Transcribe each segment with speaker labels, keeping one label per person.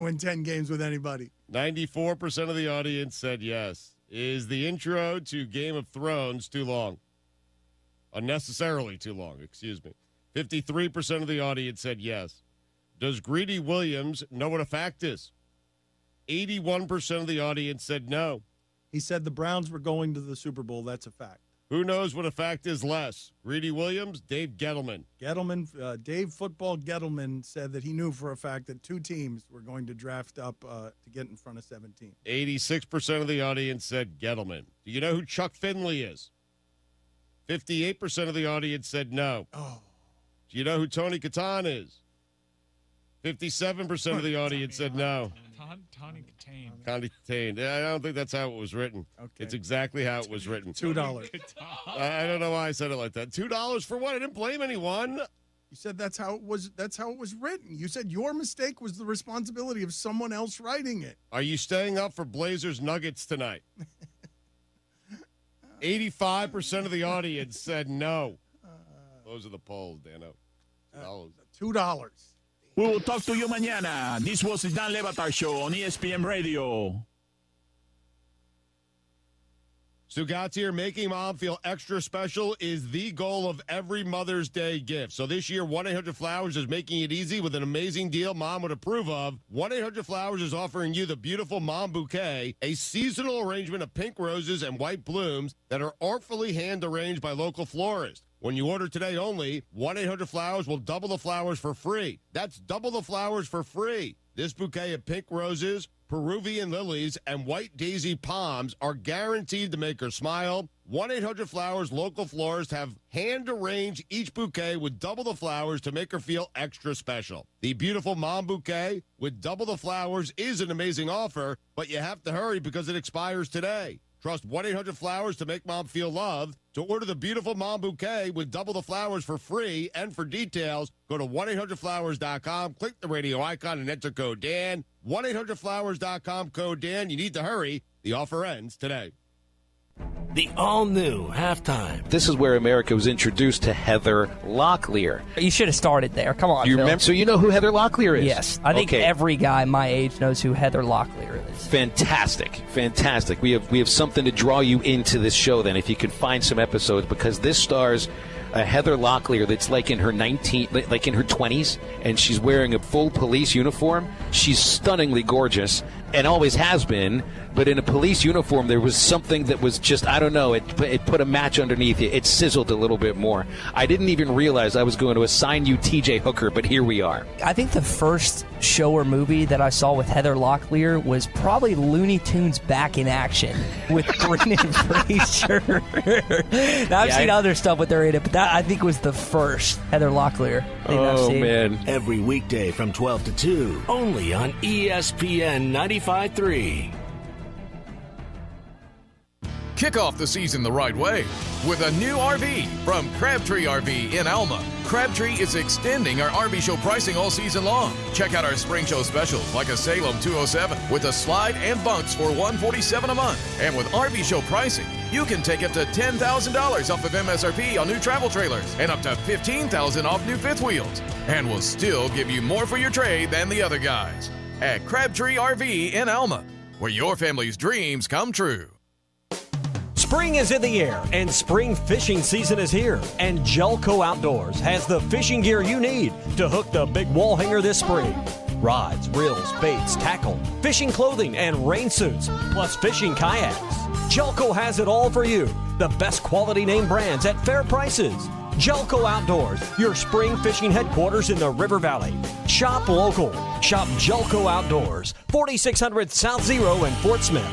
Speaker 1: win 10 games with anybody.
Speaker 2: 94% of the audience said yes. Is the intro to Game of Thrones too long? Unnecessarily too long, excuse me. 53% of the audience said yes. Does Greedy Williams know what a fact is? 81% of the audience said no.
Speaker 1: He said the Browns were going to the Super Bowl. That's a fact.
Speaker 2: Who knows what a fact is less? Greedy Williams, Dave Gettleman.
Speaker 1: Dave Football Gettleman said that he knew for a fact that 2 teams were going to draft up to get in front of 17.
Speaker 2: 86% of the audience said Gettleman. Do you know who Chuck Finley is? 58% of the audience said no.
Speaker 1: Oh.
Speaker 2: Do you know who Tony Katan is? 57% of the audience said no.
Speaker 3: Tony Katan.
Speaker 2: Connie Katan. I don't think that's how it was written.
Speaker 1: Okay.
Speaker 2: It's exactly how it was written.
Speaker 1: $2.
Speaker 2: I don't know why I said it like that. $2 for what? I didn't blame anyone.
Speaker 1: You said that's how it was written. You said your mistake was the responsibility of someone else writing it.
Speaker 2: Are you staying up for Blazers Nuggets tonight? 85% of the audience said no. Those are the polls, Dano.
Speaker 1: $2.
Speaker 4: We will talk to you mañana. This was the Dan Le Batard Show on ESPN Radio.
Speaker 2: Sugatier, making mom feel extra special is the goal of every Mother's Day gift. So this year, 1-800-Flowers is making it easy with an amazing deal mom would approve of. 1-800-Flowers is offering you the beautiful mom bouquet, a seasonal arrangement of pink roses and white blooms that are artfully hand-arranged by local florists. When you order today only, 1-800-Flowers will double the flowers for free. That's double the flowers for free. This bouquet of pink roses, Peruvian lilies, and white daisy palms are guaranteed to make her smile. 1-800-Flowers local florists have hand-arranged each bouquet with double the flowers to make her feel extra special. The beautiful mom bouquet with double the flowers is an amazing offer, but you have to hurry because it expires today. Trust 1-800-Flowers to make mom feel loved. To order the beautiful mom bouquet with double the flowers for free and for details, go to 1-800-Flowers.com, click the radio icon, and enter code Dan. 1-800-Flowers.com, code Dan. You need to hurry. The offer ends today.
Speaker 5: The all-new halftime.
Speaker 6: This is where America was introduced to Heather Locklear.
Speaker 7: You should have started there. Come on,
Speaker 6: You
Speaker 7: Phil.
Speaker 6: remember? So you know who Heather Locklear is?
Speaker 7: Yes. I think every guy my age knows who Heather Locklear is.
Speaker 6: Fantastic. We have something to draw you into this show then, if you can find some episodes, because this stars a Heather Locklear that's like in her 20s, and she's wearing a full police uniform. She's stunningly gorgeous and always has been, but in a police uniform there was something that was just, I don't know, it put a match underneath you. It sizzled a little bit more. I didn't even realize I was going to assign you TJ Hooker, but here we are.
Speaker 7: I think the first show or movie that I saw with Heather Locklear was probably Looney Tunes Back in Action with Brendan Fraser. Now, I've seen other stuff with her in it, but that I think was the first Heather Locklear thing I've seen.
Speaker 6: Man.
Speaker 5: Every weekday from 12 to 2, only on ESPN 95.3.
Speaker 8: Kick off the season the right way with a new RV from Crabtree RV in Alma. Crabtree is extending our RV show pricing all season long. Check out our spring show specials like a Salem 207 with a slide and bunks for $147 a month. And with RV show pricing, you can take up to $10,000 off of MSRP on new travel trailers and up to $15,000 off new fifth wheels. And we'll still give you more for your trade than the other guys. At Crabtree RV in Alma, where your family's dreams come true.
Speaker 9: Spring is in the air, and spring fishing season is here. And Jelco Outdoors has the fishing gear you need to hook the big wall hanger this spring. Rods, reels, baits, tackle, fishing clothing, and rain suits, plus fishing kayaks. Jelco has it all for you. The best quality name brands at fair prices. Jelco Outdoors, your spring fishing headquarters in the River Valley. Shop local. Shop Jelco Outdoors, 4600 South Zero in Fort Smith.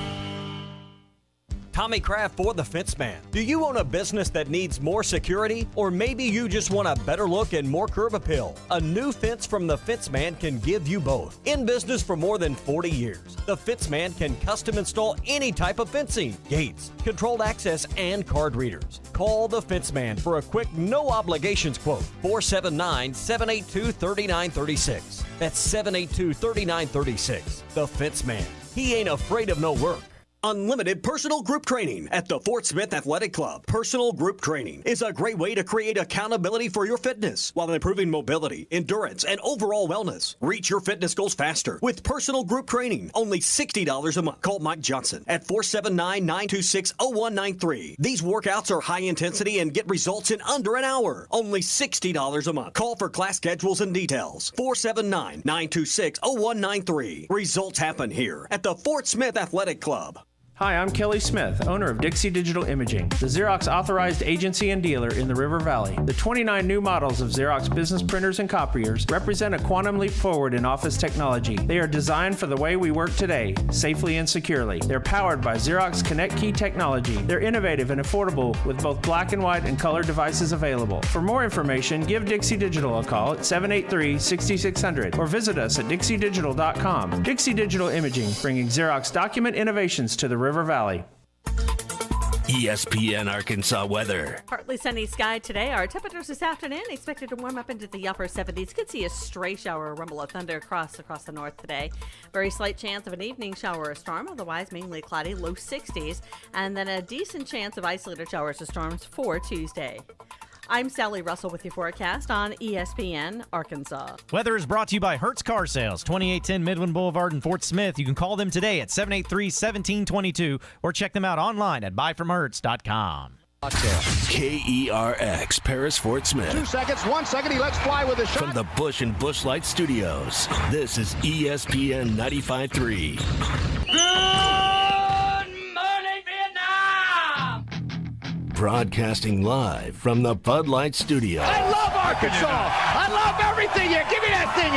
Speaker 9: Tommy Kraft for the Fence Man. Do you own a business that needs more security? Or maybe you just want a better look and more curb appeal? A new fence from the Fence Man can give you both. In business for more than 40 years, the Fence Man can custom install any type of fencing, gates, controlled access, and card readers. Call the Fence Man for a quick, no obligations quote. 479-782-3936. That's 782-3936. The Fence Man. He ain't afraid of no work. unlimited personal group training at the Fort Smith Athletic Club. Personal group training is a great way to create accountability for your fitness while improving mobility, endurance, and overall wellness. Reach your fitness goals faster with personal group training. Only $60 a month. Call Mike Johnson at 479-926-0193. These workouts are high intensity and get results in under an hour. Only $60 a month. Call for class schedules and details. 479-926-0193. Results happen here at the Fort Smith Athletic Club.
Speaker 3: Hi, I'm Kelly Smith, owner of Dixie Digital Imaging, the Xerox authorized agency and dealer in the River Valley. The 29 new models of Xerox business printers and copiers represent a quantum leap forward in office technology. They are designed for the way we work today, safely and securely. They're powered by Xerox Connect Key technology. They're innovative and affordable with both black and white and color devices available. For more information, give Dixie Digital a call at 783-6600 or visit us at dixiedigital.com. Dixie Digital Imaging, bringing Xerox document innovations to the River Valley.
Speaker 5: ESPN Arkansas weather.
Speaker 10: Partly sunny sky today. Our temperatures this afternoon expected to warm up into the upper 70s. Could see a stray shower or rumble of thunder across the north today. Very slight chance of an evening shower or storm, otherwise mainly cloudy, low 60s. And then a decent chance of isolated showers or storms for Tuesday. I'm Sally Russell with your forecast on ESPN Arkansas.
Speaker 11: Weather is brought to you by Hertz Car Sales, 2810 Midland Boulevard in Fort Smith. You can call them today at 783-1722 or check them out online at buyfromhertz.com.
Speaker 5: KERX, Paris, Fort Smith.
Speaker 12: 2 seconds, 1 second, he lets fly with a shot.
Speaker 5: From the Bush and Bushlight Studios, this is ESPN 95.3. Broadcasting live from the Bud Light Studio.
Speaker 12: I love Arkansas. I love everything here. Give me that thing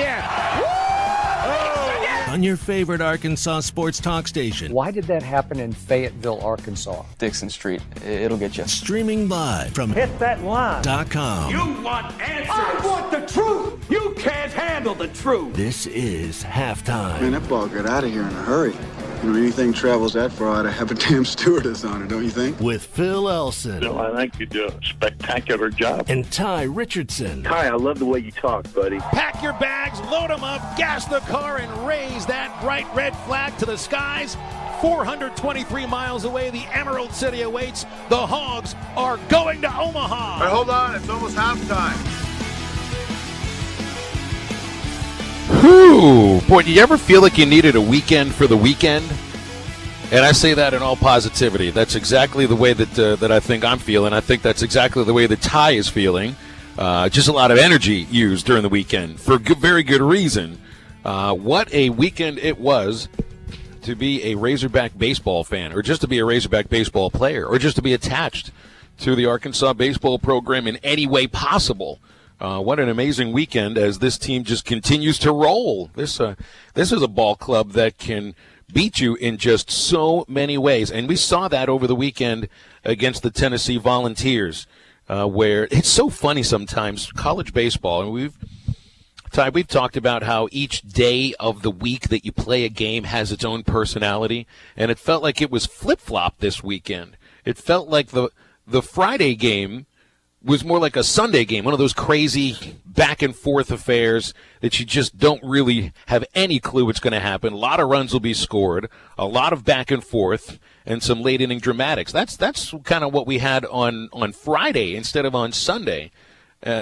Speaker 12: here.
Speaker 5: On your favorite Arkansas sports talk station.
Speaker 13: Why did that happen in Fayetteville, Arkansas?
Speaker 14: Dixon Street. It'll get you.
Speaker 5: Streaming live from
Speaker 12: hitthatline.com.
Speaker 15: You want answers.
Speaker 12: I want the truth. You can't handle the truth.
Speaker 5: This is Halftime.
Speaker 16: Man, that ball got out of here in a hurry. You know, anything travels that far, ought to have a damn stewardess on it, don't you think?
Speaker 5: With Phil Elson.
Speaker 17: Bill, I think you do a spectacular job.
Speaker 5: And Tye Richardson.
Speaker 17: Tye, I love the way you talk, buddy.
Speaker 18: Pack your bags, load them up, gas the car, and raise that bright red flag to the skies. 423 miles away, the Emerald City awaits. The Hogs are going to Omaha.
Speaker 19: All right, hold on, it's almost halftime.
Speaker 6: Whew. Boy, do you ever feel like you needed a weekend for the weekend? And I say that in all positivity. That's exactly the way that I think I'm feeling. I think that's exactly the way that Tye is feeling. Just a lot of energy used during the weekend for very good reason. What a weekend it was to be a Razorback baseball fan, or just to be a Razorback baseball player, or just to be attached to the Arkansas baseball program in any way possible. What an amazing weekend as this team just continues to roll. This is a ball club that can beat you in just so many ways. And we saw that over the weekend against the Tennessee Volunteers, where it's so funny sometimes, college baseball. And we've talked about how each day of the week that you play a game has its own personality. And it felt like it was flip-flop this weekend. It felt like the Friday game was more like a Sunday game, one of those crazy back-and-forth affairs that you just don't really have any clue what's going to happen. A lot of runs will be scored, a lot of back-and-forth, and some late-inning dramatics. That's kind of what we had on Friday instead of on Sunday.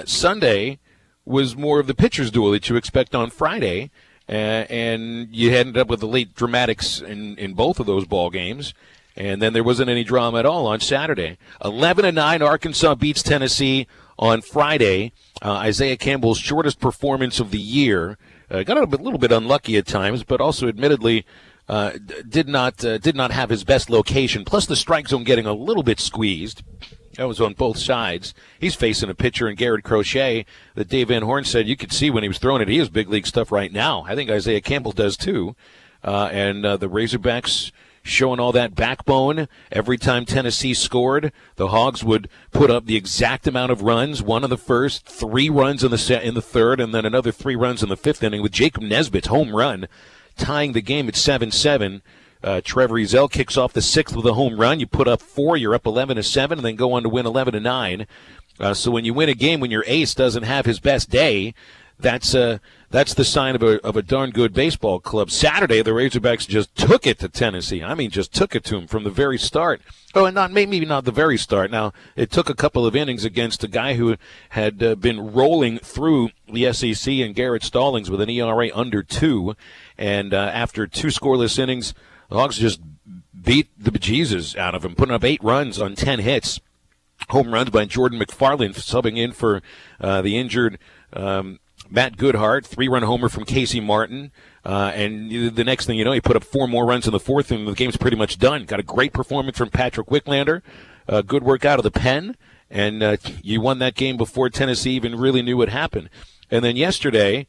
Speaker 6: Sunday was more of the pitcher's duel that you expect on Friday, and you ended up with the late dramatics in both of those ball games. And then there wasn't any drama at all on Saturday. 11-9, Arkansas beats Tennessee on Friday. Isaiah Campbell's shortest performance of the year. Got a little bit unlucky at times, but also admittedly did not have his best location. Plus the strike zone getting a little bit squeezed. That was on both sides. He's facing a pitcher in Garrett Crochet that Dave Van Horn said you could see when he was throwing it. He has big league stuff right now. I think Isaiah Campbell does too. And the Razorbacks showing all that backbone. Every time Tennessee scored, the Hogs would put up the exact amount of runs, one in the first, 3 runs in the third, and then another 3 runs in the 5th inning with Jacob Nesbitt's home run tying the game at 7-7. Trevor Ezell kicks off the 6th with a home run. You put up 4, you're up 11-7, and then go on to win 11-9. So when you win a game when your ace doesn't have his best day, that's the sign of a darn good baseball club. Saturday, the Razorbacks just took it to Tennessee. I mean, just took it to them from the very start. Oh, and maybe not the very start. Now, it took a couple of innings against a guy who had been rolling through the SEC and Garrett Stallings with an ERA under 2. And after 2 scoreless innings, the Hogs just beat the bejesus out of him, putting up 8 runs on 10 hits. Home runs by Jordan McFarland, subbing in for the injured Matt Goodhart, 3-run homer from Casey Martin. And the next thing you know, he put up 4 more runs in the 4th, and the game's pretty much done. Got a great performance from Patrick Wicklander. Good work out of the pen. And you won that game before Tennessee even really knew what happened. And then yesterday,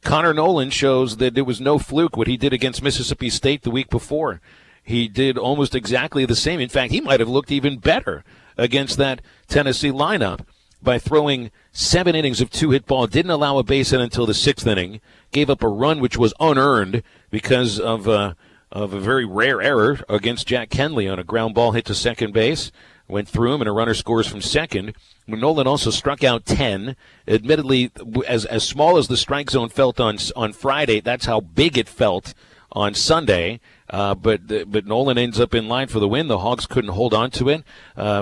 Speaker 6: Connor Nolan shows that it was no fluke what he did against Mississippi State the week before. He did almost exactly the same. In fact, he might have looked even better against that Tennessee lineup by throwing 7 innings of 2-hit ball. Didn't allow a base hit until the 6th inning. Gave up a run which was unearned because of a very rare error against Jack Kenley on a ground ball hit to second base. Went through him, and a runner scores from second. Nolan also struck out 10. Admittedly, as small as the strike zone felt on Friday, that's how big it felt on Sunday. But Nolan ends up in line for the win. The Hogs couldn't hold on to it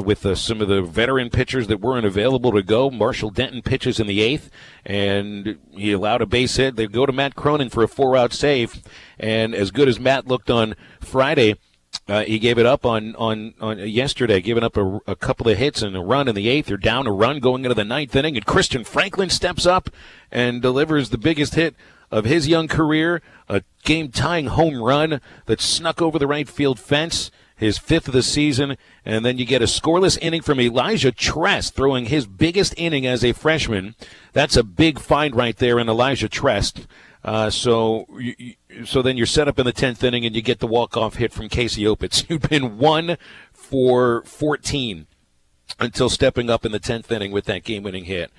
Speaker 6: with some of the veteran pitchers that weren't available to go. Marshall Denton pitches in the 8th, and he allowed a base hit. They go to Matt Cronin for a 4-out save, and as good as Matt looked on Friday, he gave it up on yesterday, giving up a couple of hits and a run in the 8th. They're down a run going into the 9th inning, and Christian Franklin steps up and delivers the biggest hit of his young career, a game-tying home run that snuck over the right field fence, his 5th of the season, and then you get a scoreless inning from Elijah Trest, throwing his biggest inning as a freshman. That's a big find right there in Elijah Trest. So then you're set up in the 10th inning, and you get the walk-off hit from Casey Opitz. You've been 1 for 14 until stepping up in the 10th inning with that game-winning hit.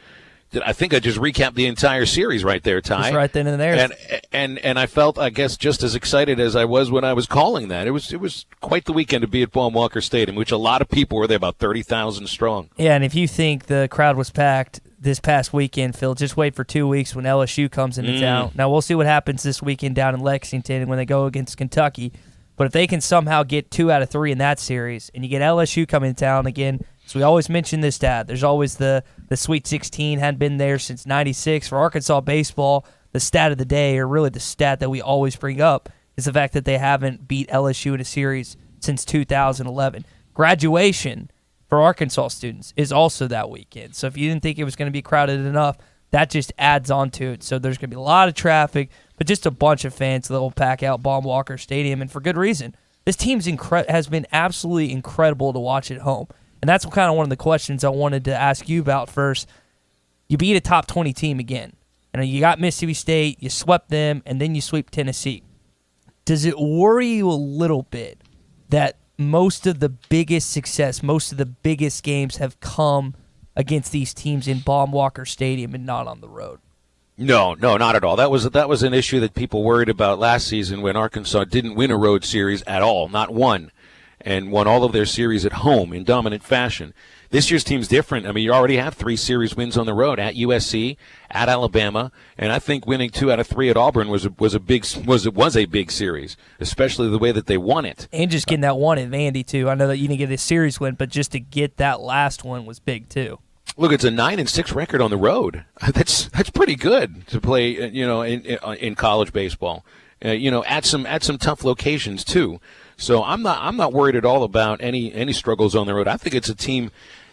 Speaker 6: I think I just recapped the entire series right there, Ty.
Speaker 7: Just right then and there.
Speaker 6: And I felt, I guess, just as excited as I was when I was calling that. It was quite the weekend to be at Baum Walker Stadium, which a lot of people were there, about 30,000 strong.
Speaker 7: Yeah, and if you think the crowd was packed this past weekend, Phil, just wait for 2 weeks when LSU comes into town. Now, we'll see what happens this weekend down in Lexington when they go against Kentucky. But if they can somehow get 2 out of 3 in that series, and you get LSU coming to town again, so we always mention this stat. There's always the Sweet 16, hadn't been there since 96. For Arkansas baseball, the stat of the day, or really the stat that we always bring up, is the fact that they haven't beat LSU in a series since 2011. Graduation for Arkansas students is also that weekend. So if you didn't think it was going to be crowded enough, that just adds on to it. So there's going to be a lot of traffic, but just a bunch of fans that will pack out Baum Walker Stadium, and for good reason. This team has been absolutely incredible to watch at home. And that's kind of one of the questions I wanted to ask you about first. You beat a top 20 team again. And you got Mississippi State, you swept them, and then you sweep Tennessee. Does it worry you a little bit that most of the biggest success, most of the biggest games have come against these teams in Baum Walker Stadium and not on the road?
Speaker 6: No, not at all. That was an issue that people worried about last season when Arkansas didn't win a road series at all, not one, and won all of their series at home in dominant fashion. This year's team's different. I mean, you already have 3 series wins on the road at USC, at Alabama, and I think winning 2 out of 3 at Auburn was a big series, especially the way that they won it.
Speaker 7: And just getting that one at Vandy too. I know that you didn't get a series win, but just to get that last one was big too.
Speaker 6: Look, it's a 9-6 record on the road. That's pretty good to play, in college baseball. At some tough locations too. So I'm not worried at all about any struggles on the road. I think it's a team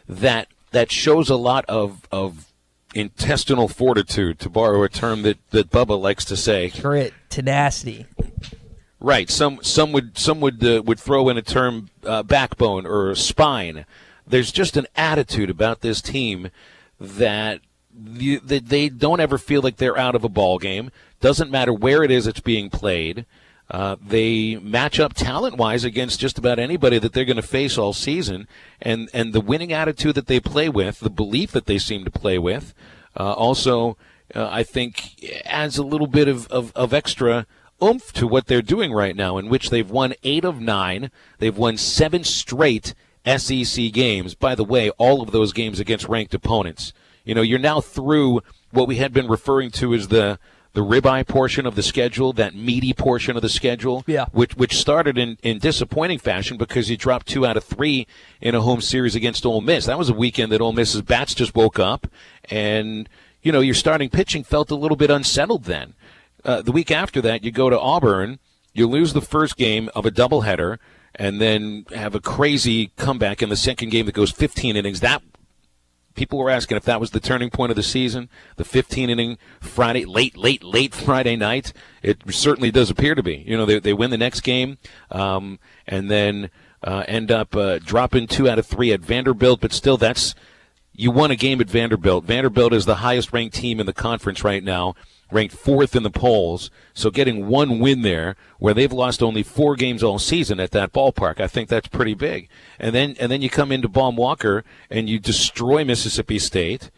Speaker 6: that shows a lot of intestinal fortitude, to borrow a term that Bubba likes to say.
Speaker 7: Grit, tenacity.
Speaker 6: Right. Some would throw in a term backbone or spine. There's just an attitude about this team that they don't ever feel like they're out of a ball game. Doesn't matter where it is it's being played. They match up talent-wise against just about anybody that they're going to face all season. And the winning attitude that they play with, the belief that they seem to play with, also I think adds a little bit of extra oomph to what they're doing right now, in which they've won 8 of 9. They've won 7 straight SEC games. By the way, all of those games against ranked opponents. You're now through what we had been referring to as the ribeye portion of the schedule, that meaty portion of the schedule, which started in disappointing fashion because you dropped 2 out of 3 in a home series against Ole Miss. That was a weekend that Ole Miss's bats just woke up, and your starting pitching felt a little bit unsettled then. The week after that, you go to Auburn, you lose the first game of a doubleheader, and then have a crazy comeback in the second game that goes 15 innings. That people were asking if that was the turning point of the season, the 15-inning Friday, late Friday night. It certainly does appear to be. They win the next game, and then end up dropping 2 out of 3 at Vanderbilt. But still, you won a game at Vanderbilt. Vanderbilt is the highest-ranked team in the conference right now, ranked 4th in the polls. So getting one win there, where they've lost only 4 games all season at that ballpark, I think that's pretty big. And then you come into Baum Walker and you destroy Mississippi State,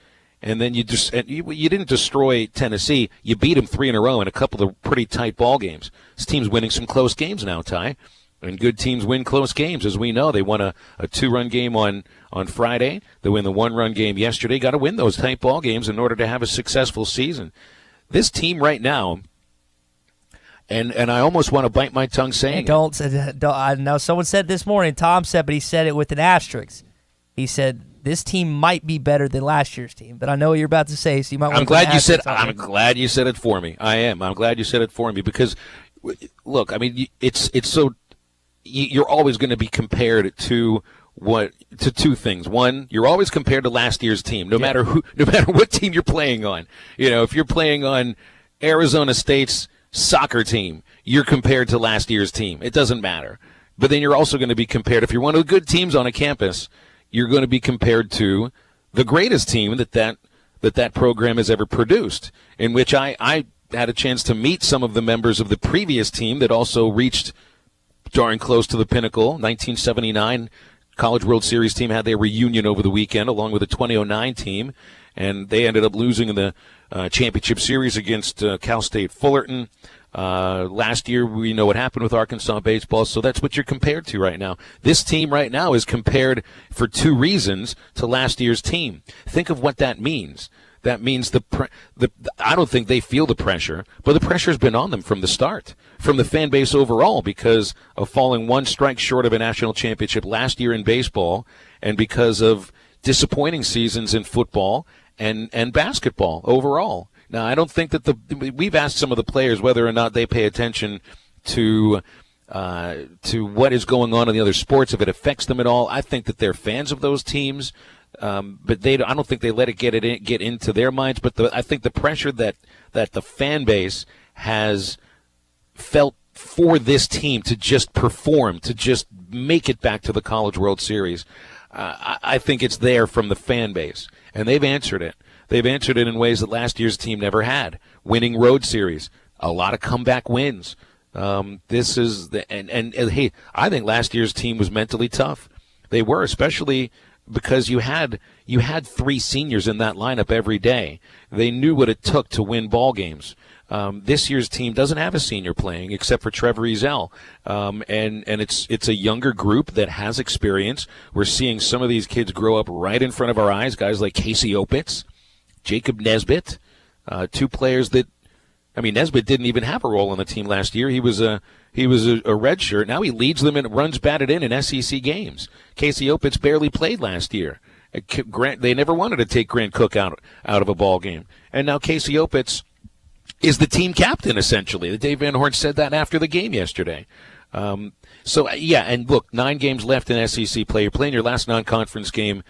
Speaker 6: and then you didn't destroy Tennessee. You beat them 3 in a row in a couple of pretty tight ball games. This team's winning some close games now, Ty. And good teams win close games, as we know. They won a 2-run game on Friday. They win the 1-run game yesterday. Got to win those tight ball games in order to have a successful season. This team right now, and I almost want to bite my tongue saying
Speaker 7: don't. I know someone said this morning, Tom said, but he said it with an asterisk. He said this team might be better than last year's team, but I know what you're about to say, so you might want
Speaker 6: I'm glad you said it for me. I am. I'm glad you said it for me because, look, I mean, it's so you're always going to be compared to two things. One, you're always compared to last year's team, no matter what team you're playing on. If you're playing on Arizona State's soccer team, you're compared to last year's team. It doesn't matter. But then you're also going to be compared, if you're one of the good teams on a campus, you're going to be compared to the greatest team that program has ever produced, in which I had a chance to meet some of the members of the previous team that also reached darn close to the pinnacle. 1979 College World Series team had their reunion over the weekend along with the 2009 team, and they ended up losing in the championship series against Cal State Fullerton. Last year, we know what happened with Arkansas baseball, so that's what you're compared to right now. This team right now is compared for 2 reasons to last year's team. Think of what that means. That means I don't think they feel the pressure, but the pressure's been on them from the start, from the fan base overall, because of falling 1 strike short of a national championship last year in baseball, and because of disappointing seasons in football and basketball overall. Now, I don't think that we've asked some of the players whether or not they pay attention to what is going on in the other sports, if it affects them at all. I think that they're fans of those teams. But I don't think they let it get into their minds. But I think the pressure that the fan base has felt for this team to just perform, to just make it back to the College World Series, I think it's there from the fan base, and they've answered it. They've answered it in ways that last year's team never had. Winning road series, a lot of comeback wins. This is and hey, I think last year's team was mentally tough. They were, especially because you had 3 seniors in that lineup every day. They knew what it took to win ball games. This year's team doesn't have a senior playing except for Trevor Ezell, and it's a younger group that has experience. We're seeing some of these kids grow up right in front of our eyes. Guys like Casey Opitz, Jacob Nesbitt, 2 players that, I mean, Nesbitt didn't even have a role on the team last year. He was a redshirt. Now he leads them and runs batted in SEC games. Casey Opitz barely played last year. They never wanted to take Grant Cook out of a ball game. And now Casey Opitz is the team captain, essentially. Dave Van Horn said that after the game yesterday. So, yeah, and look, 9 games left in SEC play. You're playing your last non-conference game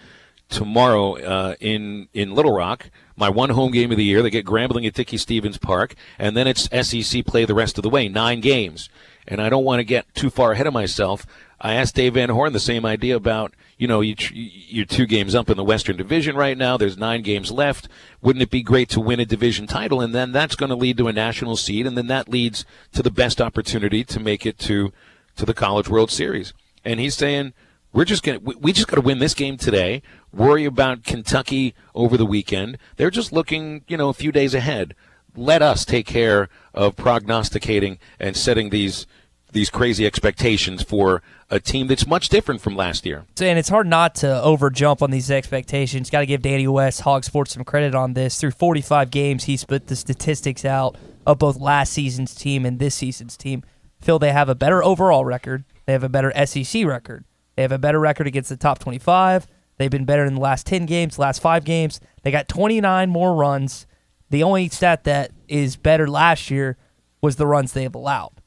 Speaker 6: tomorrow in Little Rock. My 1 home game of the year. They get Grambling at Dickey-Stevens Park, and then it's SEC play the rest of the way, 9 games. And I don't want to get too far ahead of myself. I asked Dave Van Horn the same idea about, you're 2 games up in the Western Division right now. There's 9 games left. Wouldn't it be great to win a division title? And then that's going to lead to a national seed, and then that leads to the best opportunity to make it to the College World Series. And he's saying, we just got to win this game today, worry about Kentucky over the weekend. They're just looking, a few days ahead. Let us take care of prognosticating and setting these these crazy expectations for a team that's much different from last year.
Speaker 7: And it's hard not to overjump on these expectations. Got to give Danny West, Hog Sports, some credit on this. Through 45 games, he split the statistics out of both last season's team and this season's team. Phil, they have a better overall record. They have a better SEC record. They have a better record against the top 25. They've been better in the last 10 games, last 5 games. They got 29 more runs. The only stat that is better last year was the runs they have allowed.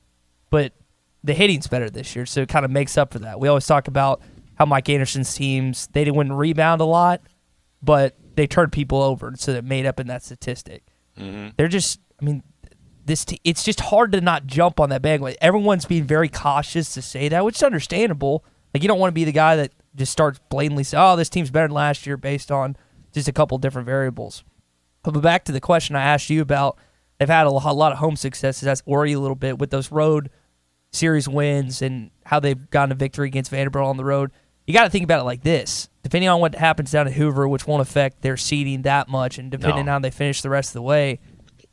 Speaker 7: But the hitting's better this year, so it kind of makes up for that. We always talk about how Mike Anderson's teams, they didn't rebound a lot, but they turned people over, so that made up in that statistic.
Speaker 6: Mm-hmm.
Speaker 7: They're just, I mean, it's just hard to not jump on that bandwagon. Everyone's being very cautious to say that, which is understandable. Like, you don't want to be the guy that just starts blatantly saying, oh, this team's better than last year based on just a couple different variables. But back to the question I asked you about, they've had a lot of home successes. That's worry a little bit with those road series wins and how they've gotten a victory against Vanderbilt on the road. You got to think about it like this. Depending on what happens down at Hoover, which won't affect their seeding that much, and depending on how they finish the rest of the way,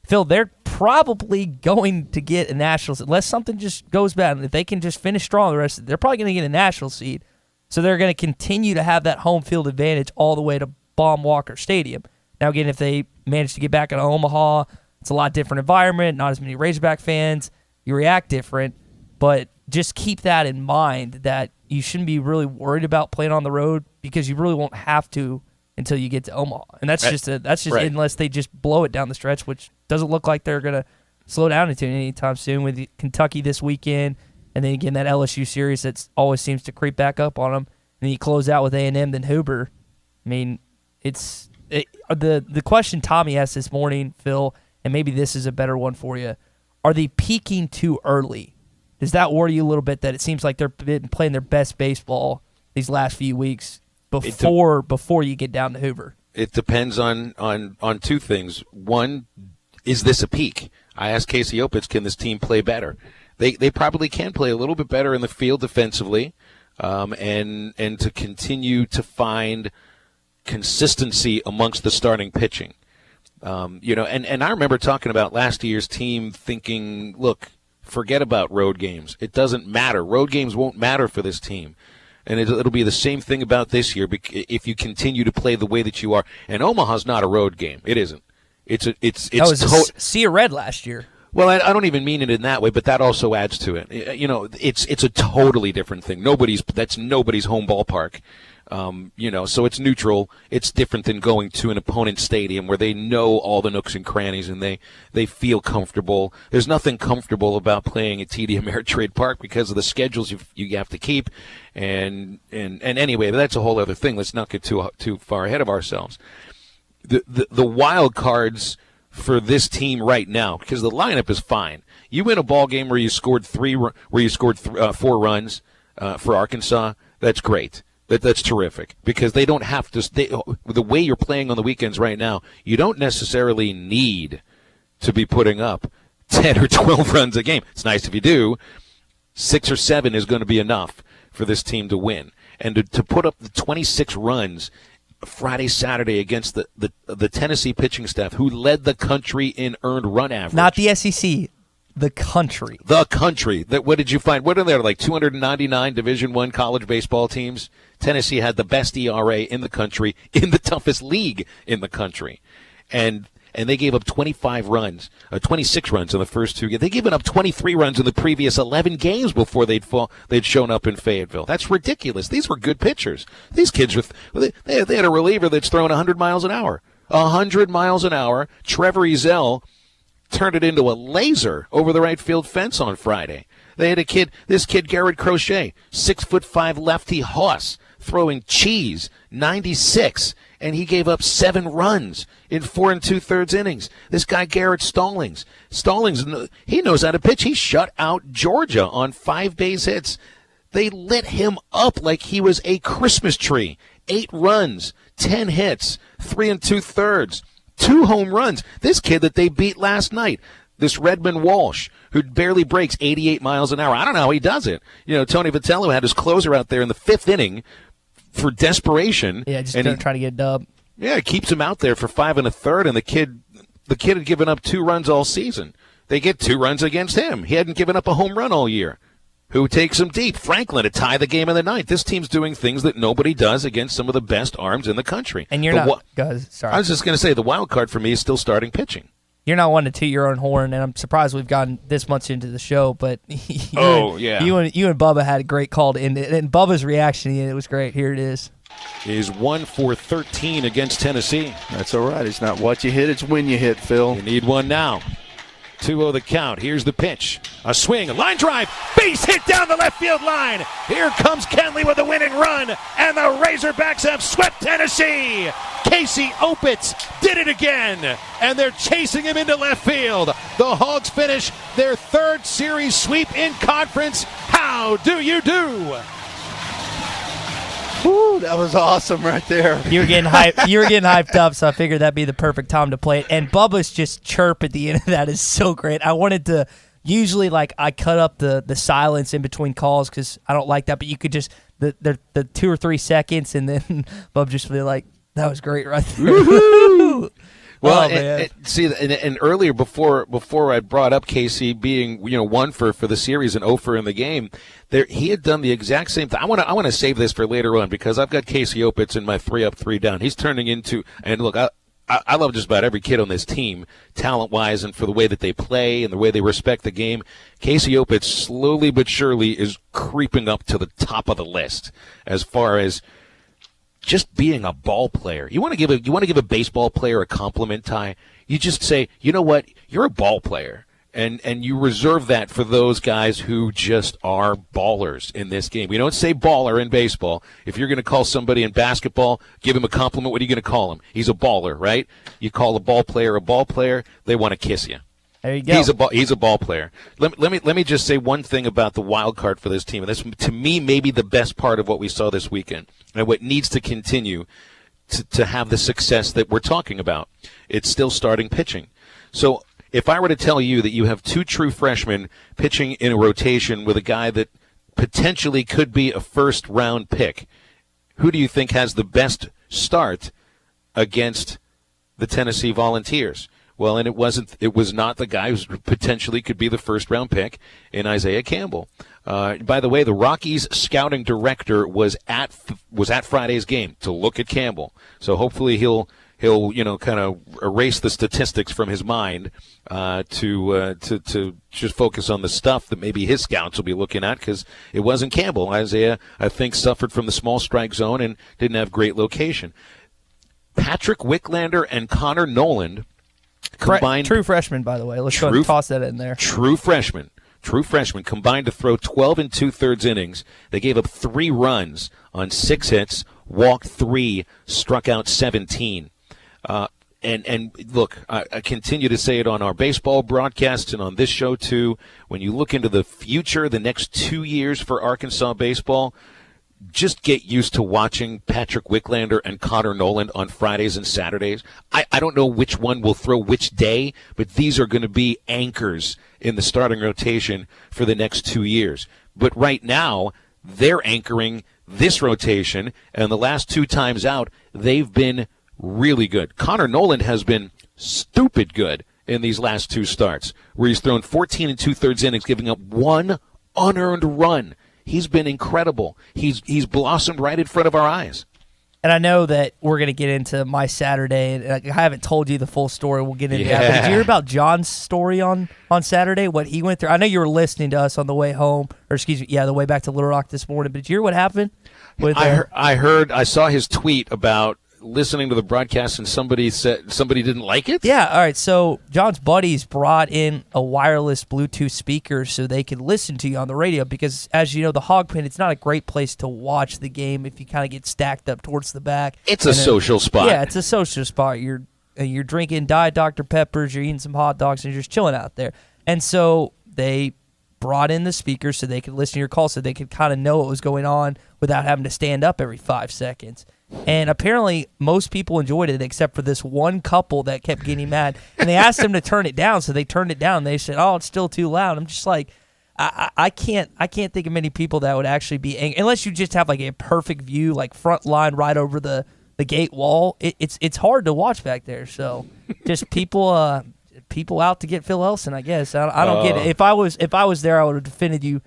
Speaker 7: Phil, they're probably going to get a national seed, unless something just goes bad. If they can just finish strong the rest of it, they're probably going to get a national seed. So they're going to continue to have that home field advantage all the way to Baum Walker Stadium. Now, again, if they manage to get back into Omaha, it's a lot different environment, not as many Razorback fans. You react different. But just keep that in mind that you shouldn't be really worried about playing on the road because you really won't have to until you get to Omaha. And that's just
Speaker 6: right.
Speaker 7: Unless they just blow it down the stretch, which doesn't look like they're going to slow down into anytime soon with Kentucky this weekend. And then again, that LSU series that always seems to creep back up on them. And then you close out with A&M, then Hoover. I mean, the question Tommy asked this morning, Phil, and maybe this is a better one for you. Are they peaking too early? Does that worry you a little bit that it seems like they're been playing their best baseball these last few weeks before you get down to Hoover?
Speaker 6: It depends on two things. One, is this a peak? I asked Casey Opitz, can this team play better? They probably can play a little bit better in the field defensively, and to continue to find consistency amongst the starting pitching. And I remember talking about last year's team thinking, look, forget about road games. It doesn't matter. Road games won't matter for this team. And it'll be the same thing about this year if you continue to play the way that you are. And Omaha's not a road game. It isn't.
Speaker 7: Sea of Red last year.
Speaker 6: Well, I don't even mean it in that way, but that also adds to it. It's a totally different thing. That's nobody's home ballpark. So it's neutral. It's different than going to an opponent's stadium where they know all the nooks and crannies and they feel comfortable. There's nothing comfortable about playing at TD Ameritrade Park because of the schedules you have to keep. And anyway, that's a whole other thing. Let's not get too far ahead of ourselves. The wild cards for this team right now, because the lineup is fine. You win a ball game where you scored 4 runs for Arkansas. That's great. That's terrific because they don't have to. The way you're playing on the weekends right now, you don't necessarily need to be putting up 10 or 12 runs a game. It's nice if you do. 6 or 7 is going to be enough for this team to win. And to put up the 26 runs Friday, Saturday against the Tennessee pitching staff, who led the country in earned run average.
Speaker 7: Not the SEC. The country.
Speaker 6: The country. What did you find? What are there, like 299 Division I college baseball teams? Tennessee had the best ERA in the country, in the toughest league in the country. And they gave up 26 runs in the first 2 games. They'd given up 23 runs in the previous 11 games before they'd shown up in Fayetteville. That's ridiculous. These were good pitchers. These kids, they had a reliever that's throwing 100 miles an hour. 100 miles an hour. Trevor Ezell turned it into a laser over the right field fence on Friday. They had this kid Garrett Crochet, 6'5" lefty hoss, throwing cheese, 96, and he gave up 7 runs in 4 2/3 innings. This guy Garrett Stallings, he knows how to pitch. He shut out Georgia on 5 base hits. They lit him up like he was a Christmas tree. 8 runs, 10 hits, 3 2/3. 2 home runs. This kid that they beat last night, this Redmond Walsh, who barely breaks 88 miles an hour. I don't know how he does it. Tony Vitello had his closer out there in the 5th inning for desperation.
Speaker 7: Yeah, just try to get a dub.
Speaker 6: Yeah, it keeps him out there for 5 1/3, and the kid had given up 2 runs all season. They get 2 runs against him. He hadn't given up a home run all year. who takes them deep. Franklin to tie the game in the ninth. This team's doing things that nobody does against some of the best arms in the country.
Speaker 7: And you're not. Guys, sorry.
Speaker 6: I was just going to say the wild card for me is still starting pitching.
Speaker 7: You're not one to toot your own horn, and I'm surprised we've gotten this much into the show. But you and Bubba had a great call to end it, and Bubba's reaction, it was great. Here it is.
Speaker 6: Is 1 for 13 against Tennessee.
Speaker 15: That's all right. It's not what you hit, it's when you hit, Phil.
Speaker 6: You need one now. 2-0 the count. Here's the pitch. A swing, a line drive, base hit down the left field line. Here comes Kenley with a winning run, and the Razorbacks have swept Tennessee.
Speaker 18: Casey Opitz did it again, and they're chasing him into left field. The Hogs finish their third series sweep in conference. How do you do?
Speaker 15: Woo, that was awesome right there.
Speaker 7: You were getting hyped up, so I figured that'd be the perfect time to play it. And Bubba's just chirp at the end of that is so great. I wanted to usually I cut up the silence in between calls because I don't like that, but you could just the 2 or 3 seconds, and then Bub just be like, "That was great right there."
Speaker 6: Well, and earlier before I brought up Casey being 1 for the series and 0 for in the game, he had done the exact same thing. I want to save this for later on because I've got Casey Opitz in my 3 up 3 down. He's turning into, and look, I love just about every kid on this team, talent-wise, and for the way that they play and the way they respect the game. Casey Opitz slowly but surely is creeping up to the top of the list as far as just being a ball player. You want to give a baseball player a compliment, Ty? You just say, you know what, you're a ball player. And you reserve that for those guys who just are ballers in this game. We don't say baller in baseball. If you're going to call somebody in basketball, give him a compliment, what are you going to call him? He's a baller, right? You call a ball player, they want to kiss you.
Speaker 7: There you go.
Speaker 6: He's a ball player. Let me just say one thing about the wild card for this team, and this to me may be the best part of what we saw this weekend, and what needs to continue to have the success that we're talking about. It's still starting pitching. So if I were to tell you that you have 2 true freshmen pitching in a rotation with a guy that potentially could be a first-round pick, who do you think has the best start against the Tennessee Volunteers? Well, and it was not the guy who potentially could be the first-round pick in Isaiah Campbell. By the way, the Rockies scouting director was at Friday's game to look at Campbell. So hopefully he'll kind of erase the statistics from his mind to just focus on the stuff that maybe his scouts will be looking at, because it wasn't Campbell. Isaiah, I think, suffered from the small strike zone and didn't have great location. Patrick Wicklander and Connor Noland combined.
Speaker 7: True freshman, by the way. Let's go and toss that in there.
Speaker 6: True freshman combined to throw 12 2/3 innings. They gave up 3 runs on 6 hits, walked 3, struck out 17. And look, I continue to say it on our baseball broadcasts and on this show too. When you look into the future, the next 2 years for Arkansas baseball, just get used to watching Patrick Wicklander and Connor Noland on Fridays and Saturdays. I don't know which one will throw which day, but these are going to be anchors in the starting rotation for the next 2 years. But right now, they're anchoring this rotation, and the last 2 times out, they've been really good. Connor Noland has been stupid good in these last 2 starts, where he's thrown 14 2/3 innings, giving up 1 unearned run. He's been incredible. He's blossomed right in front of our eyes.
Speaker 7: And I know that we're going to get into my Saturday, and I haven't told you the full story. We'll get into that. But did you hear about John's story on Saturday, what he went through? I know you were listening to us on the way home, or the way back to Little Rock this morning. But did you hear what happened?
Speaker 6: I saw his tweet about listening to the broadcast, and somebody said somebody didn't like it?
Speaker 7: Yeah, all right. So John's buddies brought in a wireless Bluetooth speaker so they could listen to you on the radio, because, as you know, the Hog Pen, it's not a great place to watch the game if you kind of get stacked up towards the back.
Speaker 6: It's a social spot.
Speaker 7: Yeah, it's a social spot. You're drinking Diet Dr. Peppers, you're eating some hot dogs, and you're just chilling out there. And so they brought in the speakers so they could listen to your call, so they could kind of know what was going on without having to stand up every 5 seconds. And apparently most people enjoyed it except for this one couple that kept getting mad. And they asked them to turn it down, so they turned it down. They said, "Oh, it's still too loud." I'm just like, I can't think of many people that would actually be angry, unless you just have like a perfect view, like front line right over the gate wall. It's hard to watch back there. So just people out to get Phil Elson, I guess. I don't get it. If I was there, I would have defended you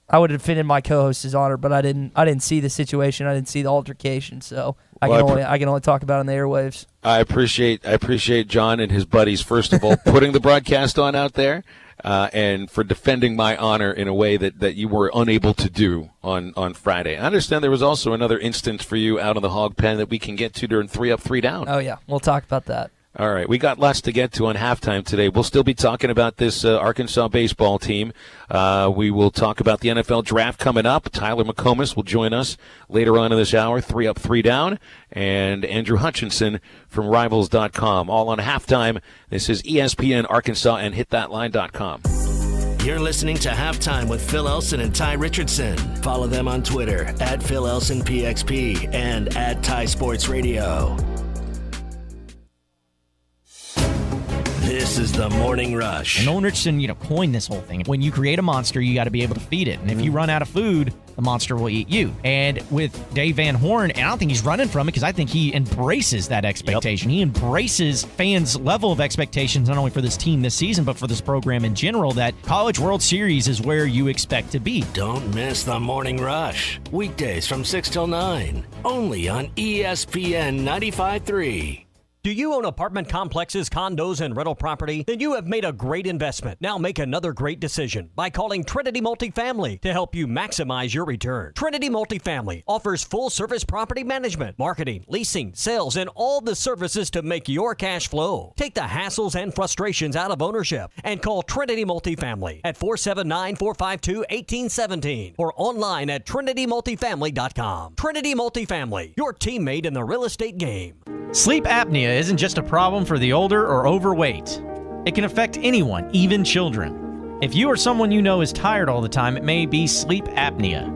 Speaker 7: I would have defended my co-host's honor, but I didn't see the situation. I didn't see the altercation, so I can only talk about it on the airwaves.
Speaker 6: I appreciate John and his buddies, first of all, putting the broadcast on out there, and for defending my honor in a way that you were unable to do on Friday. I understand there was also another instance for you out on the hog pen that we can get to during 3 Up, 3 Down.
Speaker 7: Oh, yeah. We'll talk about that.
Speaker 6: All right, we got lots to get to on halftime today. We'll still be talking about this Arkansas baseball team. We will talk about the NFL draft coming up. Tyler McComas will join us later on in this hour, 3 Up, 3 Down, and Andrew Hutchinson from Rivals.com. All on halftime. This is ESPN Arkansas and HitThatLine.com.
Speaker 5: You're listening to Halftime with Phil Elson and Tye Richardson. Follow them on Twitter at Phil Elson PXP and at Tye Sports Radio. This is the Morning Rush.
Speaker 11: And Owen Richardson, coined this whole thing. When you create a monster, you got to be able to feed it. And if you run out of food, the monster will eat you. And with Dave Van Horn, and I don't think he's running from it because I think he embraces that expectation. Yep. He embraces fans' level of expectations, not only for this team this season, but for this program in general, that College World Series is where you expect to be.
Speaker 5: Don't miss the Morning Rush. Weekdays from 6 till 9. Only on ESPN 95.3.
Speaker 9: Do you own apartment complexes, condos, and rental property? Then you have made a great investment. Now make another great decision by calling Trinity Multifamily to help you maximize your return. Trinity Multifamily offers full-service property management, marketing, leasing, sales, and all the services to make your cash flow. Take the hassles and frustrations out of ownership and call Trinity Multifamily at 479-452-1817 or online at trinitymultifamily.com. Trinity Multifamily, your teammate in the real estate game.
Speaker 11: Sleep apnea isn't just a problem for the older or overweight. It can affect anyone, even children. If you or someone you know is tired all the time, it may be sleep apnea.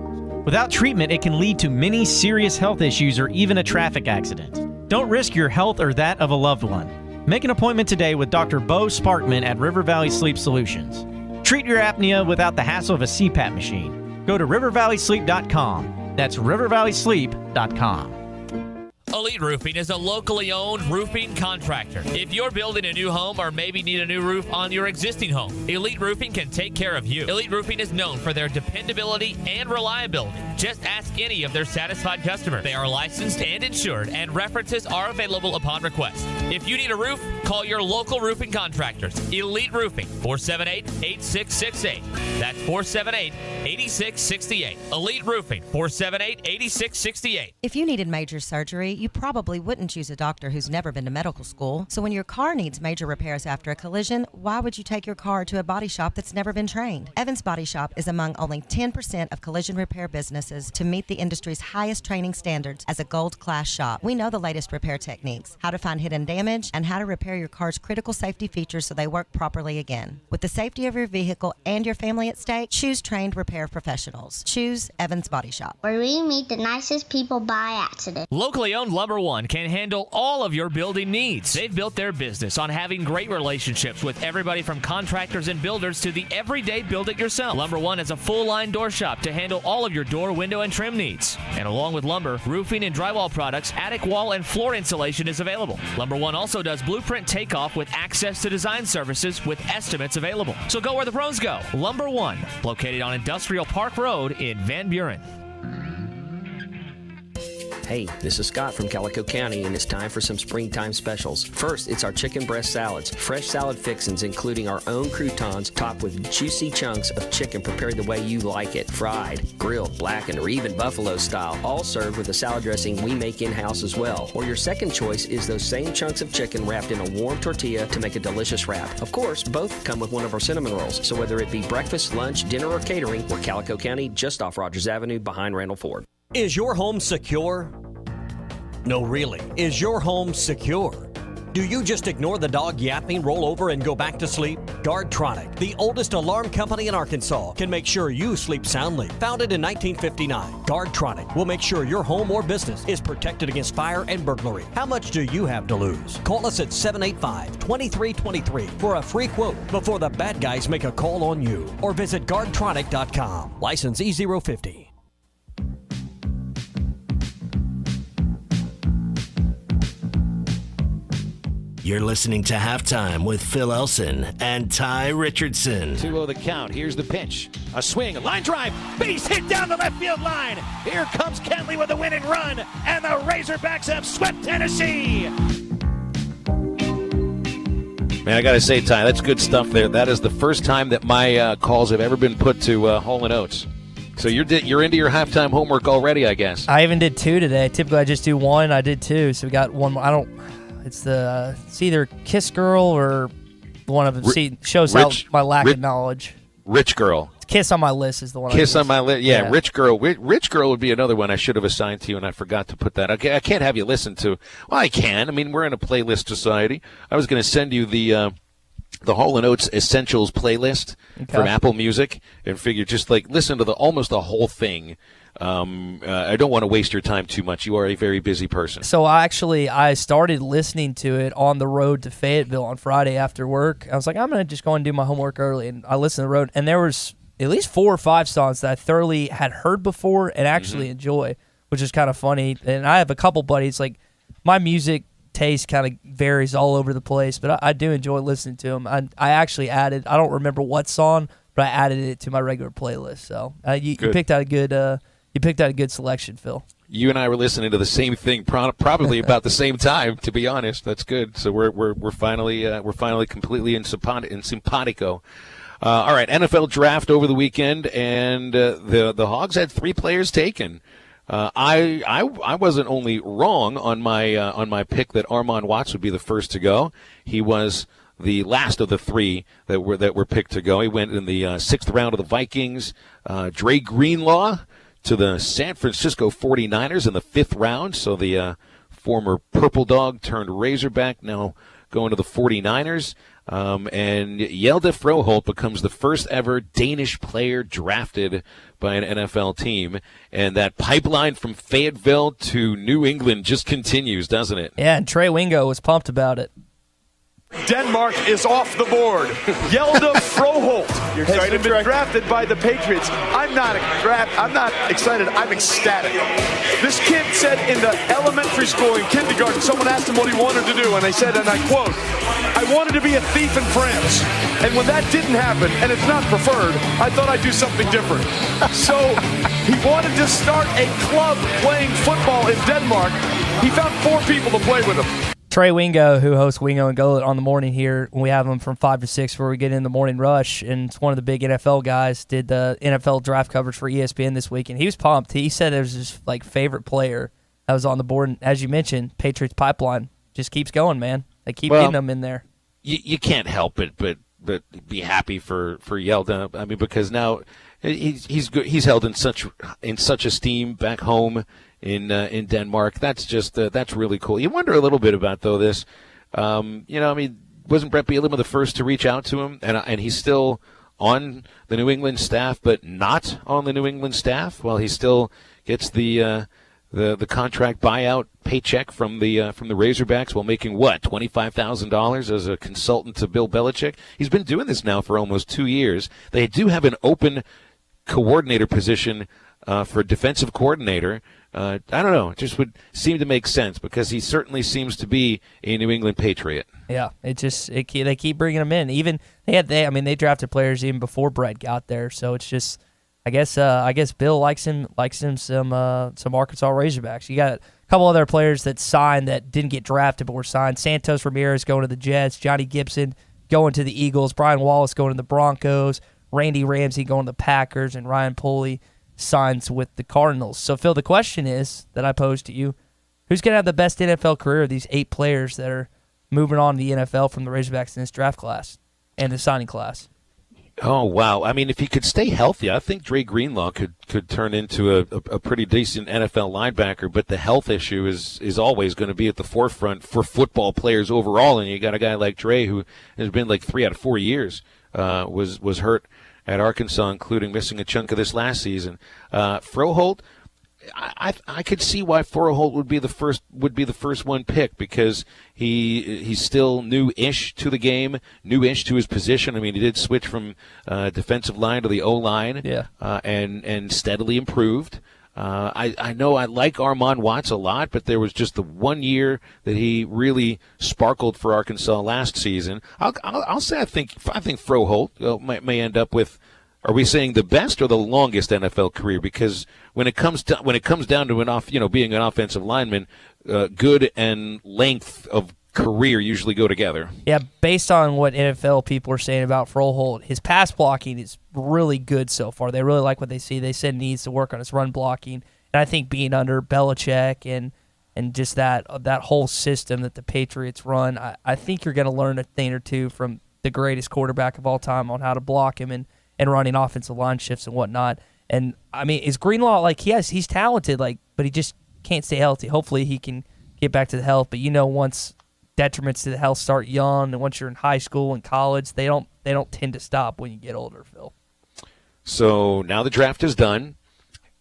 Speaker 11: Without treatment, it can lead to many serious health issues or even a traffic accident. Don't risk your health or that of a loved one. Make an appointment today with Dr. Bo Sparkman at River Valley Sleep Solutions. Treat your apnea without the hassle of a CPAP machine. Go to rivervalleysleep.com. That's rivervalleysleep.com.
Speaker 20: Elite Roofing is a locally owned roofing contractor. If you're building a new home or maybe need a new roof on your existing home, Elite Roofing can take care of you. Elite Roofing is known for their dependability and reliability. Just ask any of their satisfied customers. They are licensed and insured, and references are available upon request. If you need a roof, call your local roofing contractors. Elite Roofing, 478-8668. That's 478-8668. Elite Roofing, 478-8668.
Speaker 21: If you needed major surgery, you probably wouldn't choose a doctor who's never been to medical school. So when your car needs major repairs after a collision, why would you take your car to a body shop that's never been trained? Evans Body Shop is among only 10% of collision repair businesses to meet the industry's highest training standards as a gold class shop. We know the latest repair techniques, how to find hidden damage, and how to repair your car's critical safety features so they work properly again. With the safety of your vehicle and your family at stake, choose trained repair professionals. Choose Evans Body Shop,
Speaker 22: where we meet the nicest people by accident.
Speaker 20: Locally owned Lumber One can handle all of your building needs. They've built their business on having great relationships with everybody from contractors and builders to the everyday build-it-yourself. Lumber One is a full-line door shop to handle all of your door, window, and trim needs. And along with lumber, roofing and drywall products, attic wall and floor insulation is available. Lumber One also does blueprint takeoff with access to design services with estimates available. So go where the pros go. Lumber One, located on Industrial Park Road in Van Buren.
Speaker 23: Hey, this is Scott from Calico County, and it's time for some springtime specials. First, it's our chicken breast salads. Fresh salad fixings, including our own croutons, topped with juicy chunks of chicken prepared the way you like it. Fried, grilled, blackened, or even buffalo style. All served with a salad dressing we make in-house as well. Or your second choice is those same chunks of chicken wrapped in a warm tortilla to make a delicious wrap. Of course, both come with one of our cinnamon rolls. So whether it be breakfast, lunch, dinner, or catering, we're Calico County, just off Rogers Avenue behind Randall Ford.
Speaker 9: Is your home secure? No, really. Is your home secure? Do you just ignore the dog yapping, roll over, and go back to sleep? Guardtronic, the oldest alarm company in Arkansas, can make sure you sleep soundly. Founded in 1959, Guardtronic will make sure your home or business is protected against fire and burglary. How much do you have to lose? Call us at 785-2323 for a free quote before the bad guys make a call on you. Or visit guardtronic.com. License E050.
Speaker 5: You're listening to Halftime with Phil Elson and Tye Richardson.
Speaker 18: 2-0 the count. Here's the pitch. A swing, a line drive, base hit down the left field line. Here comes Kenley with a winning run, and the Razorbacks have swept Tennessee.
Speaker 6: Man, I got to say, Ty, that's good stuff there. That is the first time that my calls have ever been put to Hall & Oates. So you're into your halftime homework already, I guess.
Speaker 7: I even did 2 today. Typically, I just do 1. I did 2, so we got 1 more. It's either Kiss Girl or one of them. Shows my lack of knowledge.
Speaker 6: Rich Girl.
Speaker 7: Kiss on my list is the one.
Speaker 6: Kiss on my list. Yeah, Rich Girl. Rich Girl would be another one I should have assigned to you, and I forgot to put that. Okay, I can't have you listen to. Well, I can. I mean, we're in a playlist society. I was going to send you the Hall & Oates Essentials playlist from Apple Music, and figure just like listen to almost the whole thing. I don't want to waste your time too much. You are a very busy person.
Speaker 7: So I started listening to it on the road to Fayetteville on Friday after work. I was like, I'm going to just go and do my homework early, and I listened to the road, and there was at least 4 or 5 songs that I thoroughly had heard before and actually enjoy, which is kind of funny. And I have a couple buddies, like my music taste kind of varies all over the place, but I do enjoy listening to them. I actually added, I don't remember what song, but I added it to my regular playlist. So you picked out a good selection, Phil.
Speaker 6: You and I were listening to the same thing probably about the same time. To be honest, that's good. So we're finally completely in simpatico. All right, NFL draft over the weekend, and the Hogs had 3 players taken. I wasn't only wrong on my pick that Armon Watts would be the first to go. He was the last of the 3 that were picked to go. He went in the 6th round of the Vikings. Dre Greenlaw to the San Francisco 49ers in the 5th round. So the former Purple Dog turned Razorback now going to the 49ers. And Hjalte Froholt becomes the first ever Danish player drafted by an NFL team. And that pipeline from Fayetteville to New England just continues, doesn't it?
Speaker 7: Yeah, and Trey Wingo was pumped about it.
Speaker 1: Denmark is off the board. Hjalte Froholt has been drafted by the Patriots. I'm not excited. I'm ecstatic. This kid said in the elementary school, in kindergarten, someone asked him what he wanted to do, and they said, and I quote, "I wanted to be a thief in France." And when that didn't happen, and it's not preferred, I thought I'd do something different. So he wanted to start a club playing football in Denmark. He found 4 people to play with him.
Speaker 7: Trey Wingo, who hosts Wingo and Golet on the morning here, we have him from 5 to 6 where we get in the morning rush, and it's one of the big NFL guys, did the NFL draft coverage for ESPN this week, and he was pumped. He said it was his favorite player that was on the board, and as you mentioned, Patriots pipeline just keeps going, man. They keep getting them in there.
Speaker 6: You can't help it but be happy for Hjalte. I mean, because now he's held in such esteem back home in Denmark. That's just that's really cool. You wonder a little bit about this. I mean, wasn't Brett Bielema the first to reach out to him, and he's still on the New England staff, but not on the New England staff. Well, he still gets the contract buyout paycheck from the Razorbacks while making $25,000 as a consultant to Bill Belichick. He's been doing this now for almost 2 years. They do have an open coordinator position for defensive coordinator. I don't know. It just would seem to make sense because he certainly seems to be a New England Patriot.
Speaker 7: Yeah, they keep bringing him in. Even they drafted players even before Brett got there. So it's just, I guess Bill likes him some Arkansas Razorbacks. You got a couple other players that signed that didn't get drafted but were signed. Santos Ramirez going to the Jets, Johnny Gibson going to the Eagles, Brian Wallace going to the Broncos, Randy Ramsey going to the Packers, and Ryan Pulley signs with the Cardinals. So, Phil, the question is that I posed to you, who's going to have the best NFL career of these 8 players that are moving on to the NFL from the Razorbacks in this draft class and the signing class?
Speaker 6: Oh, wow. I mean, if he could stay healthy, I think Dre Greenlaw could turn into a pretty decent NFL linebacker, but the health issue is always going to be at the forefront for football players overall, and you got a guy like Dre who has been 3 out of 4 years was hurt at Arkansas, including missing a chunk of this last season. Froholt, I could see why Froholt would be the first one picked because he's still new-ish to the game, new-ish to his position. I mean, he did switch from defensive line to the O-line, and steadily improved. I know I like Armand Watts a lot, but there was just the 1 year that he really sparkled for Arkansas last season. I'll say I think Froholt may end up with. Are we saying the best or the longest NFL career? Because when it comes down to being an offensive lineman, good and length of career usually go together.
Speaker 7: Yeah, based on what NFL people are saying about Froholt, his pass blocking is really good so far. They really like what they see. They said he needs to work on his run blocking. And I think being under Belichick and just that whole system that the Patriots run, I think you're going to learn a thing or two from the greatest quarterback of all time on how to block him and running offensive line shifts and whatnot. And, I mean, is Greenlaw, he's talented, but he just can't stay healthy. Hopefully he can get back to the health. But, once detriments to the health start young, and once you're in high school and college, they don't tend to stop when you get older, Phil.
Speaker 6: So now the draft is done.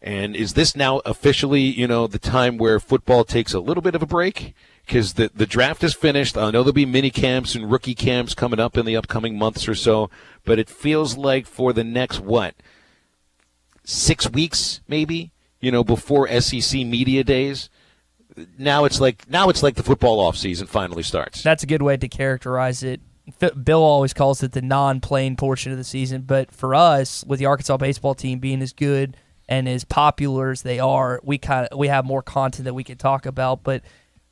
Speaker 6: And is this now officially, the time where football takes a little bit of a break? Because the draft is finished. I know there'll be mini camps and rookie camps coming up in the upcoming months or so, but it feels like for the next, 6 weeks maybe, before SEC media days, now it's like the football offseason finally starts.
Speaker 7: That's a good way to characterize it. Bill always calls it the non-playing portion of the season, but for us, with the Arkansas baseball team being as good and as popular as they are, we have more content that we can talk about. But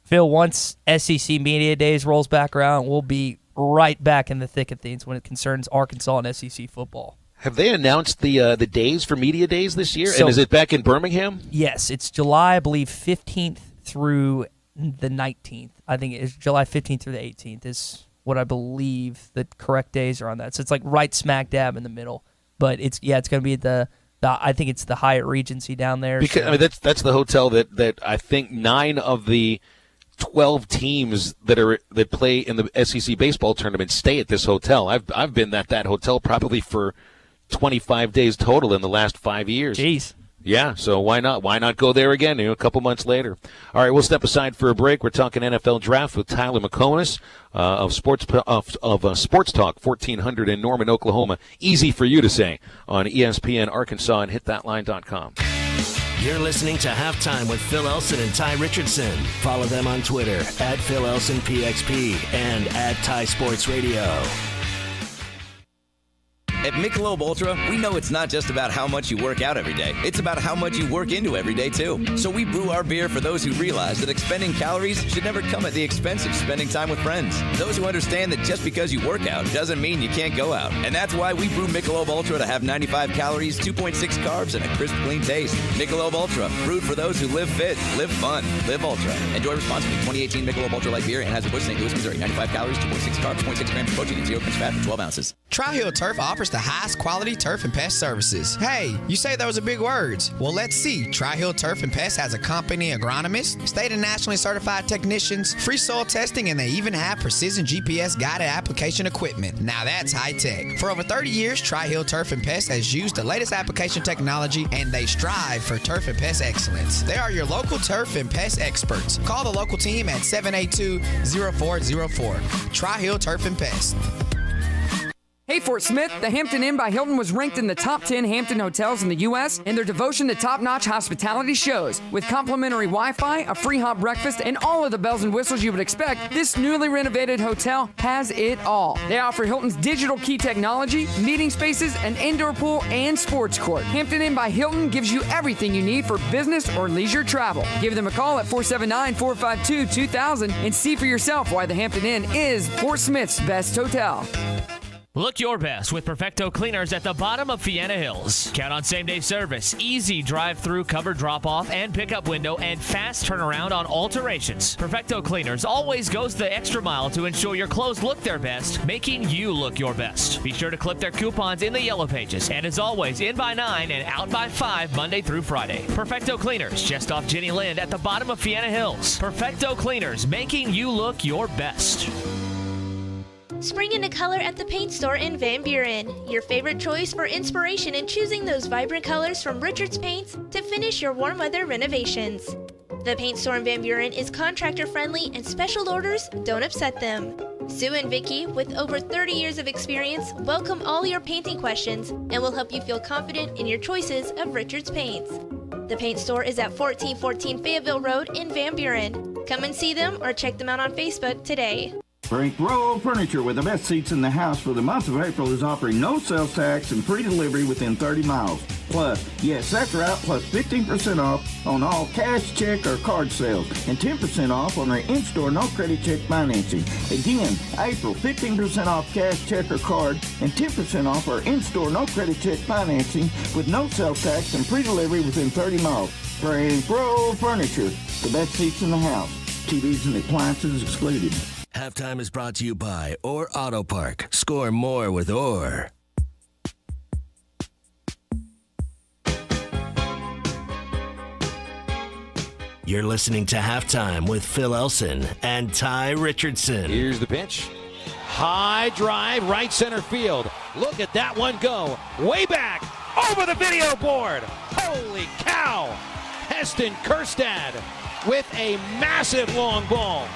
Speaker 7: Phil, once SEC Media Days rolls back around, we'll be right back in the thick of things when it concerns Arkansas and SEC football.
Speaker 6: Have they announced the days for Media Days this year? And is it back in Birmingham?
Speaker 7: Yes, it's July, I believe, 15th through the 19th. I think it's July 15th through the 18th is what I believe the correct days are on that. So it's right smack dab in the middle. But it's going to be I think it's the Hyatt Regency down there.
Speaker 6: Because that's the hotel that I think 9 of the 12 teams that play in the SEC baseball tournament stay at this hotel. I've been at that hotel probably for 25 days total in the last 5 years.
Speaker 7: Jeez.
Speaker 6: Yeah, so why not? Why not go there again a couple months later? All right, we'll step aside for a break. We're talking NFL draft with Tyler McComas of Sports Talk 1400 in Norman, Oklahoma. Easy for you to say on ESPN Arkansas and hitthatline.com.
Speaker 5: You're listening to Halftime with Phil Elson and Tye Richardson. Follow them on Twitter at Phil Elson PXP and at Tye Sports Radio.
Speaker 2: At Michelob Ultra, we know it's not just about how much you work out every day. It's about how much you work into every day, too. So we brew our beer for those who realize that expending calories should never come at the expense of spending time with friends. Those who understand that just because you work out doesn't mean you can't go out. And that's why we brew Michelob Ultra to have 95 calories, 2.6 carbs, and a crisp, clean taste. Michelob Ultra, brewed for those who live fit, live fun, live Ultra. Enjoy responsibly. 2018 Michelob Ultra Light Beer, Anheuser-Busch, St. Louis, Missouri. 95 calories, 2.6 carbs, 0.6 grams of protein, and 0 grams fat for 12 ounces.
Speaker 4: Tri-Hill Turf offers the highest quality turf and pest services. Hey, you say those are big words. Well, let's see. Tri-Hill Turf and Pest has a company agronomist, state and nationally certified technicians, free soil testing, and they even have precision GPS guided application equipment. Now that's high tech. For over 30 years, Tri-Hill Turf and Pest has used the latest application technology, and they strive for turf and pest excellence. They are your local turf and pest experts. Call the local team at 782-0404. Tri-Hill Turf and Pest.
Speaker 8: Hey, Fort Smith, the Hampton Inn by Hilton was ranked in the top 10 Hampton hotels in the U.S., and their devotion to top-notch hospitality shows. With complimentary Wi-Fi, a free hot breakfast, and all of the bells and whistles you would expect, this newly renovated hotel has it all. They offer Hilton's digital key technology, meeting spaces, an indoor pool, and sports court. Hampton Inn by Hilton gives you everything you need for business or leisure travel. Give them a call at 479-452-2000 and see for yourself why the Hampton Inn is Fort Smith's best hotel.
Speaker 20: Look your best with Perfecto Cleaners at the bottom of Fiena Hills. Count on same-day service, easy drive-through cover drop-off and pickup window, and fast turnaround on alterations. Perfecto Cleaners always goes the extra mile to ensure your clothes look their best, making you look your best. Be sure to clip their coupons in the yellow pages, and as always, in by 9 and out by 5 Monday through Friday. Perfecto Cleaners, just off Jenny Lind at the bottom of Fiena Hills. Perfecto Cleaners, making you look your best.
Speaker 24: Spring into color at the Paint Store in Van Buren. Your favorite choice for inspiration in choosing those vibrant colors from Richards Paints to finish your warm weather renovations. The Paint Store in Van Buren is contractor friendly and special orders don't upset them. Sue and Vicky, with over 30 years of experience, welcome all your painting questions and will help you feel confident in your choices of Richards Paints. The paint store is at 1414 Fayetteville Road in Van Buren. Come and see them or check them out on Facebook today.
Speaker 3: Frank Roll Furniture, with the best seats in the house for the month of April, is offering no sales tax and free delivery within 30 miles. Plus, yes, that's right, plus 15% off on all cash, check, or card sales, and 10% off on our in-store no credit check financing. Again, April, 15% off cash, check, or card, and 10% off our in-store no credit check financing with no sales tax and free delivery within 30 miles. Frank Roll Furniture, the best seats in the house. TVs and appliances excluded.
Speaker 5: Halftime is brought to you by Orr Auto Park. Score more with Orr. You're listening to Halftime with Phil Elson and Tye Richardson.
Speaker 6: Here's the pitch.
Speaker 18: High drive, right center field. Look at that one go. Way back, over the video board. Holy cow. Heston Kjerstad with a massive long ball.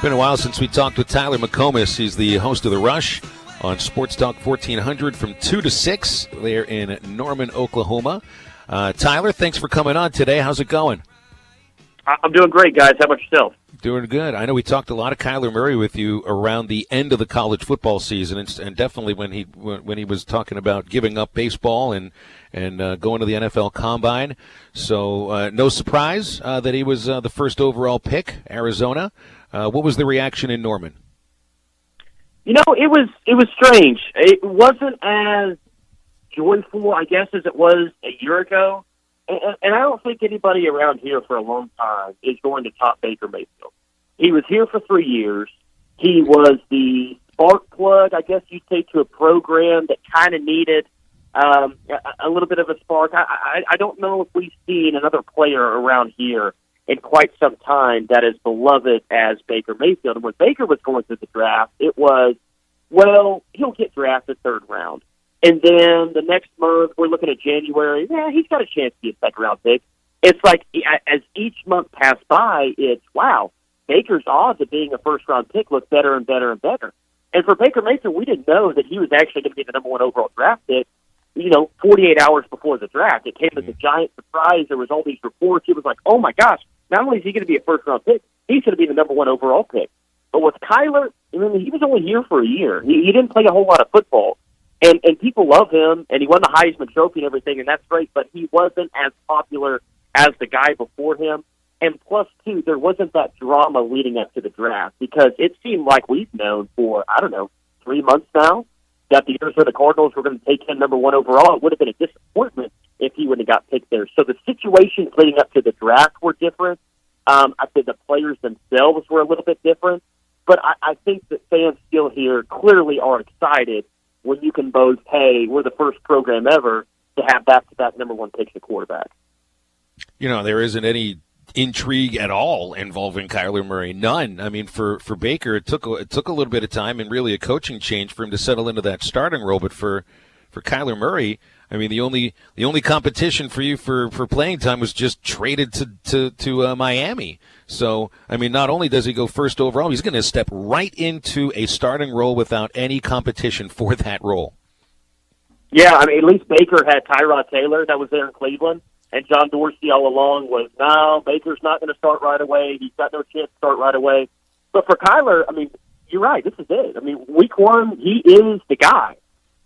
Speaker 6: Been a while since we talked with Tyler McComas. He's the host of The Rush on Sports Talk 1400 from 2 to 6 there in Norman, Oklahoma. Tyler, thanks for coming on today. How's it going?
Speaker 10: I'm doing great, guys. How about yourself?
Speaker 6: Doing good. I know we talked a lot of Kyler Murray with you around the end of the college football season, and definitely when he was talking about giving up baseball and going to the NFL Combine. So no surprise that he was the first overall pick, Arizona. What was the reaction in Norman?
Speaker 10: You know, it was strange. It wasn't as joyful, I guess, as it was a year ago. And I don't think anybody around here for a long time is going to top Baker Mayfield. He was here for 3 years. He was the spark plug, I guess you'd say, to a program that kind of needed a little bit of a spark. I don't know if we've seen another player around here in quite some time that is beloved as Baker Mayfield. And when Baker was going through the draft, it was, well, he'll get drafted third round. And then the next month, we're looking at January. Yeah, he's got a chance to be a second-round pick. It's like as each month passed by, it's, wow, Baker's odds of being a first-round pick look better and better and better. And for Baker Mayfield, we didn't know that he was actually going to be the number one overall draft pick, 48 hours before the draft. It came as a giant surprise. There was all these reports. It was like, oh, my gosh, not only is he going to be a first-round pick, he's going to be the number one overall pick. But with Kyler, he was only here for a year. He didn't play a whole lot of football. And people love him, and he won the Heisman Trophy and everything, and that's great, but he wasn't as popular as the guy before him. And plus, too, there wasn't that drama leading up to the draft, because it seemed like we've known for, 3 months now, that the Arizona Cardinals were going to take him number one overall. It would have been a disappointment if he wouldn't have got picked there. So the situations leading up to the draft were different. I think the players themselves were a little bit different. But I think that fans still here clearly are excited when you can boast, hey, we're the first program ever to have back-to-back number one picks at quarterback.
Speaker 6: There isn't any intrigue at all involving Kyler Murray. None. I mean, for Baker, it took a little bit of time and really a coaching change for him to settle into that starting role. But for Kyler Murray, I mean, the only competition for you for playing time was just traded to Miami. So, I mean, not only does he go first overall, he's going to step right into a starting role without any competition for that role.
Speaker 10: Yeah, I mean, at least Baker had Tyrod Taylor that was there in Cleveland, and John Dorsey all along was, no, Baker's not going to start right away. He's got no chance to start right away. But for Kyler, I mean, you're right. This is it. I mean, week one, he is the guy.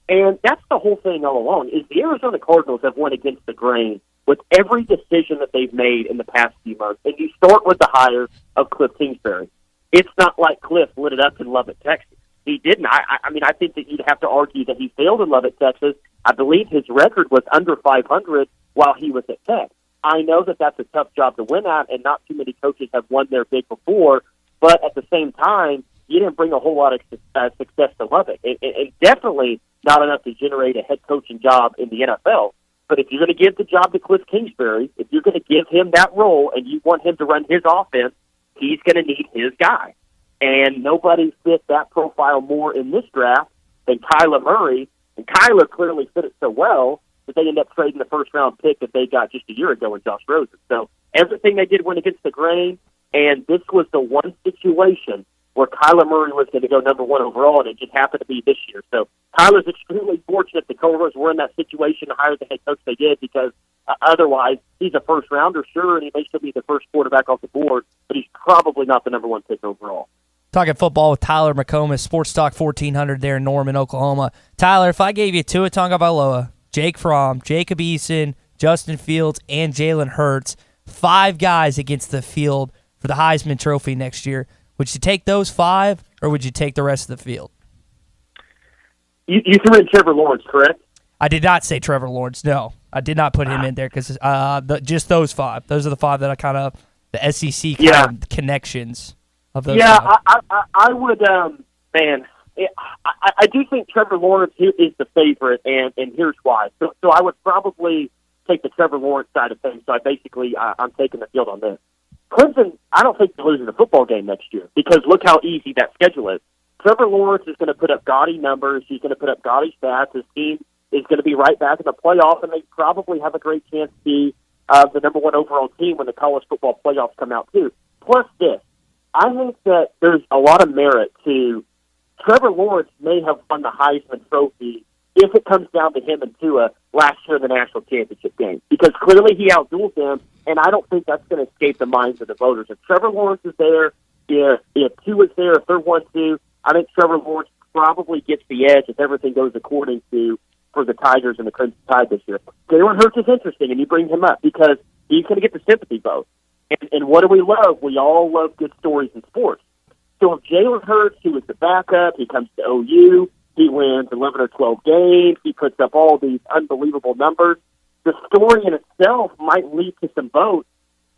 Speaker 10: And that's the whole thing all along, is the Arizona Cardinals have went against the grain with every decision that they've made in the past few months. And you start with the hire of Cliff Kingsbury. It's not like Cliff lit it up in Lubbock, Texas. He didn't. I mean, I think that you'd have to argue that he failed in Lubbock, Texas. I believe his record was under 500 while he was at Tech. I know that that's a tough job to win at, and not too many coaches have won there big before. But at the same time, you didn't bring a whole lot of success to Lubbock. And definitely not enough to generate a head coaching job in the NFL. But if you're going to give the job to Cliff Kingsbury, if you're going to give him that role and you want him to run his offense, he's going to need his guy. And nobody fit that profile more in this draft than Kyler Murray. And Kyler clearly fit it so well that they ended up trading the first-round pick that they got just a year ago in Josh Rosen. So everything they did went against the grain. And this was the one situation where Kyler Murray was going to go number 1 overall, and it just happened to be this year. So Kyler's extremely fortunate the Colts were in that situation to hire the head coach they did, because otherwise he's a first-rounder, sure, and he may still be the first quarterback off the board, but he's probably not the number 1 pick overall.
Speaker 7: Talking football with Tyler McComas, Sports Talk 1400 there in Norman, Oklahoma. Tyler, if I gave you Tua Tagovailoa, Jake Fromm, Jacob Eason, Justin Fields, and Jalen Hurts, 5 guys against the field for the Heisman Trophy next year, would you take those 5, or would you take the rest of the field?
Speaker 10: You threw in Trevor Lawrence, correct?
Speaker 7: I did not say Trevor Lawrence. No, I did not put him in there because just those 5. Those are the 5 that I kind of the SEC kind of connections of those.
Speaker 10: Yeah,
Speaker 7: 5.
Speaker 10: I would. Man, I do think Trevor Lawrence is the favorite, and here's why. So I would probably take the Trevor Lawrence side of things. So I'm taking the field on this. Clemson, I don't think they're losing the football game next year, because look how easy that schedule is. Trevor Lawrence is going to put up gaudy numbers. He's going to put up gaudy stats. His team is going to be right back in the playoff, and they probably have a great chance to be the number 1 overall team when the college football playoffs come out, too. Plus this, I think that there's a lot of merit to Trevor Lawrence may have won the Heisman Trophy if it comes down to him and Tua last year in the national championship game, because clearly he outdueled them, and I don't think that's going to escape the minds of the voters. If Trevor Lawrence is there, if Tua is there, if they're 1-2, I think Trevor Lawrence probably gets the edge if everything goes according to for the Tigers and the Crimson Tide this year. Jalen Hurts is interesting, and you bring him up because he's going to get the sympathy vote. And what do we love? We all love good stories in sports. So if Jalen Hurts, who was the backup, he comes to OU, he wins 11 or 12 games, he puts up all these unbelievable numbers, the story in itself might lead to some votes.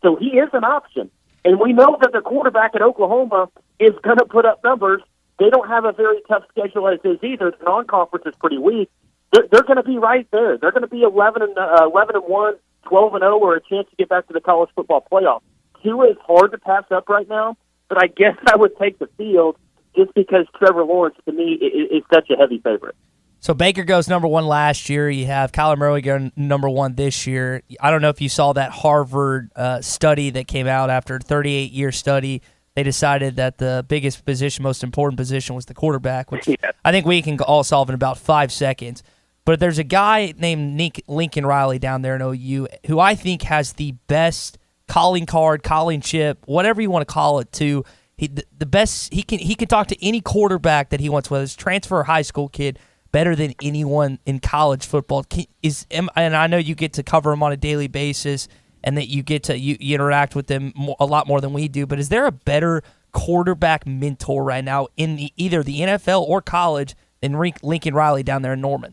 Speaker 10: So he is an option. And we know that the quarterback at Oklahoma is going to put up numbers. They don't have a very tough schedule as is either. The non-conference is pretty weak. They're going to be right there. They're going to be 11-1, 12-0, or a chance to get back to the college football playoff. Tua is hard to pass up right now, but I guess I would take the field just because Trevor Lawrence, to me, is such a heavy favorite.
Speaker 7: So Baker goes number 1 last year. You have Kyler Murray going number 1 this year. I don't know if you saw that Harvard study that came out after a 38-year study. They decided that the biggest position, most important position, was the quarterback, which I think we can all solve in about 5 seconds. But there's a guy named Lincoln Riley down there in OU who I think has the best calling card, calling chip, whatever you want to call it, to the best. He can talk to any quarterback that he wants, whether it's transfer or high school kid, better than anyone in college football. And I know you get to cover him on a daily basis, and that you get to you interact with them a lot more than we do. But is there a better quarterback mentor right now in either the NFL or college than Lincoln Riley down there in Norman?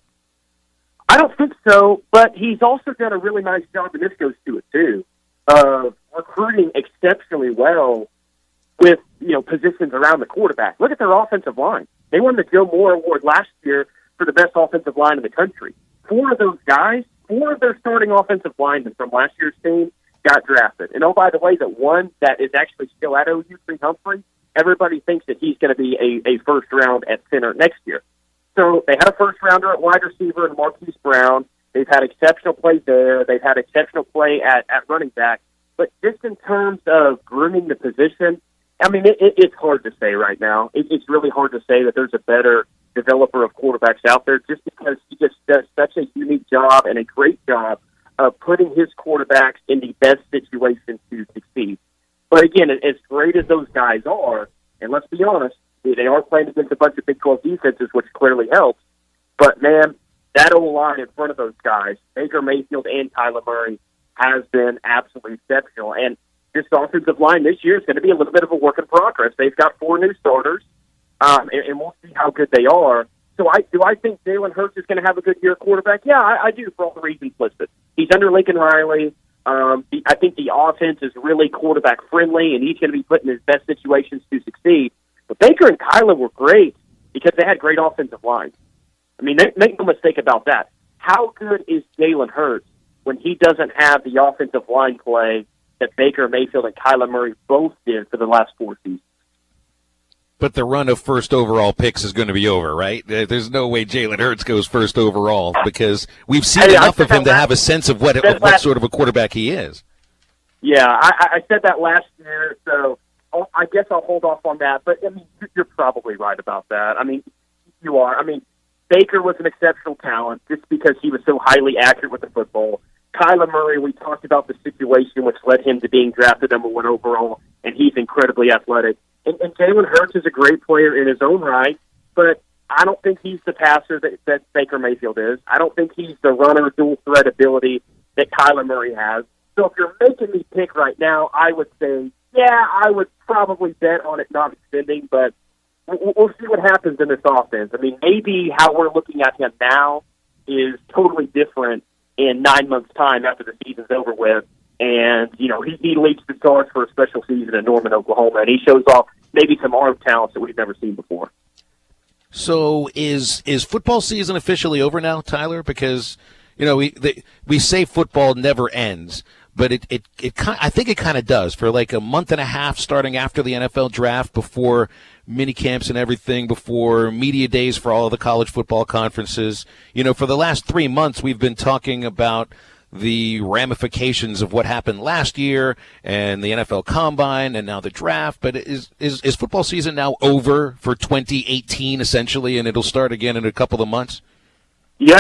Speaker 10: I don't think so, but he's also done a really nice job, and this goes to it too, of recruiting exceptionally well with positions around the quarterback. Look at their offensive line. They won the Joe Moore Award last year for the best offensive line in the country. 4 of those guys, 4 of their starting offensive linemen from last year's team got drafted. And oh, by the way, the one that is actually still at OU, Creed Humphrey, everybody thinks that he's going to be a first round at center next year. So they had a first-rounder at wide receiver in Marquise Brown. They've had exceptional play there. They've had exceptional play at running back. But just in terms of grooming the position, I mean, it's hard to say right now. It's really hard to say that there's a better developer of quarterbacks out there, just because he just does such a unique job and a great job of putting his quarterbacks in the best situation to succeed. But again, as great as those guys are, and let's be honest, they are playing against a bunch of Big 12 defenses, which clearly helps. But, man, that O-line in front of those guys, Baker Mayfield and Kyler Murray, has been absolutely exceptional. And this offensive line this year is going to be a little bit of a work in progress. They've got 4 new starters, and we'll see how good they are. So do I think Jalen Hurts is going to have a good year at quarterback? Yeah, I do, for all the reasons listed. He's under Lincoln Riley. I think the offense is really quarterback-friendly, and he's going to be put in his best situations to succeed. But Baker and Kyler were great because they had great offensive lines. I mean, make no mistake about that. How good is Jalen Hurts when he doesn't have the offensive line play that Baker Mayfield and Kyler Murray both did for the last 4 seasons?
Speaker 6: But the run of first overall picks is going to be over, right? There's no way Jalen Hurts goes first overall because we've seen enough of him to have a sense of what sort of a quarterback he is.
Speaker 10: Yeah, I said that last year, so I guess I'll hold off on that. But, I mean, you're probably right about that. I mean, you are. I mean, Baker was an exceptional talent just because he was so highly accurate with the football. Kyler Murray, we talked about the situation which led him to being drafted number 1 overall, and he's incredibly athletic. And Jalen Hurts is a great player in his own right, but I don't think he's the passer that Baker Mayfield is. I don't think he's the runner, dual-threat ability that Kyler Murray has. So if you're making me pick right now, I would say, yeah, I would probably bet on it not extending, but we'll see what happens in this offense. I mean, maybe how we're looking at him now is totally different in 9 months' time after the season's over with. And, you know, he leads the charge for a special season in Norman, Oklahoma, and he shows off maybe some arm talents that we've never seen before.
Speaker 6: So is football season officially over now, Tyler? Because, you know, we say football never ends, but I think it kind of does for like a month and a half starting after the NFL draft, before mini camps and everything, before media days for all of the college football conferences. You know, for the last 3 months, we've been talking about the ramifications of what happened last year and the NFL Combine and now the draft. But is football season now over for 2018 essentially, and it'll start again in a couple of months?
Speaker 10: Yeah.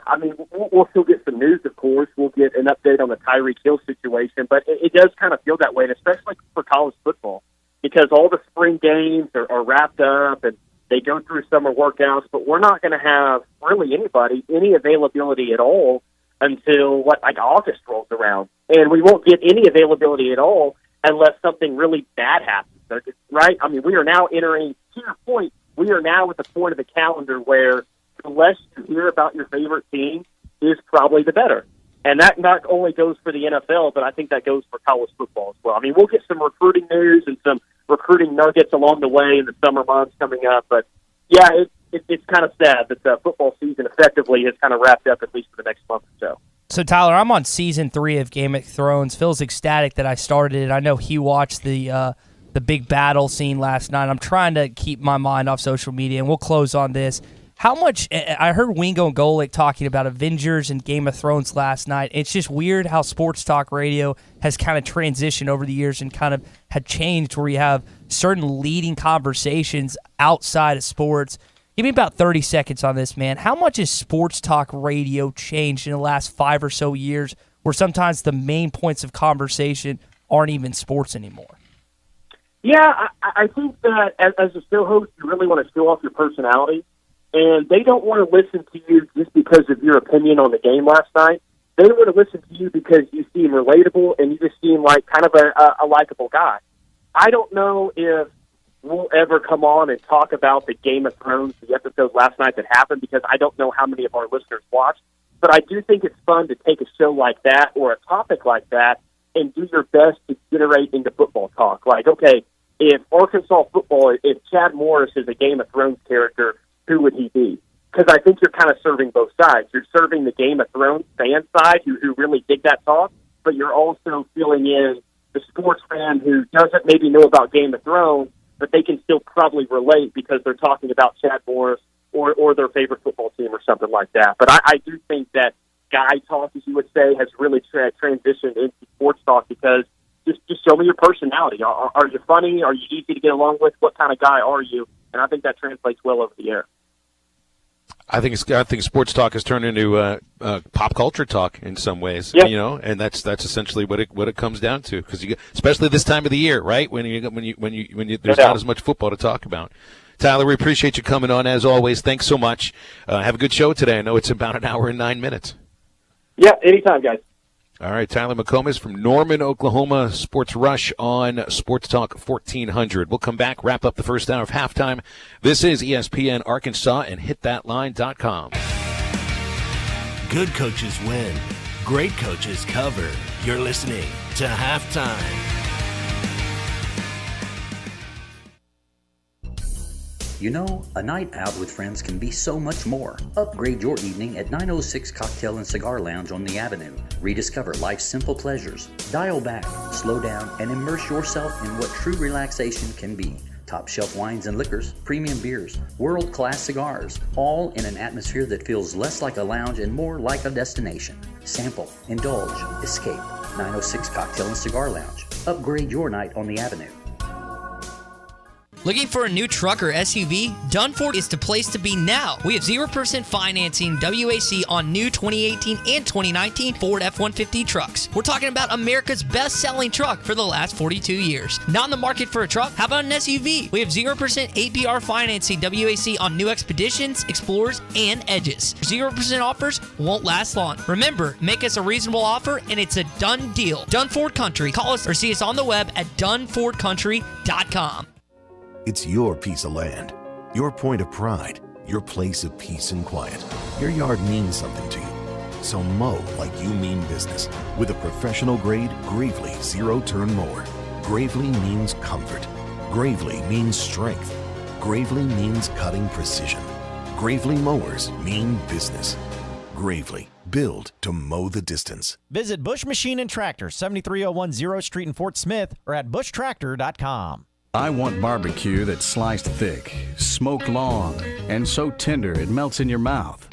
Speaker 10: I mean, we'll still get some news, of course. We'll get an update on the Tyreek Hill situation, but it does kind of feel that way, and especially for college football, because all the spring games are wrapped up and they go through summer workouts, but we're not going to have really any availability at all until August rolls around, and we won't get any availability at all unless something really bad happens, right? I mean, we are now entering, to your point, we are now at the point of the calendar where the less you hear about your favorite team is probably the better. And that not only goes for the NFL, but I think that goes for college football as well. I mean, we'll get some recruiting news and some recruiting nuggets along the way in the summer months coming up, but yeah, it's kind of sad that the football season effectively has kind of wrapped up, at least for the next month or so.
Speaker 7: So, Tyler, I'm on season 3 of Game of Thrones. Phil's ecstatic that I started it. I know he watched the big battle scene last night. I'm trying to keep my mind off social media, and we'll close on this. How much – I heard Wingo and Golick talking about Avengers and Game of Thrones last night. It's just weird how sports talk radio has kind of transitioned over the years and kind of had changed, where you have certain leading conversations outside of sports. Give me about 30 seconds on this, man. How much has sports talk radio changed in the last 5 or so years, where sometimes the main points of conversation aren't even sports anymore?
Speaker 10: Yeah, I think that as a show host, you really want to show off your personality, and they don't want to listen to you just because of your opinion on the game last night. They want to listen to you because you seem relatable and you just seem like kind of a likable guy. I don't know if we'll ever come on and talk about the Game of Thrones, the episode last night that happened, because I don't know how many of our listeners watched. But I do think it's fun to take a show like that or a topic like that and do your best to generate into football talk. Like, okay, if Arkansas football, if Chad Morris is a Game of Thrones character, who would he be? Because I think you're kind of serving both sides. You're serving the Game of Thrones fan side who really dig that talk, but you're also filling in the sports fan who doesn't maybe know about Game of Thrones, but they can still probably relate because they're talking about Chad Morris or their favorite football team or something like that. But I do think that guy talk, as you would say, has really transitioned into sports talk because just show me your personality. Are you funny? Are you easy to get along with? What kind of guy are you? And I think that translates well over the air.
Speaker 6: I think sports talk has turned into pop culture talk in some ways,
Speaker 10: yeah.
Speaker 6: You know, and that's essentially what it comes down to. Because especially this time of the year, right, when there's not as much football to talk about. Tyler, we appreciate you coming on as always. Thanks so much. Have a good show today. I know it's about an hour and 9 minutes.
Speaker 10: Yeah, anytime, guys.
Speaker 6: All right, Tyler McComas from Norman, Oklahoma, Sports Rush on Sports Talk 1400. We'll come back, wrap up the first hour of halftime. This is ESPN Arkansas and hitthatline.com.
Speaker 5: Good coaches win. Great coaches cover. You're listening to Halftime.
Speaker 12: You know, a night out with friends can be so much more. Upgrade your evening at 906 Cocktail and Cigar Lounge on the Avenue. Rediscover life's simple pleasures. Dial back, slow down, and immerse yourself in what true relaxation can be. Top shelf wines and liquors, premium beers, world-class cigars, all in an atmosphere that feels less like a lounge and more like a destination. Sample, indulge, escape. 906 Cocktail and Cigar Lounge. Upgrade your night on the Avenue.
Speaker 13: Looking for a new truck or SUV? Dunford is the place to be now. We have 0% financing WAC on new 2018 and 2019 Ford F-150 trucks. We're talking about America's best-selling truck for the last 42 years. Not in the market for a truck? How about an SUV? We have 0% APR financing WAC on new Expeditions, Explorers, and Edges. 0% offers won't last long. Remember, make us a reasonable offer and it's a done deal. Dunford Country. Call us or see us on the web at dunfordcountry.com.
Speaker 14: It's your piece of land, your point of pride, your place of peace and quiet. Your yard means something to you. So mow like you mean business with a professional-grade Gravely zero-turn mower. Gravely means comfort. Gravely means strength. Gravely means cutting precision. Gravely mowers mean business. Gravely, build to mow the distance.
Speaker 11: Visit Bush Machine and Tractor, 73010 0 Street in Fort Smith, or at bushtractor.com.
Speaker 16: I want barbecue that's sliced thick, smoked long, and so tender it melts in your mouth.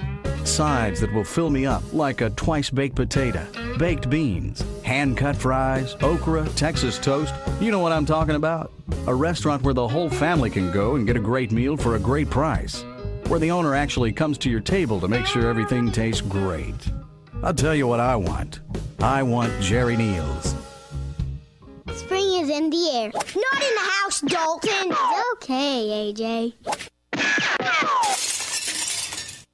Speaker 16: Sides that will fill me up like a twice-baked potato, baked beans, hand-cut fries, okra, Texas toast. You know what I'm talking about. A restaurant where the whole family can go and get a great meal for a great price. Where the owner actually comes to your table to make sure everything tastes great. I'll tell you what I want. I want Jerry Neal's.
Speaker 22: Spring is in the air. Not in the house, Dalton. Okay, AJ.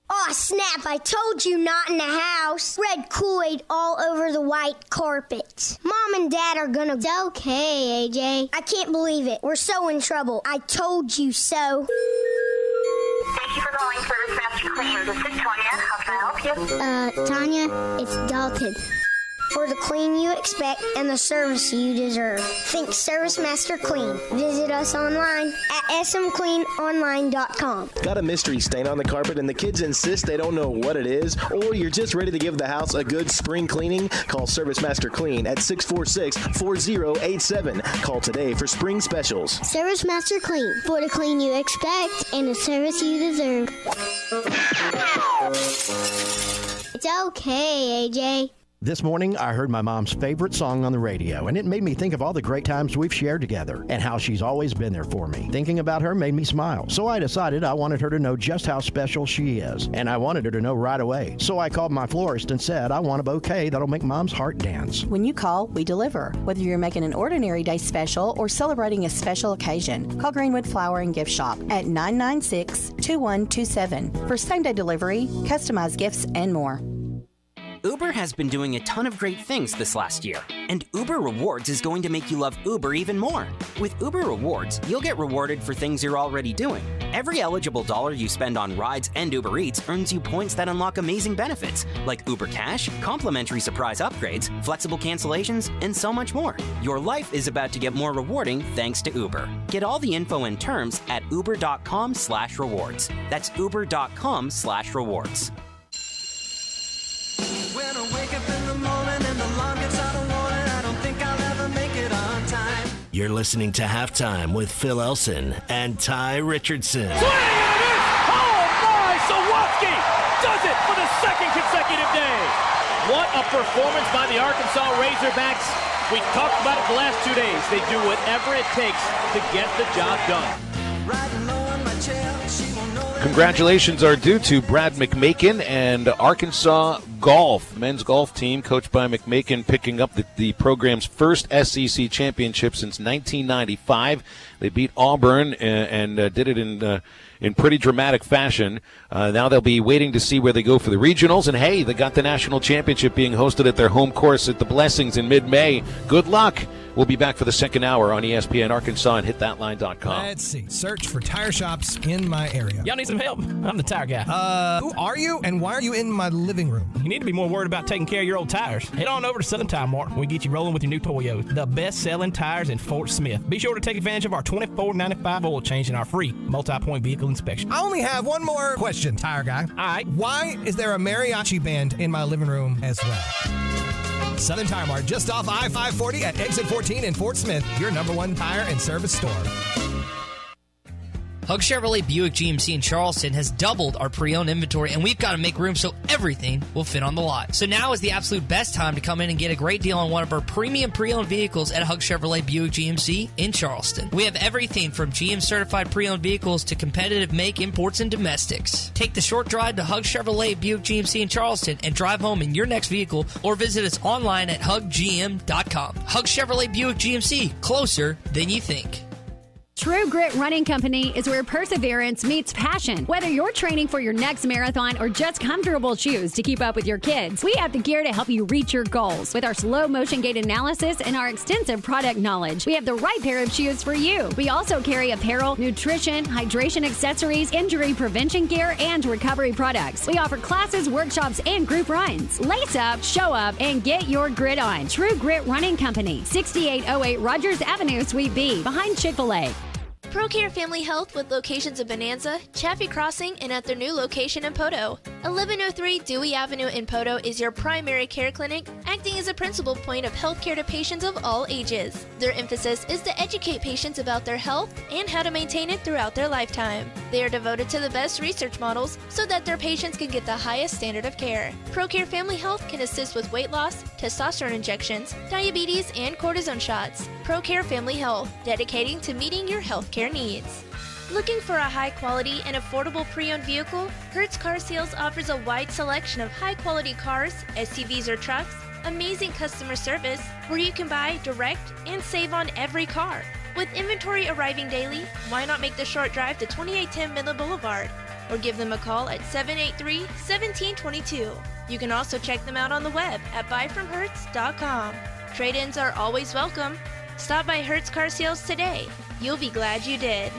Speaker 22: Aw, snap, I told you not in the house. Red Kool-Aid all over the white carpet. Mom and Dad are gonna... Okay, AJ. I can't believe it. We're so in trouble. I told you so.
Speaker 17: Thank you for calling Service Master Clean. This is Tanya. How can I help you?
Speaker 22: Tanya, it's Dalton. For the clean you expect and the service you deserve. Think Service Master Clean. Visit us online at smcleanonline.com.
Speaker 25: Got a mystery stain on the carpet and the kids insist they don't know what it is? Or you're just ready to give the house a good spring cleaning? Call Service Master Clean at 646-4087. Call today for spring specials.
Speaker 22: Service Master Clean. For the clean you expect and the service you deserve. It's okay, AJ.
Speaker 26: This morning, I heard my mom's favorite song on the radio, and it made me think of all the great times we've shared together and how she's always been there for me. Thinking about her made me smile, so I decided I wanted her to know just how special she is, and I wanted her to know right away. So I called my florist and said, I want a bouquet that'll make Mom's heart dance.
Speaker 27: When you call, we deliver. Whether you're making an ordinary day special or celebrating a special occasion, call Greenwood Flower and Gift Shop at 996-2127 for same-day delivery, customized gifts, and more.
Speaker 28: Uber has been doing a ton of great things this last year, and Uber Rewards is going to make you love Uber even more. With Uber Rewards, you'll get rewarded for things you're already doing. Every eligible dollar you spend on rides and Uber Eats earns you points that unlock amazing benefits, like Uber Cash, complimentary surprise upgrades, flexible cancellations, and so much more. Your life is about to get more rewarding thanks to Uber. Get all the info and terms at uber.com/rewards. That's uber.com/rewards.
Speaker 29: When I wake up in the morning and the alarm gets out of warning, I don't think I'll ever make it on time.
Speaker 5: You're listening to Halftime with Phil Elson and Tye Richardson.
Speaker 30: Swing and a miss! Oh my! Sawatsky does it for the second consecutive day. What a performance by the Arkansas Razorbacks. We talked about it the last 2 days. They do whatever it takes to get the job done.
Speaker 29: Riding low on my chair, she won't know that.
Speaker 6: Congratulations are due to Brad McMakin and Arkansas Golf, men's golf team coached by McMakin, picking up the program's first SEC championship since 1995. They beat Auburn and did it in pretty dramatic fashion. Now they'll be waiting to see where they go for the regionals. And, hey, they got the national championship being hosted at their home course at the Blessings in mid-May. Good luck. We'll be back for the second hour on ESPN Arkansas and hitthatline.com.
Speaker 31: Let's see. Search for tire shops in my area.
Speaker 32: Y'all need some help? I'm the tire guy.
Speaker 31: Who are you, and why are you in my living room?
Speaker 32: You need to be more worried about taking care of your old tires. Head on over to Southern Tire Mart. We get you rolling with your new Toyos, the best-selling tires in Fort Smith. Be sure to take advantage of our $24.95 oil change and our free multi-point vehicle inspection.
Speaker 31: I only have one more question, tire guy.
Speaker 32: All right.
Speaker 31: Why is there a mariachi band in my living room as well? Southern Tire Mart, just off I-540 at exit 14 in Fort Smith, your #1 tire and service store.
Speaker 13: Hug Chevrolet Buick GMC in Charleston has doubled our pre-owned inventory, and we've got to make room so everything will fit on the lot. So now is the absolute best time to come in and get a great deal on one of our premium pre-owned vehicles at Hug Chevrolet Buick GMC in Charleston. We have everything from GM certified pre-owned vehicles to competitive make imports and domestics. Take the short drive to Hug Chevrolet Buick GMC in Charleston and drive home in your next vehicle, or visit us online at huggm.com. Hug Chevrolet Buick GMC, closer than you think.
Speaker 1: True Grit Running Company is where perseverance meets passion. Whether you're training for your next marathon or just comfortable shoes to keep up with your kids, we have the gear to help you reach your goals. With our slow motion gait analysis and our extensive product knowledge, we have the right pair of shoes for you. We also carry apparel, nutrition, hydration accessories, injury prevention gear, and recovery products. We offer classes, workshops, and group runs. Lace up, show up, and get your grit on. True Grit Running Company, 6808 Rogers Avenue, Suite B, behind Chick-fil-A.
Speaker 2: ProCare Family Health with locations in Bonanza, Chaffee Crossing, and at their new location in Poto. 1103 Dewey Avenue in Poto is your primary care clinic, acting as a principal point of healthcare to patients of all ages. Their emphasis is to educate patients about their health and how to maintain it throughout their lifetime. They are devoted to the best research models so that their patients can get the highest standard of care. ProCare Family Health can assist with weight loss, testosterone injections, diabetes, and cortisone shots. ProCare Family Health, dedicating to meeting your healthcare needs. Looking for a high-quality and affordable pre-owned vehicle? Hertz Car Sales offers a wide selection of high-quality cars, SUVs or trucks, amazing customer service, where you can buy direct and save on every car. With inventory arriving daily, why not make the short drive to 2810 Midland Boulevard? Or give them a call at 783-1722. You can also check them out on the web at buyfromhertz.com. Trade-ins are always welcome. Stop by Hertz Car Sales today. You'll be glad you did.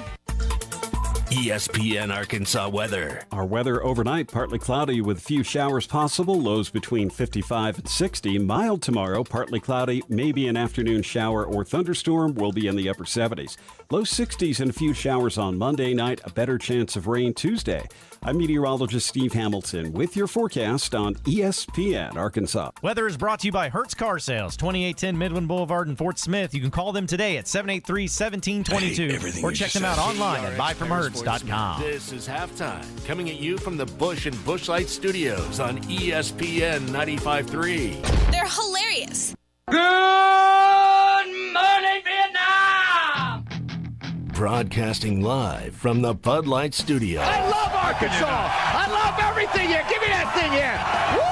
Speaker 5: ESPN Arkansas weather.
Speaker 3: Our weather overnight, partly cloudy with few showers possible, lows between 55 and 60. Mild tomorrow, partly cloudy, maybe an afternoon shower or thunderstorm, will be in the upper 70s. Low 60s and a few showers on Monday night, a better chance of rain Tuesday. I'm meteorologist Steve Hamilton with your forecast on ESPN Arkansas.
Speaker 11: Weather is brought to you by Hertz Car Sales, 2810 Midland Boulevard in Fort Smith. You can call them today at 783-1722 or check them out online at buyfromhertz.com.
Speaker 5: This is Halftime, coming at you from the Bush and Bushlight Studios on ESPN 95.3.
Speaker 4: They're hilarious.
Speaker 30: Good morning, Vietnam!
Speaker 5: Broadcasting live from the Bud Light Studio.
Speaker 30: I love Arkansas. I love everything here. Give me that thing here. Woo!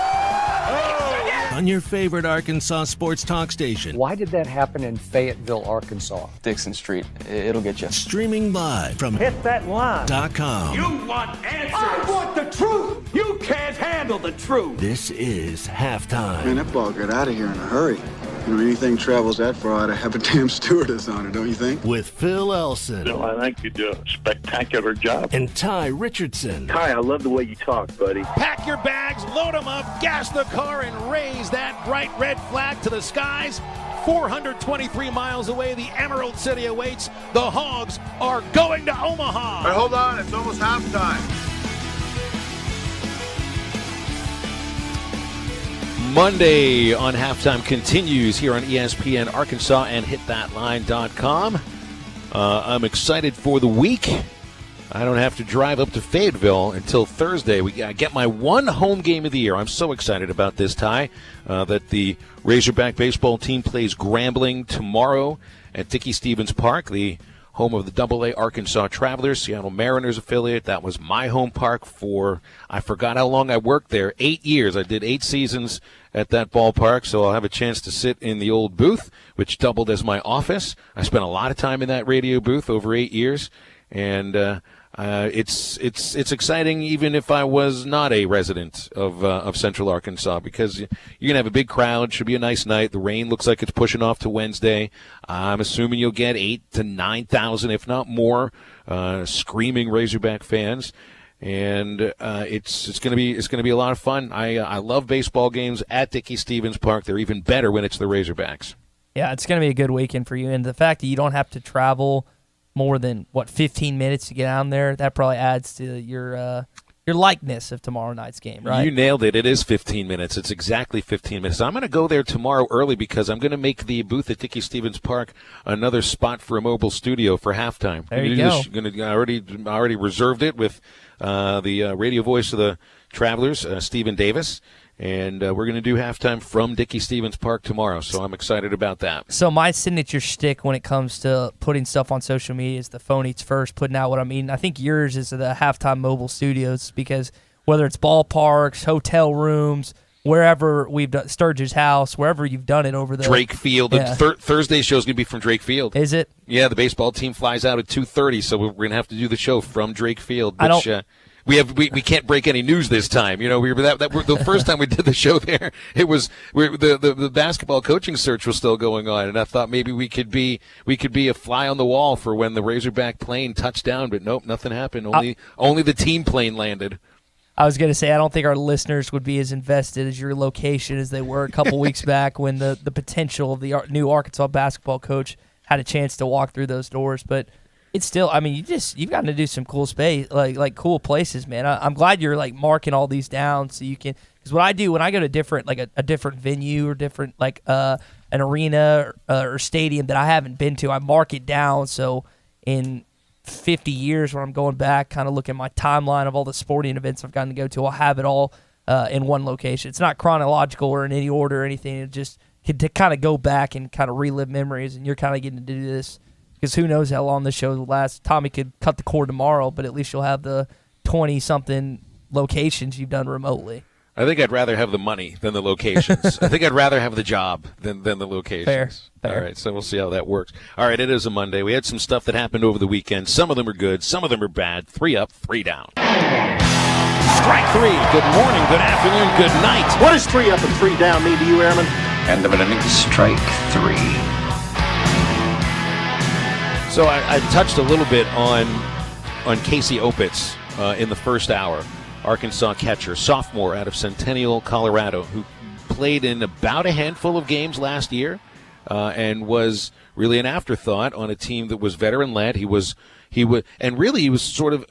Speaker 5: On your favorite Arkansas sports talk station.
Speaker 8: Why did that happen in Fayetteville, Arkansas?
Speaker 9: Dixon Street. It'll get you.
Speaker 5: Streaming live from
Speaker 30: Hit that line.
Speaker 5: .com.
Speaker 30: You want answers. I want the truth. You can't handle the truth.
Speaker 5: This is Halftime.
Speaker 15: Man, that ball got out of here in a hurry. You know, anything travels that far, ought to have a damn stewardess on it, don't you think?
Speaker 5: With Phil Elson.
Speaker 19: Bill, I think you do a spectacular job.
Speaker 5: And Tye Richardson.
Speaker 19: Tye, I love the way you talk, buddy.
Speaker 18: Pack your bags, load them up, gas the car, and raise that bright red flag to the skies. 423 miles away, the Emerald City awaits. The Hogs are going to Omaha.
Speaker 15: But hold on, it's almost halftime.
Speaker 6: Monday on Halftime continues here on ESPN Arkansas and hitthatline.com. I'm excited for the week. I don't have to drive up to Fayetteville until Thursday. I get my one home game of the year. I'm so excited about this, Ty, that the Razorback baseball team plays Grambling tomorrow at Dickey Stevens Park, the home of the AA Arkansas Travelers, Seattle Mariners affiliate. That was my home park for, I forgot how long I worked there, 8 years. I did 8 seasons at that ballpark, so I'll have a chance to sit in the old booth, which doubled as my office. I spent a lot of time in that radio booth over 8 years, and it's exciting even if I was not a resident of Central Arkansas, because you're going to have a big crowd. Should be a nice night. The rain looks like it's pushing off to Wednesday. I'm assuming you'll get 8,000 to 9,000, if not more, screaming Razorback fans. And it's going to be a lot of fun. I love baseball games at Dickey Stevens Park. They're even better when it's the Razorbacks.
Speaker 7: Yeah, it's going to be a good weekend for you, and the fact that you don't have to travel more than 15 minutes to get down there, that probably adds to your likeness of tomorrow night's game, right?
Speaker 6: You nailed it. It is 15 minutes. It's exactly 15 minutes. I'm going to go there tomorrow early because I'm going to make the booth at Dickey Stevens Park another spot for a mobile studio for halftime.
Speaker 7: There you go.
Speaker 6: I already reserved it with the radio voice of the Travelers, Stephen Davis. And we're going to do halftime from Dickey Stevens Park tomorrow, so I'm excited about that.
Speaker 7: So my signature shtick when it comes to putting stuff on social media is the phone eats first, putting out what I mean. I think yours is the halftime mobile studios because whether it's ballparks, hotel rooms, wherever we've done, Sturgis House, wherever you've done it over the
Speaker 6: Drake Field.
Speaker 7: Yeah.
Speaker 6: The Thursday show is going to be from Drake Field.
Speaker 7: Is it?
Speaker 6: Yeah, the baseball team flies out at 2:30, so we're going to have to do the show from Drake Field, which we can't break any news this time. You know, the first time we did the show there, it was the basketball coaching search was still going on, and I thought maybe we could be a fly on the wall for when the Razorback plane touched down, but nope, nothing happened. Only the team plane landed.
Speaker 7: I was going to say, I don't think our listeners would be as invested as your location as they were a couple weeks back when the potential of the new Arkansas basketball coach had a chance to walk through those doors. But it's still, I mean, you've gotten to do some cool space, like cool places, man. I'm glad you're like marking all these down so you can, because what I do when I go to different, like a different venue or different, like an arena or stadium that I haven't been to, I mark it down so in 50 years when I'm going back, kind of look at my timeline of all the sporting events I've gotten to go to, I'll have it all in one location. It's not chronological or in any order or anything. It just to kind of go back and kind of relive memories, and you're kind of getting to do this because who knows how long this show will last. Tommy could cut the cord tomorrow, but at least you'll have the 20-something locations you've done remotely.
Speaker 6: I think I'd rather have the money than the locations. I think I'd rather have the job than the locations.
Speaker 7: Fair.
Speaker 6: All right, so we'll see how that works. All right, it is a Monday. We had some stuff that happened over the weekend. Some of them are good. Some of them are bad. 3 up, 3 down.
Speaker 18: Strike 3. Good morning, good afternoon, good night. What does 3 up and 3 down mean to you, Airman?
Speaker 4: End of an inning. Strike 3.
Speaker 6: So I touched a little bit on Casey Opitz in the first hour. Arkansas catcher, sophomore out of Centennial, Colorado, who played in about a handful of games last year and was really an afterthought on a team that was veteran-led. He was sort of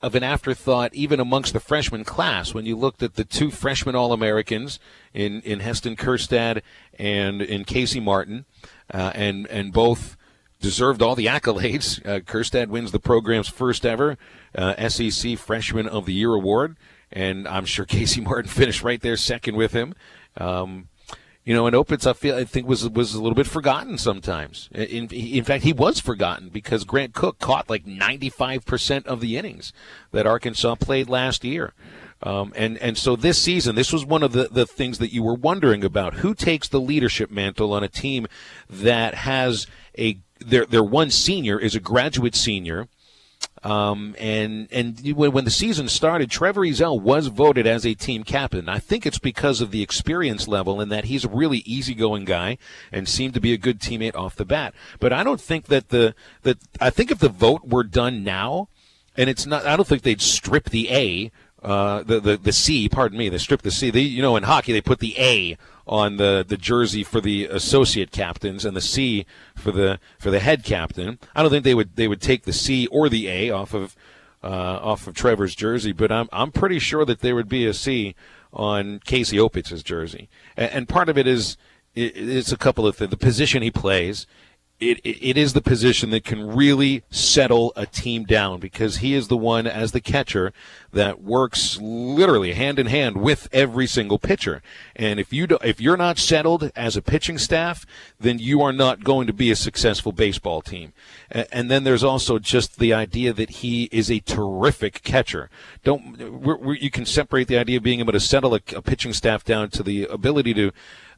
Speaker 6: an afterthought even amongst the freshman class when you looked at the 2 freshman All-Americans in Heston Kjerstad and in Casey Martin, and both deserved all the accolades. Kjerstad wins the program's first ever SEC Freshman of the Year award, and I'm sure Casey Martin finished right there second with him. And Opitz, I think was a little bit forgotten sometimes. In fact, he was forgotten because Grant Cook caught like 95% of the innings that Arkansas played last year. And so this season, this was one of the things that you were wondering about. Who takes the leadership mantle on a team that has their one senior is a graduate senior? And when the season started, Trevor Ezell was voted as a team captain. I think it's because of the experience level and that he's a really easygoing guy and seemed to be a good teammate off the bat. But I don't think I think if the vote were done now, and it's not, I don't think they'd strip the A, the C, pardon me, they stripped the C. In hockey they put the A on the jersey for the associate captains and the C for the head captain. I don't think they would take the C or the A off of Trevor's jersey, but I'm pretty sure that there would be a C on Casey Opitz's jersey. And part of it is it's a couple of things. The position he plays. It is the position that can really settle a team down because he is the one, as the catcher, that works literally hand in hand with every single pitcher. And if you're not settled as a pitching staff, then you are not going to be a successful baseball team. And then there's also just the idea that he is a terrific catcher. You can separate the idea of being able to settle a pitching staff down to the ability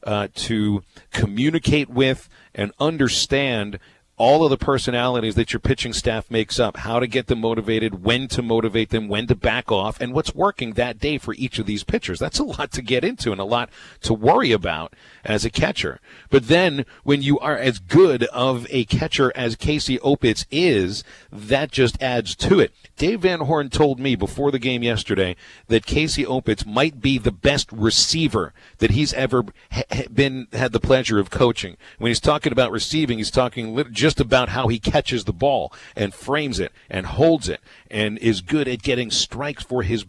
Speaker 6: to communicate with and understand all of the personalities that your pitching staff makes up, how to get them motivated, when to motivate them, when to back off, and what's working that day for each of these pitchers. That's a lot to get into and a lot to worry about as a catcher. But then when you are as good of a catcher as Casey Opitz is, that just adds to it. Dave Van Horn told me before the game yesterday that Casey Opitz might be the best receiver that he's ever had the pleasure of coaching. When he's talking about receiving, he's talking just just about how he catches the ball and frames it and holds it and is good at getting strikes for his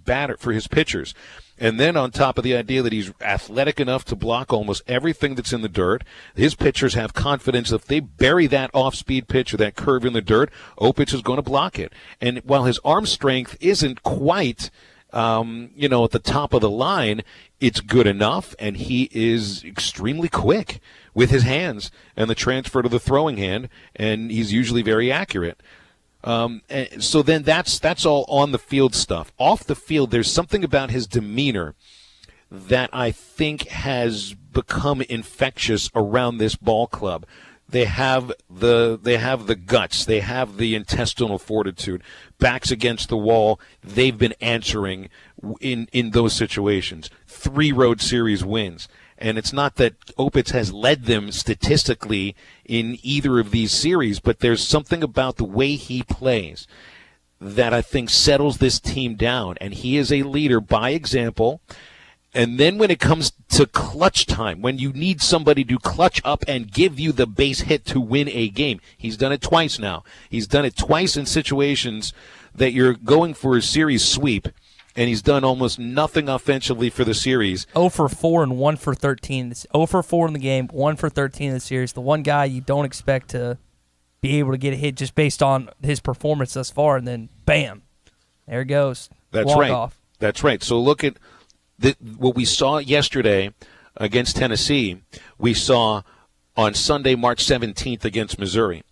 Speaker 6: pitchers. And then on top of the idea that he's athletic enough to block almost everything that's in the dirt, his pitchers have confidence if they bury that off-speed pitch or that curve in the dirt, Opitz is going to block it. And while his arm strength isn't quite, at the top of the line, it's good enough, and he is extremely quick with his hands and the transfer to the throwing hand, and he's usually very accurate. And so then that's all on the field stuff. Off the field, there's something about his demeanor that I think has become infectious around this ball club. They have the guts, they have the intestinal fortitude. Backs against the wall, they've been answering in those situations. 3 road series wins. And it's not that Opitz has led them statistically in either of these series, but there's something about the way he plays that I think settles this team down. And he is a leader by example. And then when it comes to clutch time, when you need somebody to clutch up and give you the base hit to win a game, he's done it twice now. He's done it twice in situations that you're going for a series sweep, and he's done almost nothing offensively for the series.
Speaker 7: 0 for 4 and 1 for 13. 0 for 4 in the game, 1 for 13 in the series. The one guy you don't expect to be able to get a hit just based on his performance thus far, and then bam, there it goes.
Speaker 6: That's
Speaker 7: Walk
Speaker 6: right.
Speaker 7: off.
Speaker 6: That's right. So look at what we saw yesterday against Tennessee. We saw on Sunday, March 17th against Missouri.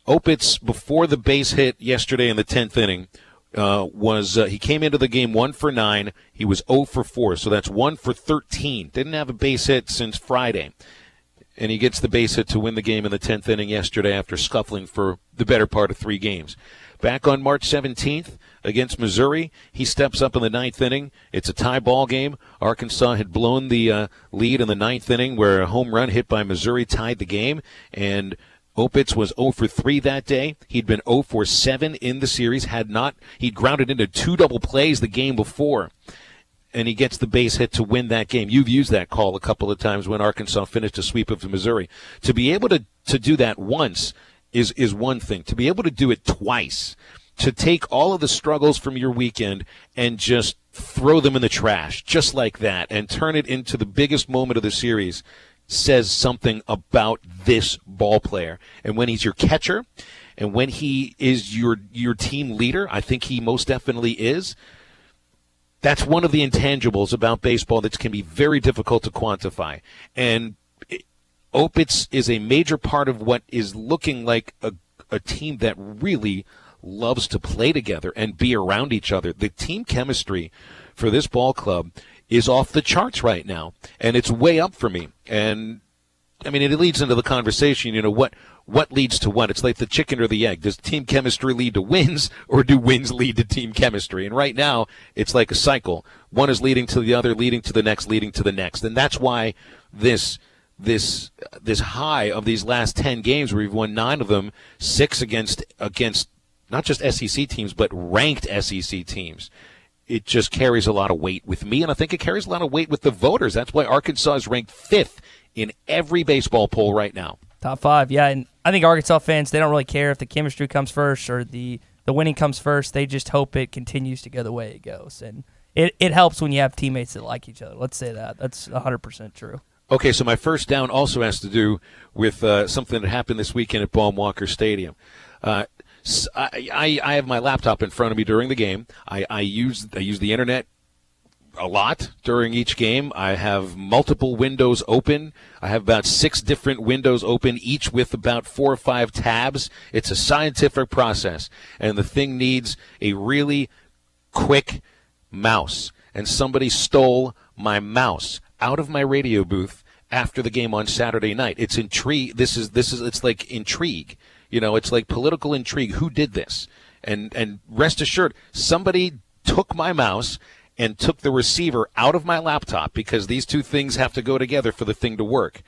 Speaker 6: Opitz, before the base hit yesterday in the 10th inning, he came into the game 1 for 9. He was 0 for 4, so that's 1 for 13. Didn't have a base hit since Friday. And he gets the base hit to win the game in the 10th inning yesterday after scuffling for the better part of 3 games. Back on March 17th against Missouri, he steps up in the 9th inning. It's a tie ball game. Arkansas had blown the lead in the 9th inning where a home run hit by Missouri tied the game, and Opitz was 0 for 3 that day. He'd been 0 for 7 in the series. He'd grounded into 2 double plays the game before, and he gets the base hit to win that game. You've used that call a couple of times when Arkansas finished a sweep of Missouri. To be able to do that once is one thing. To be able to do it twice, to take all of the struggles from your weekend and just throw them in the trash, just like that, and turn it into the biggest moment of the series, says something about this ball player. And when he's your catcher and when he is your team leader, I think he most definitely is, that's one of the intangibles about baseball that can be very difficult to quantify. And Opitz is a major part of what is looking like a team that really loves to play together and be around each other. The team chemistry for this ball club is off the charts right now, and it's way up for me. And I mean, it leads into the conversation, what leads to what? It's like the chicken or the egg. Does team chemistry lead to wins, or do wins lead to team chemistry? And right now, it's like a cycle. One is leading to the other, leading to the next, leading to the next. And that's why this high of these last 10 games, where we've won 9 of them, 6 against not just SEC teams, but ranked SEC teams. It just carries a lot of weight with me, and I think it carries a lot of weight with the voters. That's why Arkansas is ranked 5th in every baseball poll right now.
Speaker 7: Top 5, yeah. And I think Arkansas fans, they don't really care if the chemistry comes first or the winning comes first. They just hope it continues to go the way it goes. And it helps when you have teammates that like each other. Let's say that. That's 100% true.
Speaker 6: Okay, so my first down also has to do with something that happened this weekend at Baum-Walker Stadium. I have my laptop in front of me during the game. I use the internet a lot during each game. I have multiple windows open. I have about 6 different windows open, each with about 4 or 5 tabs. It's a scientific process, and the thing needs a really quick mouse. And somebody stole my mouse out of my radio booth after the game on Saturday night. It's intrigue. It's like intrigue. It's like political intrigue. Who did this? And rest assured, somebody took my mouse and took the receiver out of my laptop, because these two things have to go together for the thing to work.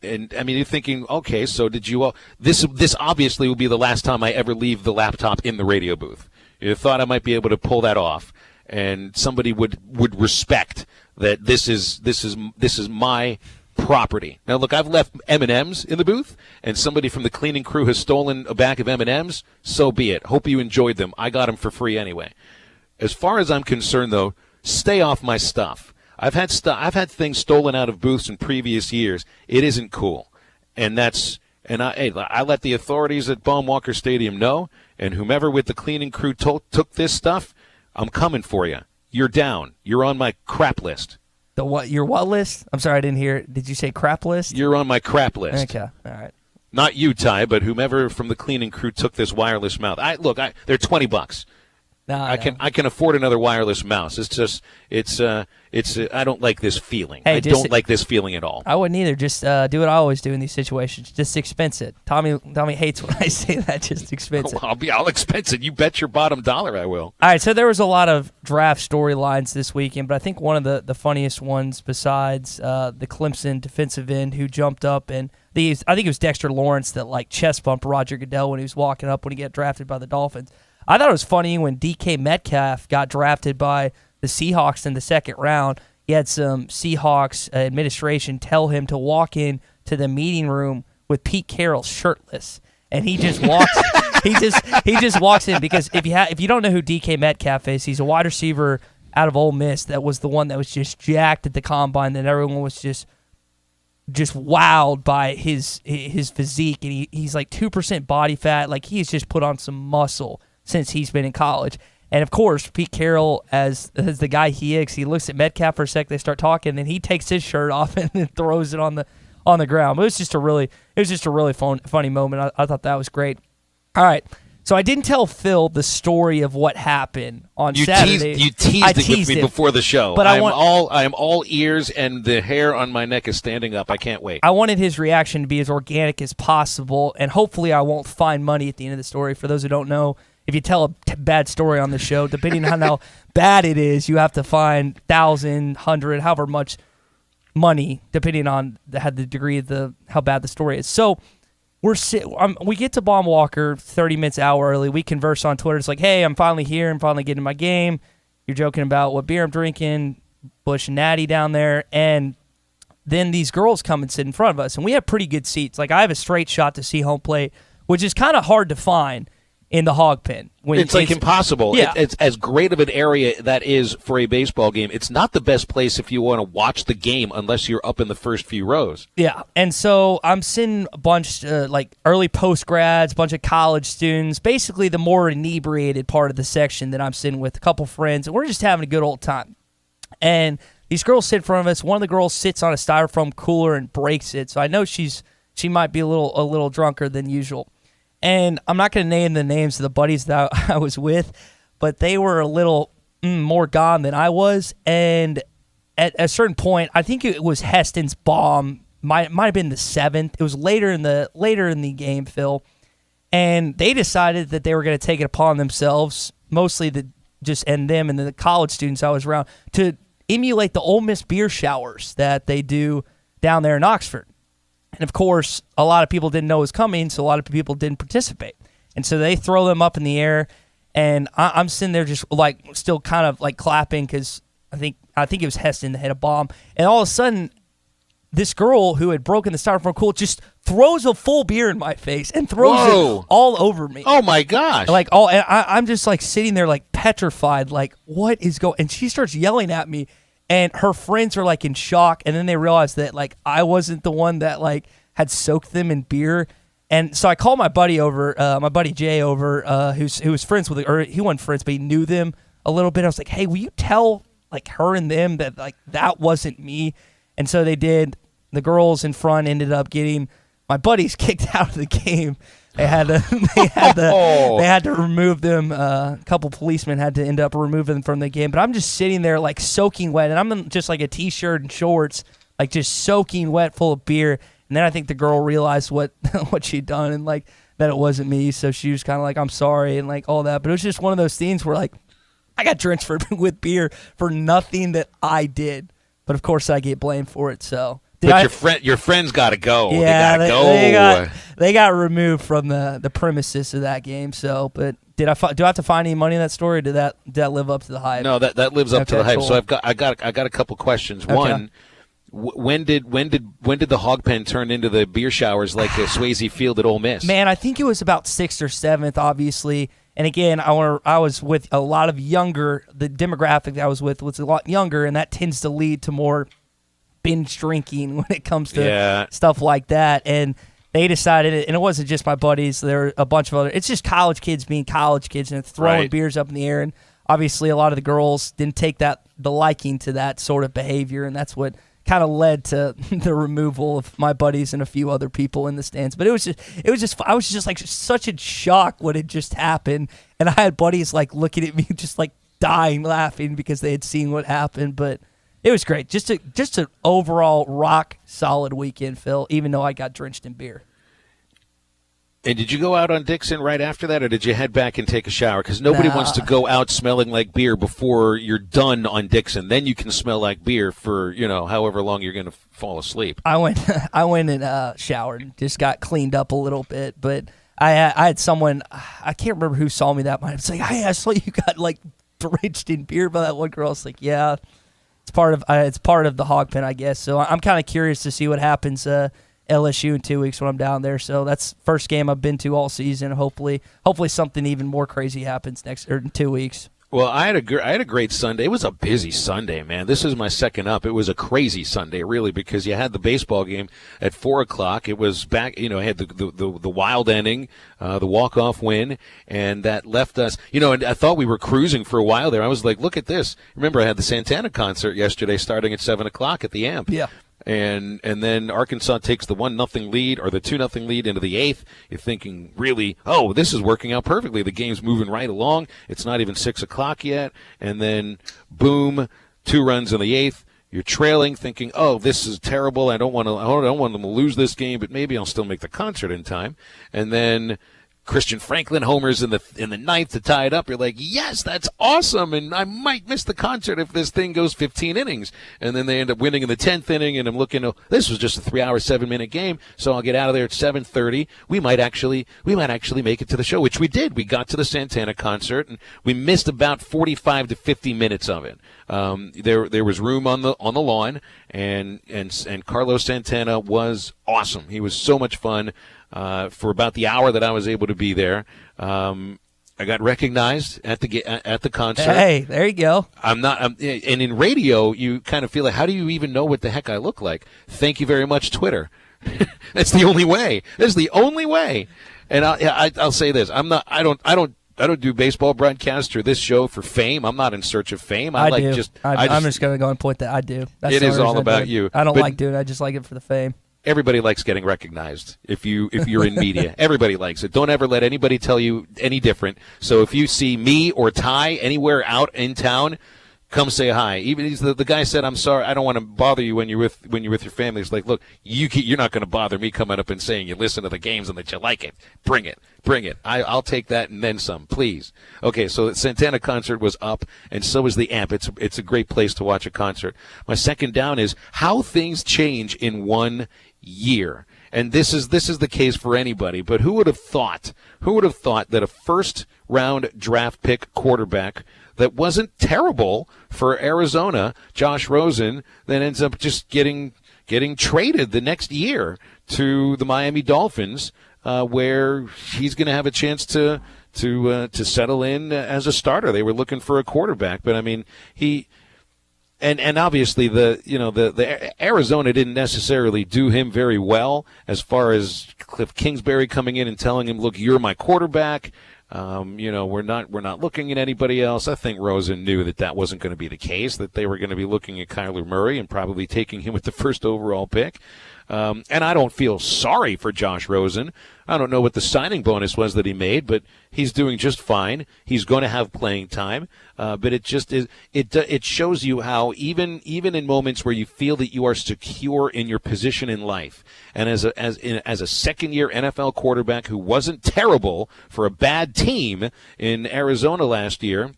Speaker 6: And I mean, you're thinking, okay, so did you all? This obviously will be the last time I ever leave the laptop in the radio booth. You thought I might be able to pull that off, and somebody would respect that this is my property. Now, look, I've left M&Ms in the booth, and somebody from the cleaning crew has stolen a bag of M&Ms. So be it. Hope you enjoyed them. I got them for free anyway. As far as I'm concerned, though, stay off my stuff. I've had things stolen out of booths in previous years. It isn't cool, and I let the authorities at Baum-Walker Stadium know, and whomever with the cleaning crew took this stuff, I'm coming for you. You're down. You're on my crap list.
Speaker 7: The what? Your what list? I'm sorry, I didn't hear. Did you say crap list?
Speaker 6: You're on my crap list.
Speaker 7: Okay, all right.
Speaker 6: Not you, Ty, but whomever from the cleaning crew took this wireless mouse. They're $20. I can afford another wireless mouse. It's just I don't like this feeling.
Speaker 7: Hey,
Speaker 6: I don't like this feeling at all.
Speaker 7: I wouldn't either. Just do what I always do in these situations. Just expense it. Tommy hates when I say that. Just expense it.
Speaker 6: I'll expense it. You bet your bottom dollar I will.
Speaker 7: All right, so there was a lot of draft storylines this weekend, but I think one of the funniest ones besides the Clemson defensive end who jumped up and I think it was Dexter Lawrence that like chest bumped Roger Goodell when he was walking up when he got drafted by the Dolphins. I thought it was funny when DK Metcalf got drafted by the Seahawks in the second round. He had some Seahawks administration tell him to walk in to the meeting room with Pete Carroll shirtless, and he just walks. he just walks in because if you don't know who DK Metcalf is, he's a wide receiver out of Ole Miss that was the one that was just jacked at the combine. That everyone was just wowed by his physique, and he's like 2% body fat. Like he's just put on some muscle since he's been in college. And, of course, Pete Carroll, as the guy he is, he looks at Metcalf for a sec, they start talking, and he takes his shirt off and then throws it on the ground. But it was just a really funny moment. I thought that was great. All right. So I didn't tell Phil the story of what happened on Saturday.
Speaker 6: You teased it with me before the show.
Speaker 7: But
Speaker 6: I am all ears, and the hair on my neck is standing up. I can't wait.
Speaker 7: I wanted his reaction to be as organic as possible, and hopefully I won't find money at the end of the story. For those who don't know, if you tell a bad story on the show, depending on how bad it is, you have to find 1,000, 100, however much money, depending on the degree of how bad the story is. So we get to Baum-Walker 30 minutes hour early. We converse on Twitter. It's like, hey, I'm finally here. I'm finally getting my game. You're joking about what beer I'm drinking, Bush and Natty down there. And then these girls come and sit in front of us. And we have pretty good seats. Like, I have a straight shot to see home plate, which is kind of hard to find in the hog pen.
Speaker 6: It's like impossible.
Speaker 7: Yeah.
Speaker 6: It's as great of an area that is for a baseball game. It's not the best place if you want to watch the game unless you're up in the first few rows.
Speaker 7: Yeah, and so I'm sitting a bunch like early post-grads, bunch of college students, basically the more inebriated part of the section that I'm sitting with, a couple friends, and we're just having a good old time. And these girls sit in front of us. One of the girls sits on a styrofoam cooler and breaks it, so I know she might be a little drunker than usual. And I'm not going to name the names of the buddies that I was with, but they were a little more gone than I was. And at a certain point, I think it was Heston's bomb. Might have been the 7th. It was later in the game, Phil. And they decided that they were going to take it upon themselves, mostly them and the college students I was around, to emulate the Ole Miss beer showers that they do down there in Oxford. And, of course, a lot of people didn't know it was coming, so a lot of people didn't participate. And so they throw them up in the air, and I'm sitting there just, like, still kind of, like, clapping because I think it was Heston that hit a bomb. And all of a sudden, this girl who had broken the styrofoam cooler just throws a full beer in my face and throws it all over me.
Speaker 6: Oh, my gosh.
Speaker 7: And I'm just, like, sitting there, like, petrified, like, what is going – and she starts yelling at me. And her friends are, like, in shock, and then they realize that, like, I wasn't the one that, like, had soaked them in beer. And so I called my buddy over, my buddy Jay over, who was friends with – or he wasn't friends, but he knew them a little bit. I was like, hey, will you tell, like, her and them that, like, that wasn't me? And so they did. The girls in front ended up getting my buddies kicked out of the game. They had to remove them. A couple policemen had to end up removing them from the game. But I'm just sitting there like soaking wet, and I'm in just like a t-shirt and shorts, like just soaking wet, full of beer. And then I think the girl realized what she'd done and like that it wasn't me. So she was kind of like, "I'm sorry," and like all that. But it was just one of those things where like I got drenched with beer for nothing that I did. But of course I get blamed for it. So.
Speaker 6: Your friends got to go.
Speaker 7: Yeah,
Speaker 6: they got to go.
Speaker 7: They got removed from the premises of that game. So, but do I have to find any money in that story? Or did that live up to the hype?
Speaker 6: No, that lives up to the hype.
Speaker 7: Cool.
Speaker 6: So I got a couple questions.
Speaker 7: Okay.
Speaker 6: One, When did the hog pen turn into the beer showers like Swayze Field at Ole Miss?
Speaker 7: Man, I think it was about 6th or 7th, obviously. And again, I was with a lot of younger. The demographic that I was with was a lot younger, and that tends to lead to more binge drinking when it comes to stuff like that. And they decided, and it wasn't just my buddies. There were a bunch of other. It's just college kids being college kids and throwing beers up in the air. And obviously, a lot of the girls didn't take the liking to that sort of behavior, and that's what kind of led to the removal of my buddies and a few other people in the stands. But I was just like such a shock when it just happened, and I had buddies like looking at me just like dying laughing because they had seen what happened. But it was great, just an overall rock solid weekend, Phil. Even though I got drenched in beer.
Speaker 6: And did you go out on Dixon right after that, or did you head back and take a shower? Because nobody wants to go out smelling like beer before you're done on Dixon. Then you can smell like beer for, however long you're going to fall asleep.
Speaker 7: I went and showered, just got cleaned up a little bit. But I had someone, I can't remember who saw me that night. It's like, hey, I saw you got like drenched in beer by that one girl. I was like, yeah, it's part of the hog pen, I guess. So I'm kind of curious to see what happens LSU in 2 weeks when I'm down there. So that's first game I've been to all season. Hopefully something even more crazy happens in 2 weeks.
Speaker 6: Well, I had a great Sunday. It was a busy Sunday, man. This is my second up. It was a crazy Sunday, really, because you had the baseball game at 4:00. It was back, I had the wild ending, the walk-off win, and that left us, and I thought we were cruising for a while there. I was like, look at this. Remember, I had the Santana concert yesterday starting at 7:00 at the Amp.
Speaker 7: Yeah.
Speaker 6: And then Arkansas takes the 1-0 lead or the 2-0 lead into the 8th. You're thinking, really, oh, this is working out perfectly. The game's moving right along. It's not even 6:00 yet. And then, boom, 2 runs in the 8th. You're trailing, thinking, oh, this is terrible. I don't want them to lose this game, but maybe I'll still make the concert in time. And then Christian Franklin homers in the 9th to tie it up. You're like, yes, that's awesome, and I might miss the concert if this thing goes 15 innings. And then they end up winning in the 10th inning, and I'm looking, this was just a 3-hour, 7-minute game, so I'll get out of there at 7:30. We might actually make it to the show, which we did. We got to the Santana concert, and we missed about 45 to 50 minutes of it. There was room on the lawn, and Carlos Santana was awesome. He was so much fun. For about the hour that I was able to be there, I got recognized at the concert.
Speaker 7: Hey, there you go.
Speaker 6: And in radio, you kind of feel like, how do you even know what the heck I look like? Thank you very much, Twitter. That's the only way. That's the only way. And I'll say this: I don't do baseball broadcasts or this show for fame. I'm not in search of fame.
Speaker 7: I'm just going to go and point that I do. That's
Speaker 6: it is all about you.
Speaker 7: I don't like doing it. I just like it for the fame.
Speaker 6: Everybody likes getting recognized. If you're in media, everybody likes it. Don't ever let anybody tell you any different. So if you see me or Tye anywhere out in town, come say hi. Even the guy said, "I'm sorry, I don't want to bother you when you're with your family." It's like, look, you're not going to bother me coming up and saying you listen to the games and that you like it. Bring it. I'll take that and then some, please. Okay, so the Santana concert was up, and so is the Amp. It's a great place to watch a concert. My second down is how things change in 1 year. And this is the case for anybody, but who would have thought that a first round draft pick quarterback that wasn't terrible for Arizona, Josh Rosen, then ends up just getting traded the next year to the Miami Dolphins, where he's going to have a chance to settle in as a starter. They were looking for a quarterback, but I mean, And obviously the Arizona didn't necessarily do him very well as far as Cliff Kingsbury coming in and telling him, look, you're my quarterback. We're not looking at anybody else. I think Rosen knew that wasn't going to be the case, that they were going to be looking at Kyler Murray and probably taking him with the first overall pick. And I don't feel sorry for Josh Rosen. I don't know what the signing bonus was that he made, but he's doing just fine. He's going to have playing time. But it just is. It shows you how even in moments where you feel that you are secure in your position in life, and as a second-year NFL quarterback who wasn't terrible for a bad team in Arizona last year,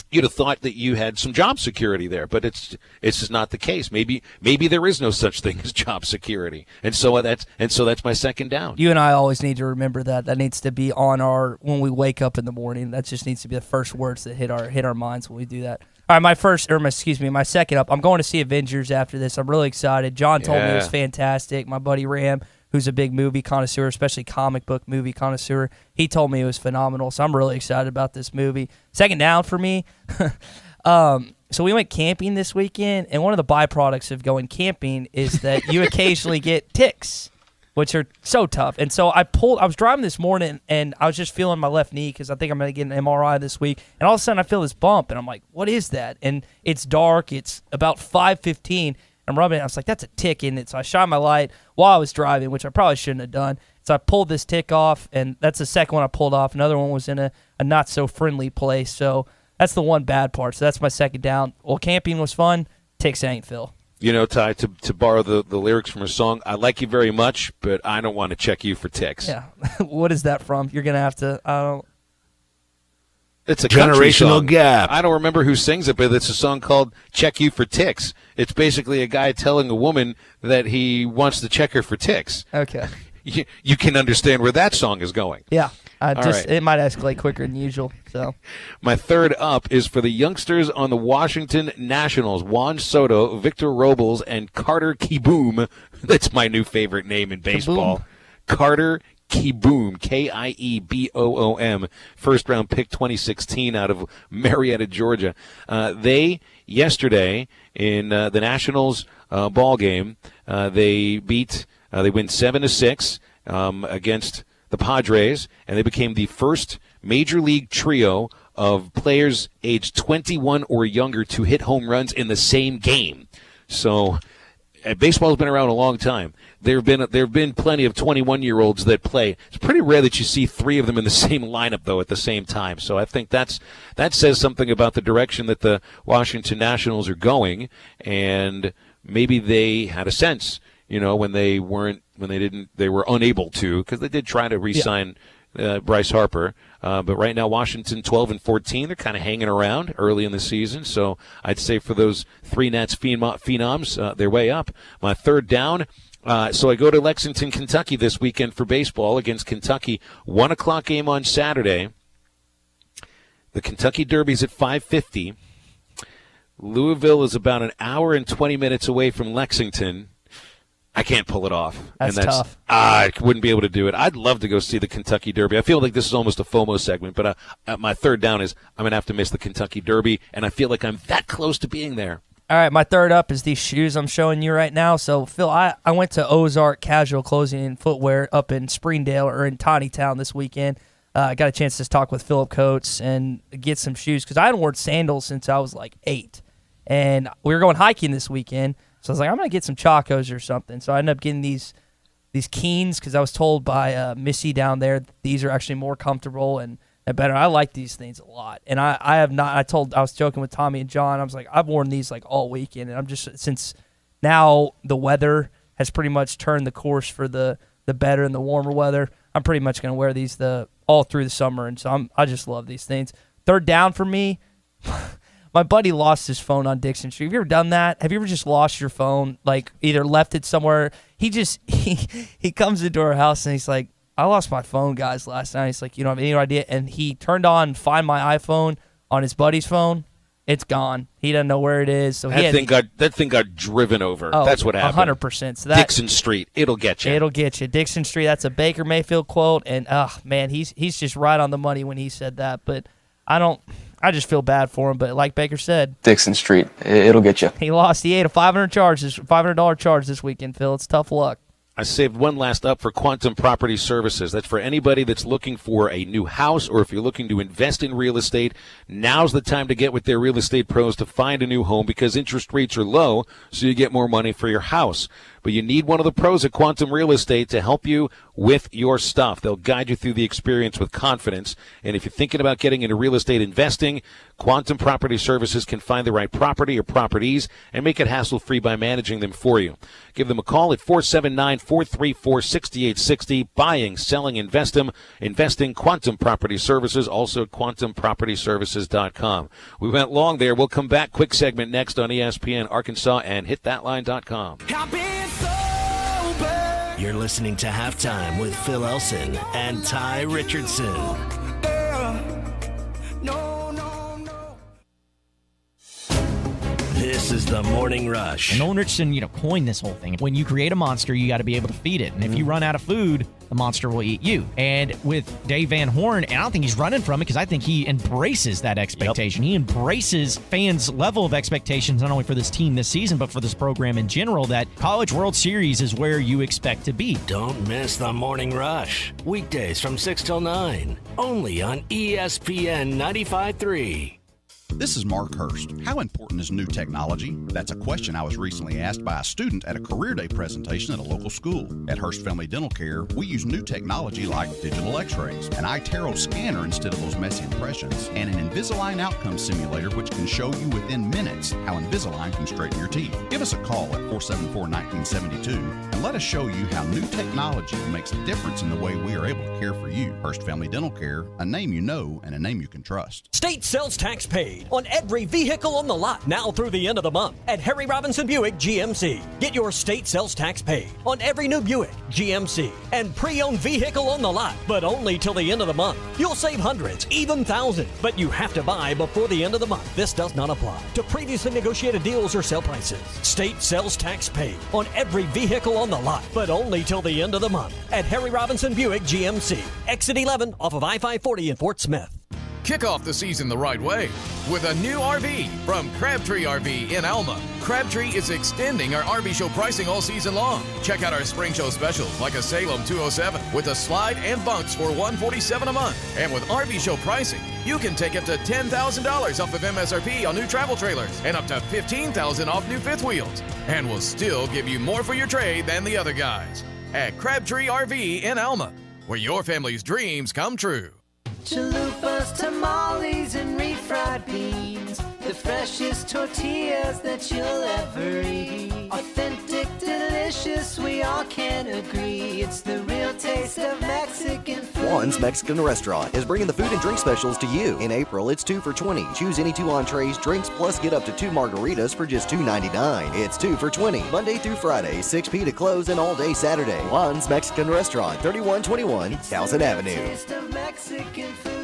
Speaker 6: you'd have thought that you had some job security there, but it's just not the case. Maybe there is no such thing as job security, and so that's my second down.
Speaker 7: You and I always need to remember that. That needs to be on when we wake up in the morning. That just needs to be the first words that hit our minds when we do that. All right, my second up. I'm going to see Avengers after this. I'm really excited. John told me it was fantastic. My buddy Ram, who's a big movie connoisseur, especially comic book movie connoisseur, he told me it was phenomenal. So I'm really excited about this movie. Second down for me. So we went camping this weekend, and one of the byproducts of going camping is that you occasionally get ticks, which are so tough. And so I was driving this morning, and I was just feeling my left knee because I think I'm going to get an MRI this week. And all of a sudden I feel this bump, and I'm like, what is that? And it's dark. It's about 5:15. I'm rubbing it. I was like, that's a tick in it. So I shine my light while I was driving, which I probably shouldn't have done. So I pulled this tick off, and that's the second one I pulled off. Another one was in a not-so-friendly place. So that's the one bad part. So that's my second down. Well, camping was fun. Ticks ain't, Phil.
Speaker 6: You know, Ty, to borrow the lyrics from a song, I like you very much, but I don't want to check you for ticks.
Speaker 7: Yeah. What is that from? You're going to have to
Speaker 6: It's a
Speaker 5: generational gap.
Speaker 6: I don't remember who sings it, but it's a song called Check You for Ticks. It's basically a guy telling a woman that he wants to check her for ticks.
Speaker 7: Okay.
Speaker 6: You can understand where that song is going.
Speaker 7: Yeah.
Speaker 6: Right.
Speaker 7: It might escalate quicker than usual. So,
Speaker 6: my third up is for the youngsters on the Washington Nationals: Juan Soto, Victor Robles, and Carter Kieboom. That's my new favorite name in baseball.
Speaker 7: Kieboom.
Speaker 6: Carter Kieboom, Kieboom, first-round pick 2016 out of Marietta, Georgia. They yesterday in the Nationals ball game, they win 7-6 against the Padres, and they became the first major league trio of players aged 21 or younger to hit home runs in the same game. So baseball's been around a long time. There have been plenty of 21-year-olds that play. It's pretty rare that you see three of them in the same lineup, though, at the same time. So I think that says something about the direction that the Washington Nationals are going, and maybe they had a sense, when they were unable to, because they did try to re-sign Bryce Harper. But right now, Washington 12-14. They're kind of hanging around early in the season. So I'd say for those three Nats phenoms, they're way up. My third down. So I go to Lexington, Kentucky this weekend for baseball against Kentucky. 1 o'clock game on Saturday. The Kentucky Derby's at 5:50. Louisville is about an hour and 20 minutes away from Lexington. I can't pull it off.
Speaker 7: That's tough.
Speaker 6: I wouldn't be able to do it. I'd love to go see the Kentucky Derby. I feel like this is almost a FOMO segment, but my third down is I'm going to have to miss the Kentucky Derby, and I feel like I'm that close to being there.
Speaker 7: All right, my third up is these shoes I'm showing you right now. So, Phil, I went to Ozark Casual Clothing and Footwear up in Springdale or in Tawny Town this weekend. I got a chance to talk with Philip Coates and get some shoes because I hadn't worn sandals since I was like 8. And we were going hiking this weekend. So I was like, I'm going to get some Chacos or something. So I ended up getting these Keens because I was told by Missy down there that these are actually more comfortable and better. I like these things a lot. And I have not. I was joking with Tommy and John. I was like, I've worn these like all weekend. And I'm just, since now the weather has pretty much turned the course for the better and the warmer weather, I'm pretty much going to wear these all through the summer. And so I just love these things. Third down for me. My buddy lost his phone on Dixon Street. Have you ever done that? Have you ever just lost your phone, like either left it somewhere? He comes into our house and he's like, I lost my phone, guys, last night. He's like, you don't have any idea. And he turned on Find My iPhone on his buddy's phone. It's gone. He doesn't know where it is. So
Speaker 6: that thing got driven over. That's what happened.
Speaker 7: 100%. So
Speaker 6: Dixon Street, it'll get you.
Speaker 7: It'll get you. Dixon Street. That's a Baker Mayfield quote. And man, he's just right on the money when he said that. But I just feel bad for him, but like Baker said,
Speaker 9: Dixon Street, it'll get you.
Speaker 7: He lost. He ate a $500 charge this weekend, Phil. It's tough luck.
Speaker 6: I saved one last up for Quantum Property Services. That's for anybody that's looking for a new house, or if you're looking to invest in real estate, now's the time to get with their real estate pros to find a new home because interest rates are low, so you get more money for your house. But you need one of the pros at Quantum Real Estate to help you with your stuff. They'll guide you through the experience with confidence. And if you're thinking about getting into real estate investing, Quantum Property Services can find the right property or properties and make it hassle-free by managing them for you. Give them a call at 479-434-6860. Buying, selling, investing, Quantum Property Services, also at quantumpropertyservices.com. We went long there. We'll come back. Quick segment next on ESPN Arkansas and hitthatline.com.
Speaker 5: You're listening to Halftime with Phil Elson and Tye Richardson. This is the Morning Rush.
Speaker 11: And Nolan Richardson, coined this whole thing. When you create a monster, you got to be able to feed it. And if you run out of food, the monster will eat you. And with Dave Van Horn, and I don't think he's running from it because I think he embraces that expectation. Yep. He embraces fans' level of expectations, not only for this team this season, but for this program in general, that College World Series is where you expect to be.
Speaker 5: Don't miss the Morning Rush. Weekdays from 6 till 9. Only on ESPN 95.3.
Speaker 10: This is Mark Hurst. How important is new technology? That's a question I was recently asked by a student at a career day presentation at a local school. At Hurst Family Dental Care, we use new technology like digital x-rays, an iTero scanner instead of those messy impressions, and an Invisalign outcome simulator which can show you within minutes how Invisalign can straighten your teeth. Give us a call at 474-1972 and let us show you how new technology makes a difference in the way we are able to care for you. Hurst Family Dental Care, a name you know and a name you can trust.
Speaker 12: State sales tax paid on every vehicle on the lot now through the end of the month at Harry Robinson Buick GMC. Get your state sales tax paid on every new Buick, GMC, and pre-owned vehicle on the lot, but only till the end of the month. You'll save hundreds, even thousands, but you have to buy before the end of the month. This does not apply to previously negotiated deals or sale prices. State sales tax paid on every vehicle on the lot, but only till the end of the month at Harry Robinson Buick GMC. Exit 11 off of I-540 in Fort Smith.
Speaker 14: Kick off the season the right way with a new RV from Crabtree RV in Alma. Crabtree is extending our RV show pricing all season long. Check out our spring show specials like a Salem 207 with a slide and bunks for $147 a month. And with RV show pricing, you can take up to $10,000 off of MSRP on new travel trailers and up to $15,000 off new fifth wheels. And we'll still give you more for your trade than the other guys. At Crabtree RV in Alma, where your family's dreams come true.
Speaker 29: Chalupas, tamales, and refried beans. The freshest tortillas that you'll ever eat. Authentic, delicious, we all can agree. It's the real taste of Mexican food.
Speaker 16: Juan's Mexican Restaurant is bringing the food and drink specials to you. In April, it's 2 for $20. Choose any 2 entrees, drinks, plus get up to 2 margaritas for just $2.99. It's 2 for $20. Monday through Friday, 6 p.m. to close, and all day Saturday. Juan's Mexican Restaurant, 3121 Towson Avenue.
Speaker 29: Taste of Mexican food.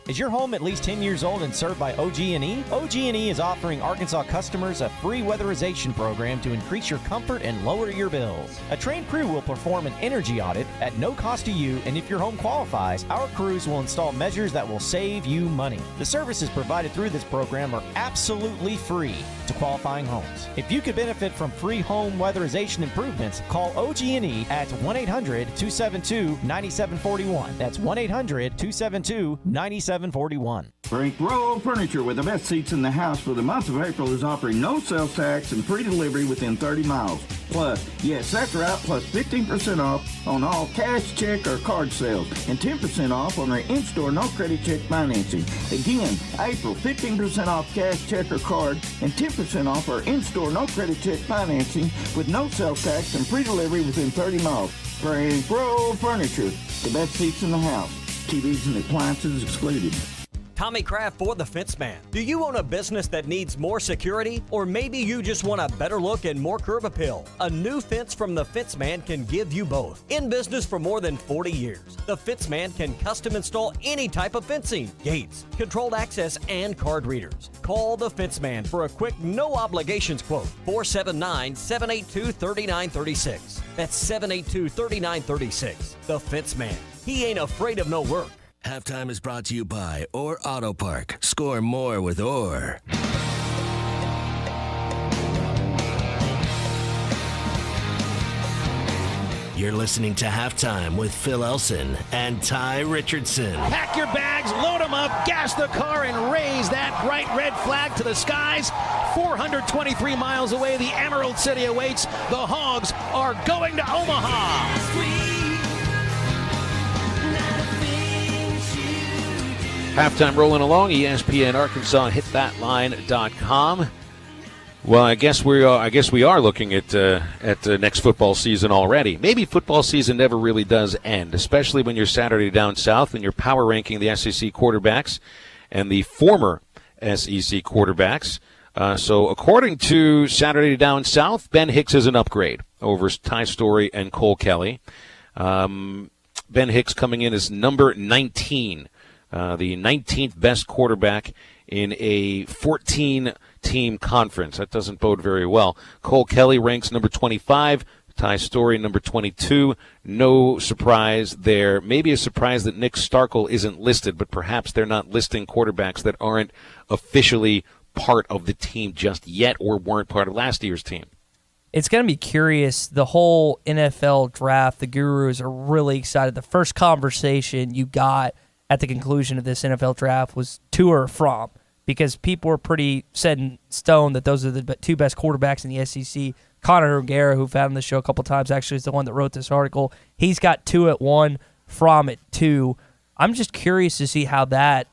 Speaker 11: Is your home at least 10 years old and served by OG&E? OG&E is offering Arkansas customers a free weatherization program to increase your comfort and lower your bills. A trained crew will perform an energy audit at no cost to you, and if your home qualifies, our crews will install measures that will save you money. The services provided through this program are absolutely free to qualifying homes. If you could benefit from free home weatherization improvements, call OG&E at 1-800-272-9741. That's 1-800-272-9741.
Speaker 17: Frank Roll Furniture, with the best seats in the house for the month of April, is offering no sales tax and free delivery within 30 miles. Plus, yes, that's right, plus 15% off on all cash, check, or card sales, and 10% off on our in-store no credit check financing. Again, April, 15% off cash, check, or card, and 10% off our in-store no credit check financing with no sales tax and free delivery within 30 miles. Frank Roll Furniture, the best seats in the house. TVs and appliances excluded.
Speaker 12: Tommy Kraft for the Fence Man. Do you own a business that needs more security? Or maybe you just want a better look and more curb appeal? A new fence from the Fence Man can give you both. In business for more than 40 years, the Fence Man can custom install any type of fencing, gates, controlled access, and card readers. Call the Fence Man for a quick, no obligations quote. 479-782-3936. That's 782-3936. The Fence Man. He ain't afraid of no work.
Speaker 5: Halftime is brought to you by Orr Auto Park. Score more with Orr. You're listening to Halftime with Phil Elson and Tye Richardson.
Speaker 18: Pack your bags, load them up, gas the car, and raise that bright red flag to the skies. 423 miles away, the Emerald City awaits. The Hogs are going to Omaha.
Speaker 6: Halftime rolling along, ESPN Arkansas, hitthatline.com. Well, I guess we are looking at the next football season already. Maybe football season never really does end, especially when you're Saturday down south and you're power ranking the SEC quarterbacks and the former SEC quarterbacks. So according to Saturday down south, Ben Hicks is an upgrade over Ty Storey and Cole Kelly. Ben Hicks coming in as number 19. The 19th best quarterback in a 14 team conference. That doesn't bode very well. Cole Kelly ranks number 25. Ty Story, number 22. No surprise there. Maybe a surprise that Nick Starkel isn't listed, but perhaps they're not listing quarterbacks that aren't officially part of the team just yet or weren't part of last year's team.
Speaker 7: It's going to be curious. The whole NFL draft, the Gurus are really excited. The first conversation you got at the conclusion of this NFL draft was to or from, because people were pretty set in stone that those are the two best quarterbacks in the SEC. Connor O'Gara, who found the show a couple times, actually is the one that wrote this article. He's got 2 at 1, Fromm at 2. I'm just curious to see how that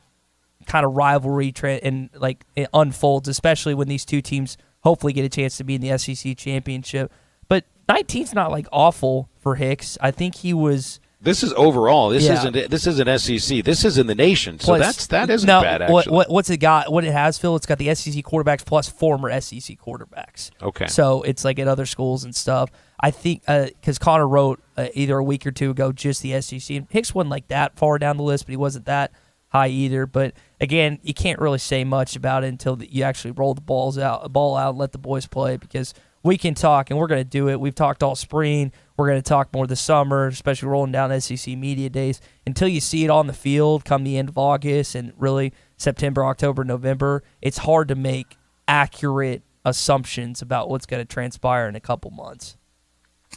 Speaker 7: kind of rivalry it unfolds, especially when these two teams hopefully get a chance to be in the SEC championship. But 19's not awful for Hicks. I think he was.
Speaker 6: This is overall. This isn't SEC. This is in the nation. So that isn't bad. Actually,
Speaker 7: what's it got? What it has, Phil? It's got the SEC quarterbacks plus former SEC quarterbacks.
Speaker 6: Okay.
Speaker 7: So it's like at other schools and stuff. I think because Connor wrote either a week or two ago just the SEC, and Hicks wasn't that far down the list, but he wasn't that high either. But again, you can't really say much about it until you actually roll the ball out and let the boys play, because we can talk, and we're going to do it. We've talked all spring. We're going to talk more this summer, especially rolling down SEC Media Days. Until you see it on the field come the end of August and really September, October, November, it's hard to make accurate assumptions about what's going to transpire in a couple months.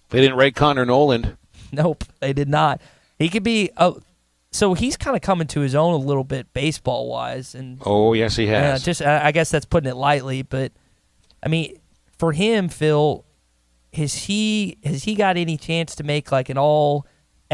Speaker 6: They didn't rate Connor Noland.
Speaker 7: Nope, they did not. He could be so he's kind of coming to his own a little bit baseball-wise.
Speaker 6: Oh, yes, he has.
Speaker 7: I guess that's putting it lightly, but, I mean, for him, Phil, has he got any chance to make an all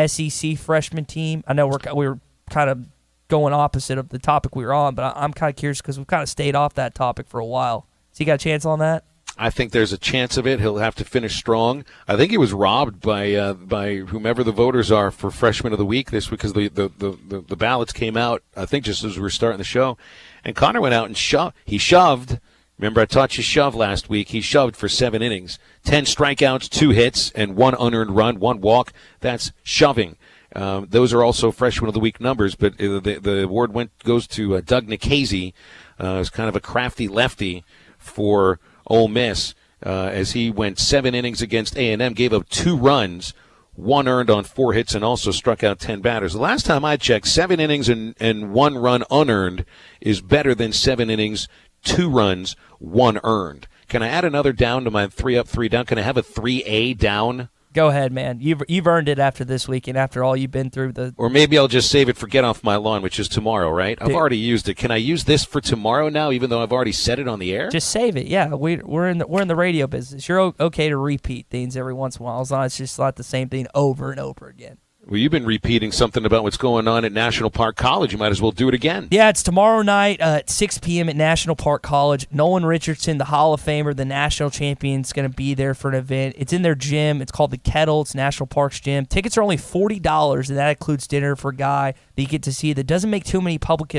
Speaker 7: SEC freshman team? I know we're kind of going opposite of the topic we were on, but I'm kind of curious because we've kind of stayed off that topic for a while. Has he got a chance on that?
Speaker 6: I think there's a chance of it. He'll have to finish strong. I think he was robbed by whomever the voters are for Freshman of the Week this week, because the ballots came out, I think, just as we were starting the show. And Connor went out and shoved. Remember, I taught you shove last week. He shoved for 7 innings, 10 strikeouts, 2 hits, and 1 unearned run, 1 walk. That's shoving. Those are also Freshman of the Week numbers, but the award goes to Doug Nikhazy. It's kind of a crafty lefty for Ole Miss, as he went 7 innings against A&M, gave up 2 runs, 1 earned on 4 hits, and also struck out 10 batters. The last time I checked, 7 innings and 1 run unearned is better than 7 innings, 2 runs, 1 earned. Can I add another down to my 3 up, 3 down? Can I have a 3A down?
Speaker 7: Go ahead, man. You've earned it after this week and after all you've been through.
Speaker 6: Or maybe I'll just save it for Get Off My Lawn, which is tomorrow, right? I've already used it. Can I use this for tomorrow now, even though I've already said it on the air?
Speaker 7: Just save it. Yeah, we're in the radio business. You're okay to repeat things every once in a while, as long as it's just not the same thing over and over again.
Speaker 6: Well, you've been repeating something about what's going on at National Park College. You might as well do it again.
Speaker 7: Yeah, it's tomorrow night at 6 p.m. at National Park College. Nolan Richardson, the Hall of Famer, the national champion, is going to be there for an event. It's in their gym. It's called the Kettle. It's National Park's gym. Tickets are only $40, and that includes dinner for a guy that you get to see that doesn't make too many public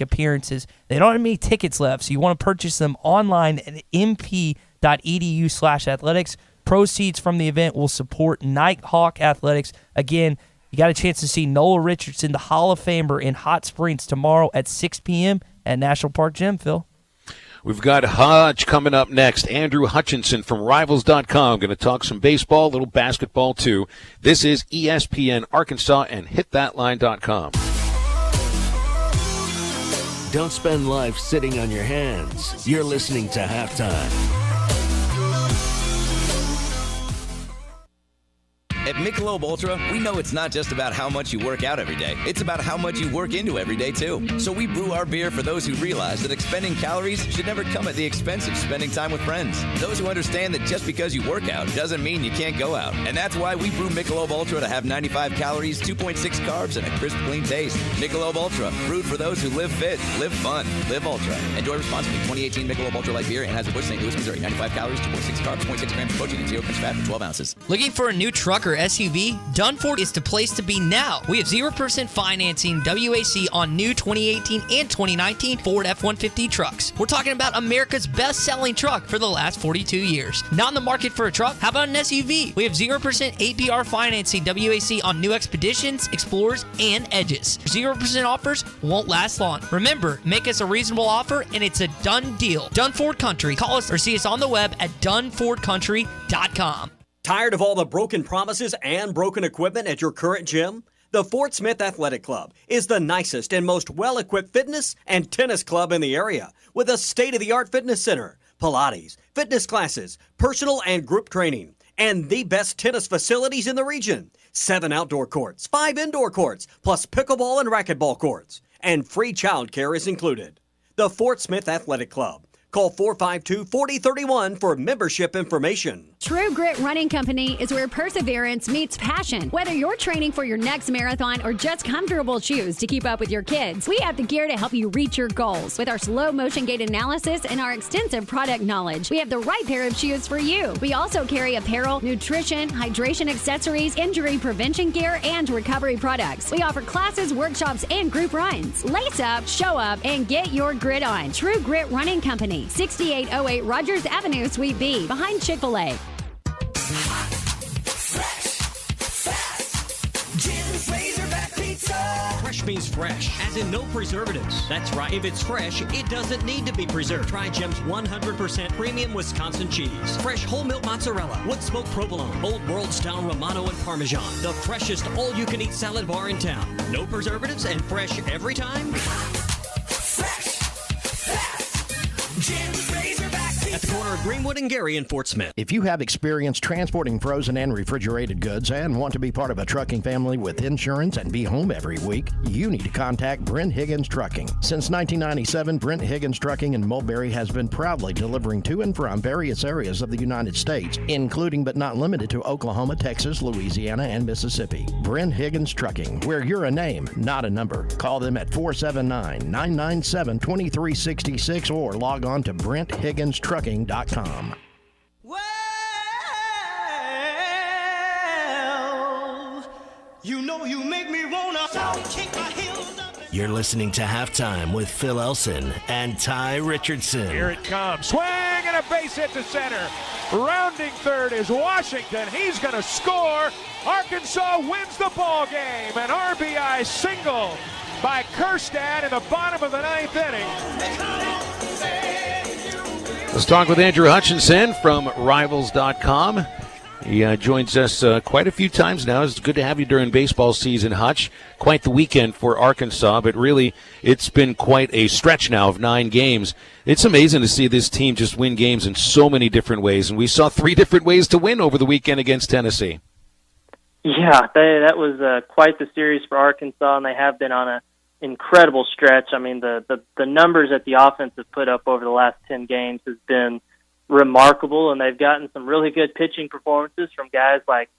Speaker 7: appearances. They don't have many tickets left, so you want to purchase them online at mp.edu/athletics. Proceeds from the event will support Nighthawk Athletics. Again, you got a chance to see Nolan Richardson, the Hall of Famer, in Hot Springs tomorrow at 6 p.m. at National Park Gym, Phil.
Speaker 6: We've got Hutch coming up next. Andrew Hutchinson from Rivals.com. Going to talk some baseball, a little basketball, too. This is ESPN Arkansas and HitThatLine.com.
Speaker 5: Don't spend life sitting on your hands. You're listening to Halftime.
Speaker 13: At Michelob Ultra, we know it's not just about how much you work out every day. It's about how much you work into every day, too. So we brew our beer for those who realize that expending calories should never come at the expense of spending time with friends. Those who understand that just because you work out doesn't mean you can't go out. And that's why we brew Michelob Ultra to have 95 calories, 2.6 carbs, and a crisp, clean taste. Michelob Ultra, brewed for those who live fit, live fun, live ultra. Enjoy responsibly. 2018 Michelob Ultra Light Beer, Anheuser-Busch, St. Louis, Missouri. 95 calories, 2.6 carbs, 0.6 grams of protein, and 0 grams fat for 12 ounces.
Speaker 20: Looking for a new truck or
Speaker 7: or SUV, Dunn Ford is the place to be now. We have 0% financing WAC on new 2018 and 2019 Ford F-150 trucks. We're talking about America's best-selling truck for the last 42 years. Not in the market for a truck? How about an SUV? We have 0% APR financing WAC on new Expeditions, Explorers, and Edges. 0% offers won't last long. Remember, make us a reasonable offer and it's a done deal. Dunn Ford Country. Call us or see us on the web at DunnFordCountry.com.
Speaker 1: Tired of all the broken promises and broken equipment at your current gym? The Fort Smith Athletic Club is the nicest and most well-equipped fitness and tennis club in the area, with a state-of-the-art fitness center, Pilates, fitness classes, personal and group training, and the best tennis facilities in the region. 7 outdoor courts, 5 indoor courts, plus pickleball and racquetball courts, and free child care is included. The Fort Smith Athletic Club. Call 452-4031 for membership information.
Speaker 20: True Grit Running Company is where perseverance meets passion. Whether you're training for your next marathon or just comfortable shoes to keep up with your kids, we have the gear to help you reach your goals. With our slow motion gait analysis and our extensive product knowledge, we have the right pair of shoes for you. We also carry apparel, nutrition, hydration accessories, injury prevention gear, and recovery products. We offer classes, workshops, and group runs. Lace up, show up, and get your grit on. True Grit Running Company, 6808 Rogers Avenue, Suite B, behind Chick-fil-A.
Speaker 12: Fresh means fresh, as in no preservatives. That's right. If it's fresh, it doesn't need to be preserved. Try Jim's 100% premium Wisconsin cheese. Fresh whole milk mozzarella, wood smoked provolone, old world style Romano and Parmesan. The freshest all-you-can-eat salad bar in town. No preservatives and fresh every time. At the corner of Greenwood and Gary in Fort Smith.
Speaker 21: If you have experience transporting frozen and refrigerated goods and want to be part of a trucking family with insurance and be home every week, you need to contact Brent Higgins Trucking. Since 1997, Brent Higgins Trucking in Mulberry has been proudly delivering to and from various areas of the United States, including but not limited to Oklahoma, Texas, Louisiana, and Mississippi. Brent Higgins Trucking, where you're a name, not a number. Call them at 479-997-2366 or log on to BrentHigginsTrucking.com.
Speaker 29: Well, you know you make me wanna kick my heels up.
Speaker 5: You're listening to Halftime with Phil Elson and Tye Richardson.
Speaker 18: Here it comes. Swing and a base hit to center. Rounding third is Washington. He's going to score. Arkansas wins the ball game. An RBI single by Kerstad in the bottom of the 9th inning.
Speaker 6: Let's talk with Andrew Hutchinson from Rivals.com. He joins us quite a few times now. It's good to have you during baseball season, Hutch. Quite the weekend for Arkansas, but really it's been quite a stretch now of 9 games. It's amazing to see this team just win games in so many different ways, and we saw 3 different ways to win over the weekend against Tennessee.
Speaker 22: Yeah, that was quite the series for Arkansas, and they have been on an incredible stretch. I mean, the numbers that the offense has put up over the last 10 games has been remarkable, and they've gotten some really good pitching performances from guys like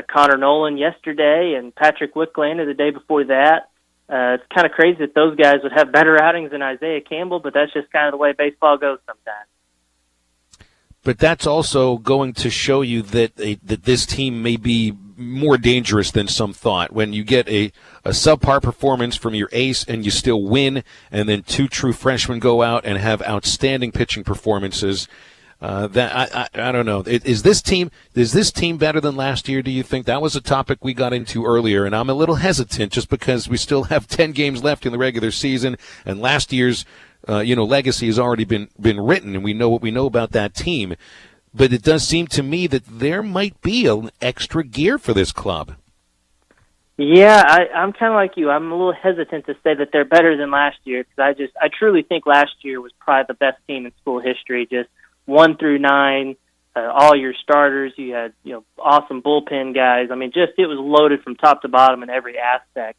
Speaker 22: Connor Nolan yesterday and Patrick Wicklander the day before that. It's kind of crazy that those guys would have better outings than Isaiah Campbell, but that's just kind of the way baseball goes sometimes.
Speaker 6: But that's also going to show you that this team may be more dangerous than some thought. When you get a subpar performance from your ace and you still win, and then 2 true freshmen go out and have outstanding pitching performances, that I don't know. Is this team better than last year, do you think? That was a topic we got into earlier, and I'm a little hesitant just because we still have 10 games left in the regular season, and last year's legacy has already been written, and we know what we know about that team. But it does seem to me that there might be an extra gear for this club.
Speaker 22: Yeah, I'm kind of like you. I'm a little hesitant to say that they're better than last year because I truly think last year was probably the best team in school history. Just 1 through 9, all your starters. You had awesome bullpen guys. I mean, it was loaded from top to bottom in every aspect.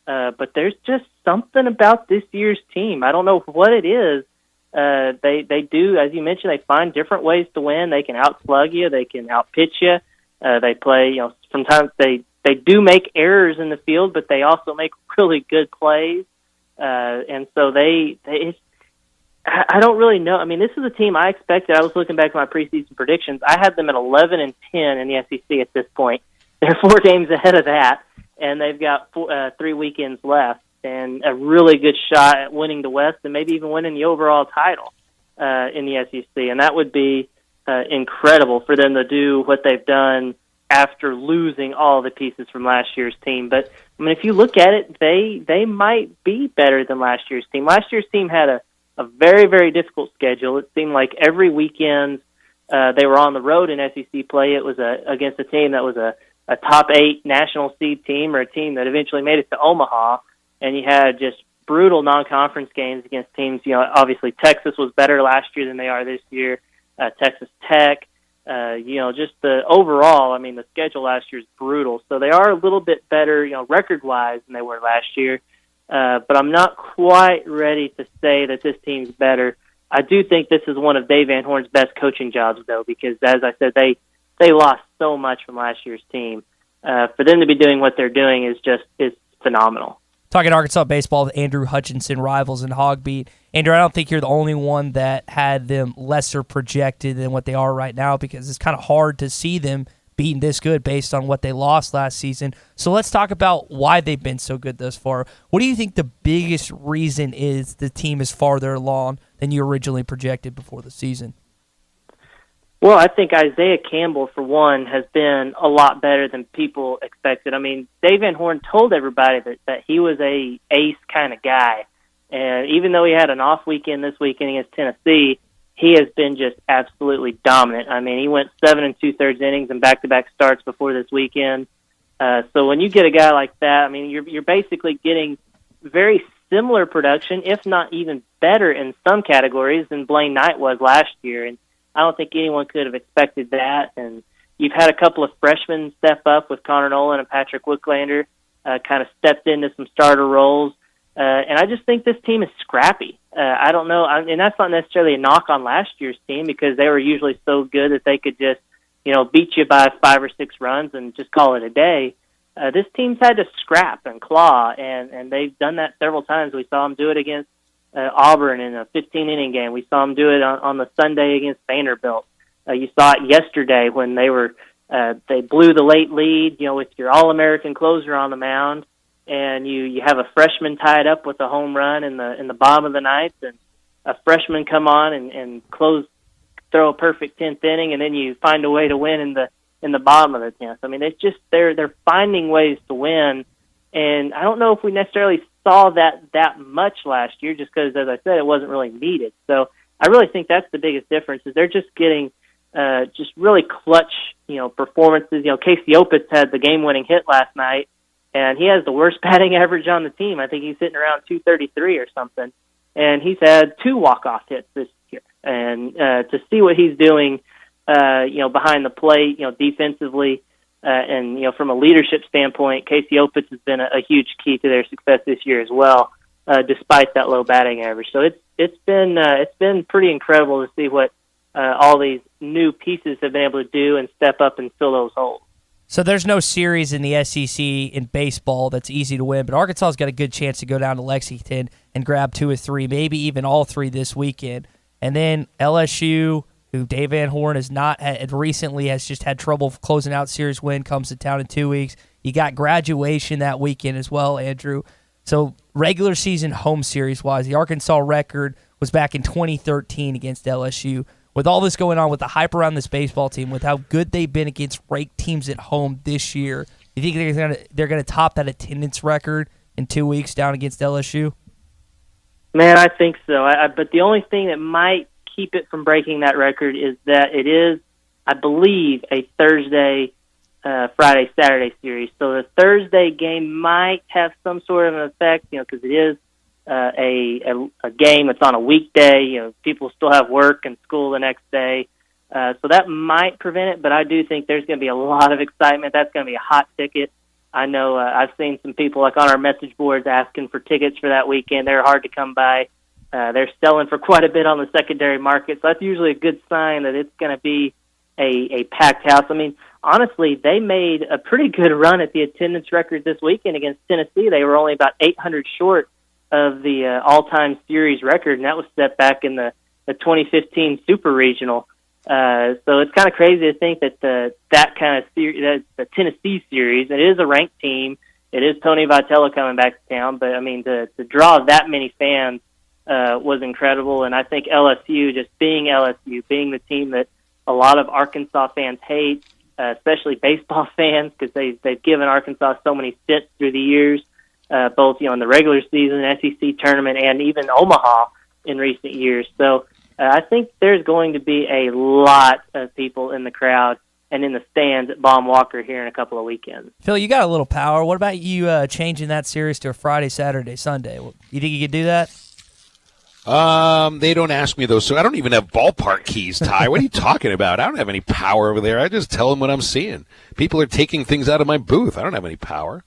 Speaker 22: But there's just something about this year's team. I don't know what it is. They do, as you mentioned, they find different ways to win. They can outslug you. They can outpitch you. They play, sometimes they do make errors in the field, but they also make really good plays. And so I don't really know. I mean, this is a team I expected. I was looking back at my preseason predictions. I had them at 11-10 in the SEC at this point. they're 4 games ahead of that, and they've got 3 weekends left, and a really good shot at winning the West and maybe even winning the overall title in the SEC. And that would be incredible for them to do what they've done after losing all the pieces from last year's team. But, I mean, if you look at it, they might be better than last year's team. Last year's team had a very, very difficult schedule. It seemed like every weekend they were on the road in SEC play. It was against a team that was a top 8 national seed team or a team that eventually made it to Omaha. And you had just brutal non-conference games against teams. You know, obviously Texas was better last year than they are this year. Texas Tech. You know, just the overall, I mean, the schedule last year is brutal. So they are a little bit better, you know, record-wise than they were last year. But I'm not quite ready to say that this team's better. I do think this is one of Dave Van Horn's best coaching jobs, though, because, as I said, they lost so much from last year's team. For them to be doing what they're doing is phenomenal.
Speaker 7: Talking Arkansas baseball with Andrew Hutchinson, Rivals and Hogbeat. Andrew, I don't think you're the only one that had them lesser projected than what they are right now, because it's kind of hard to see them being this good based on what they lost last season. So let's talk about why they've been so good thus far. What do you think the biggest reason is the team is farther along than you originally projected before the season?
Speaker 22: Well, I think Isaiah Campbell, for one, has been a lot better than people expected. I mean, Dave Van Horn told everybody that he was a ace kind of guy. And even though he had an off weekend this weekend against Tennessee, he has been just absolutely dominant. I mean, he went 7 2/3 innings and back-to-back starts before this weekend. So when you get a guy like that, I mean, you're basically getting very similar production, if not even better in some categories than Blaine Knight was last year. And I don't think anyone could have expected that. And you've had a couple of freshmen step up with Connor Nolan and Patrick Wicklander, kind of stepped into some starter roles. And I just think this team is scrappy. I don't know, and that's not necessarily a knock on last year's team, because they were usually so good that they could just, you know, beat you by 5 or 6 runs and just call it a day. This team's had to scrap and claw, and they've done that several times. We saw them do it against Auburn in a 15-inning game. We saw them do it on the Sunday against Vanderbilt. You saw it yesterday when they blew the late lead, you know, with your All-American closer on the mound, and you have a freshman tied up with a home run in the bottom of the ninth, and a freshman come on and throw a perfect 10th inning, and then you find a way to win in the bottom of the 10th. I mean, it's just they're finding ways to win, and I don't know if we necessarily saw that much last year, just because, as I said, it wasn't really needed. So I really think that's the biggest difference, is they're just getting just really clutch, you know, performances. You know, Casey Opitz had the game-winning hit last night, and he has the worst batting average on the team. I think he's sitting around 233 or something, and he's had 2 walk-off hits this year. And to see what he's doing, you know, behind the plate, you know, defensively, and, you know, from a leadership standpoint, Casey Opitz has been a huge key to their success this year as well, despite that low batting average. So it's been pretty incredible to see what all these new pieces have been able to do and step up and fill those holes.
Speaker 7: So there's no series in the SEC in baseball that's easy to win, but Arkansas's got a good chance to go down to Lexington and grab 2 or 3, maybe even all 3 this weekend. And then LSU, who Dave Van Horn has just had trouble closing out series win, comes to town in 2 weeks. You got graduation that weekend as well, Andrew. So regular season home series-wise, the Arkansas record was back in 2013 against LSU. With all this going on, with the hype around this baseball team, with how good they've been against ranked teams at home this year, do you think they're gonna top that attendance record in 2 weeks down against LSU?
Speaker 22: Man, I think so. But the only thing that might keep it from breaking that record is that it is, I believe, a Thursday, Friday, Saturday series. So the Thursday game might have some sort of an effect, you know, because it is a game that's on a weekday. You know, people still have work and school the next day. So that might prevent it, but I do think there's going to be a lot of excitement. That's going to be a hot ticket. I know I've seen some people like on our message boards asking for tickets for that weekend. They're hard to come by. They're selling for quite a bit on the secondary market, so that's usually a good sign that it's going to be a packed house. I mean, honestly, they made a pretty good run at the attendance record this weekend against Tennessee. They were only about 800 short of the all-time series record, and that was set back in the 2015 Super Regional. So it's kind of crazy to think that that kind of series, the Tennessee series, it is a ranked team. It is Tony Vitello coming back to town, but I mean to draw that many fans was incredible. And I think LSU, just being LSU, being the team that a lot of Arkansas fans hate, especially baseball fans, because they've given Arkansas so many fits through the years, both in the regular season, SEC tournament, and even Omaha in recent years. So I think there's going to be a lot of people in the crowd and in the stands at Baum Walker here in a couple of weekends.
Speaker 7: Phil, you got a little power. What about you changing that series to a Friday, Saturday, Sunday? You think you could do that?
Speaker 6: They don't ask me those, so I don't even have ballpark keys, Ty. What are you talking about? I don't have any power over there. I just tell them what I'm seeing. People are taking things out of my booth. I don't have any power.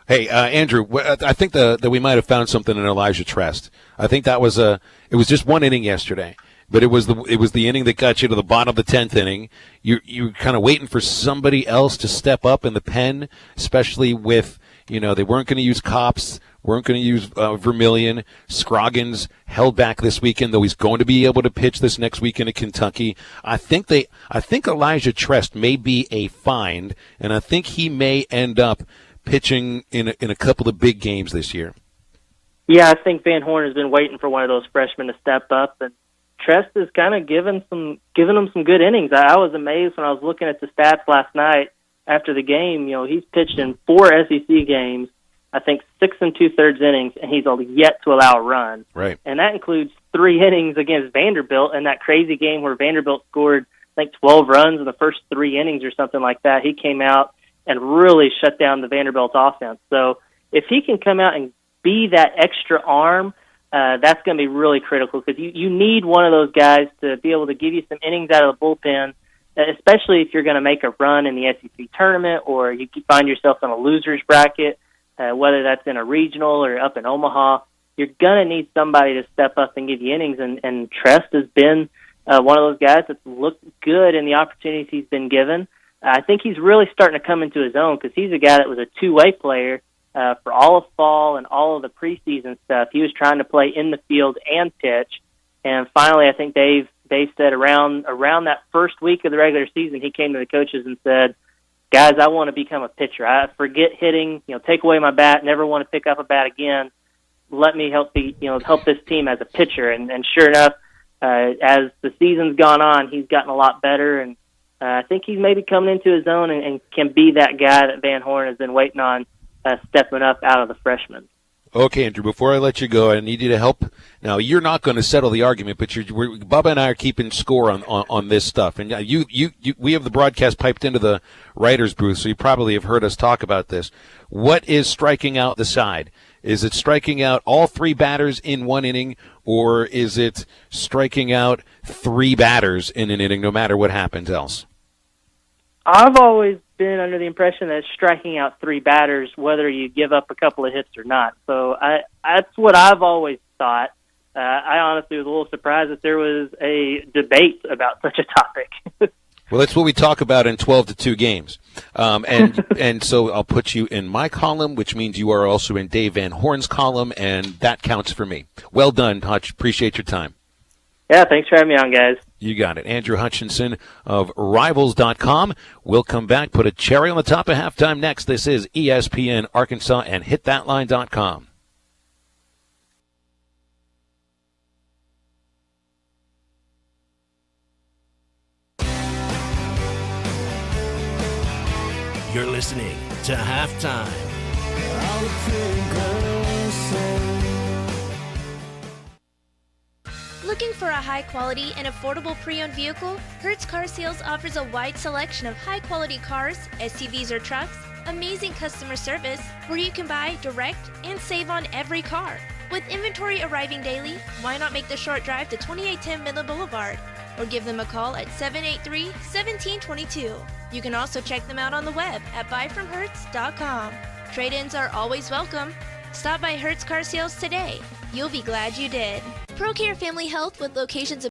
Speaker 6: Hey, Andrew, I think that we might have found something in Elijah Trest. I think that was it was just one inning yesterday, but it was the inning that got you to the bottom of the 10th inning. You kind of waiting for somebody else to step up in the pen, especially with they weren't going to use Cops. Weren't going to use Vermillion. Scroggins held back this weekend, though he's going to be able to pitch this next weekend at Kentucky. I think Elijah Trest may be a find, and I think he may end up pitching in a couple of big games this year.
Speaker 22: Yeah, I think Van Horn has been waiting for one of those freshmen to step up, and Trest is kind of giving them some good innings. I was amazed when I was looking at the stats last night after the game. He's pitched in 4 SEC games, I think 6 2/3 innings, and he's yet to allow a run.
Speaker 6: Right.
Speaker 22: And that includes 3 innings against Vanderbilt in that crazy game where Vanderbilt scored, I think, 12 runs in the first 3 innings or something like that. He came out and really shut down the Vanderbilt offense. So if he can come out and be that extra arm, that's going to be really critical, because you need one of those guys to be able to give you some innings out of the bullpen, especially if you're going to make a run in the SEC tournament or you find yourself in a loser's bracket. Whether that's in a regional or up in Omaha, you're going to need somebody to step up and give you innings, and Trest has been one of those guys that's looked good in the opportunities he's been given. I think he's really starting to come into his own, because he's a guy that was a two-way player for all of fall and all of the preseason stuff. He was trying to play in the field and pitch, and finally I think Dave said around that first week of the regular season, he came to the coaches and said, guys, I want to become a pitcher. I forget hitting, take away my bat, never want to pick up a bat again. Let me help this team as a pitcher. And sure enough, as the season's gone on, he's gotten a lot better, and I think he's maybe coming into his own and can be that guy that Van Horn has been waiting on, stepping up out of the freshmen.
Speaker 6: Okay, Andrew, before I let you go, I need you to help. Now, you're not going to settle the argument, but Bubba and I are keeping score on this stuff. And we have the broadcast piped into the writer's booth, so you probably have heard us talk about this. What is striking out the side? Is it striking out all 3 batters in one inning, or is it striking out 3 batters in an inning, no matter what happens else?
Speaker 22: I've always been under the impression that it's striking out 3 batters, whether you give up a couple of hits or not. So that's what I've always thought. I honestly was a little surprised that there was a debate about such a topic.
Speaker 6: Well, that's what we talk about in 12-2 games. And so I'll put you in my column, which means you are also in Dave Van Horn's column, and that counts for me. Well done, Hutch. Appreciate your time.
Speaker 22: Yeah, thanks for having me on, guys.
Speaker 6: You got it. Andrew Hutchinson of Rivals.com. We'll come back, put a cherry on the top of halftime next. This is ESPN Arkansas and HitThatLine.com.
Speaker 5: You're listening to Halftime.
Speaker 2: Looking for a high-quality and affordable pre-owned vehicle? Hertz Car Sales offers a wide selection of high-quality cars, SUVs or trucks, amazing customer service, where you can buy direct and save on every car. With inventory arriving daily, why not make the short drive to 2810 Midland Boulevard? Or give them a call at 783-1722. You can also check them out on the web at buyfromhertz.com. Trade-ins are always welcome. Stop by Hertz Car Sales today. You'll be glad you did. ProCare Family Health with locations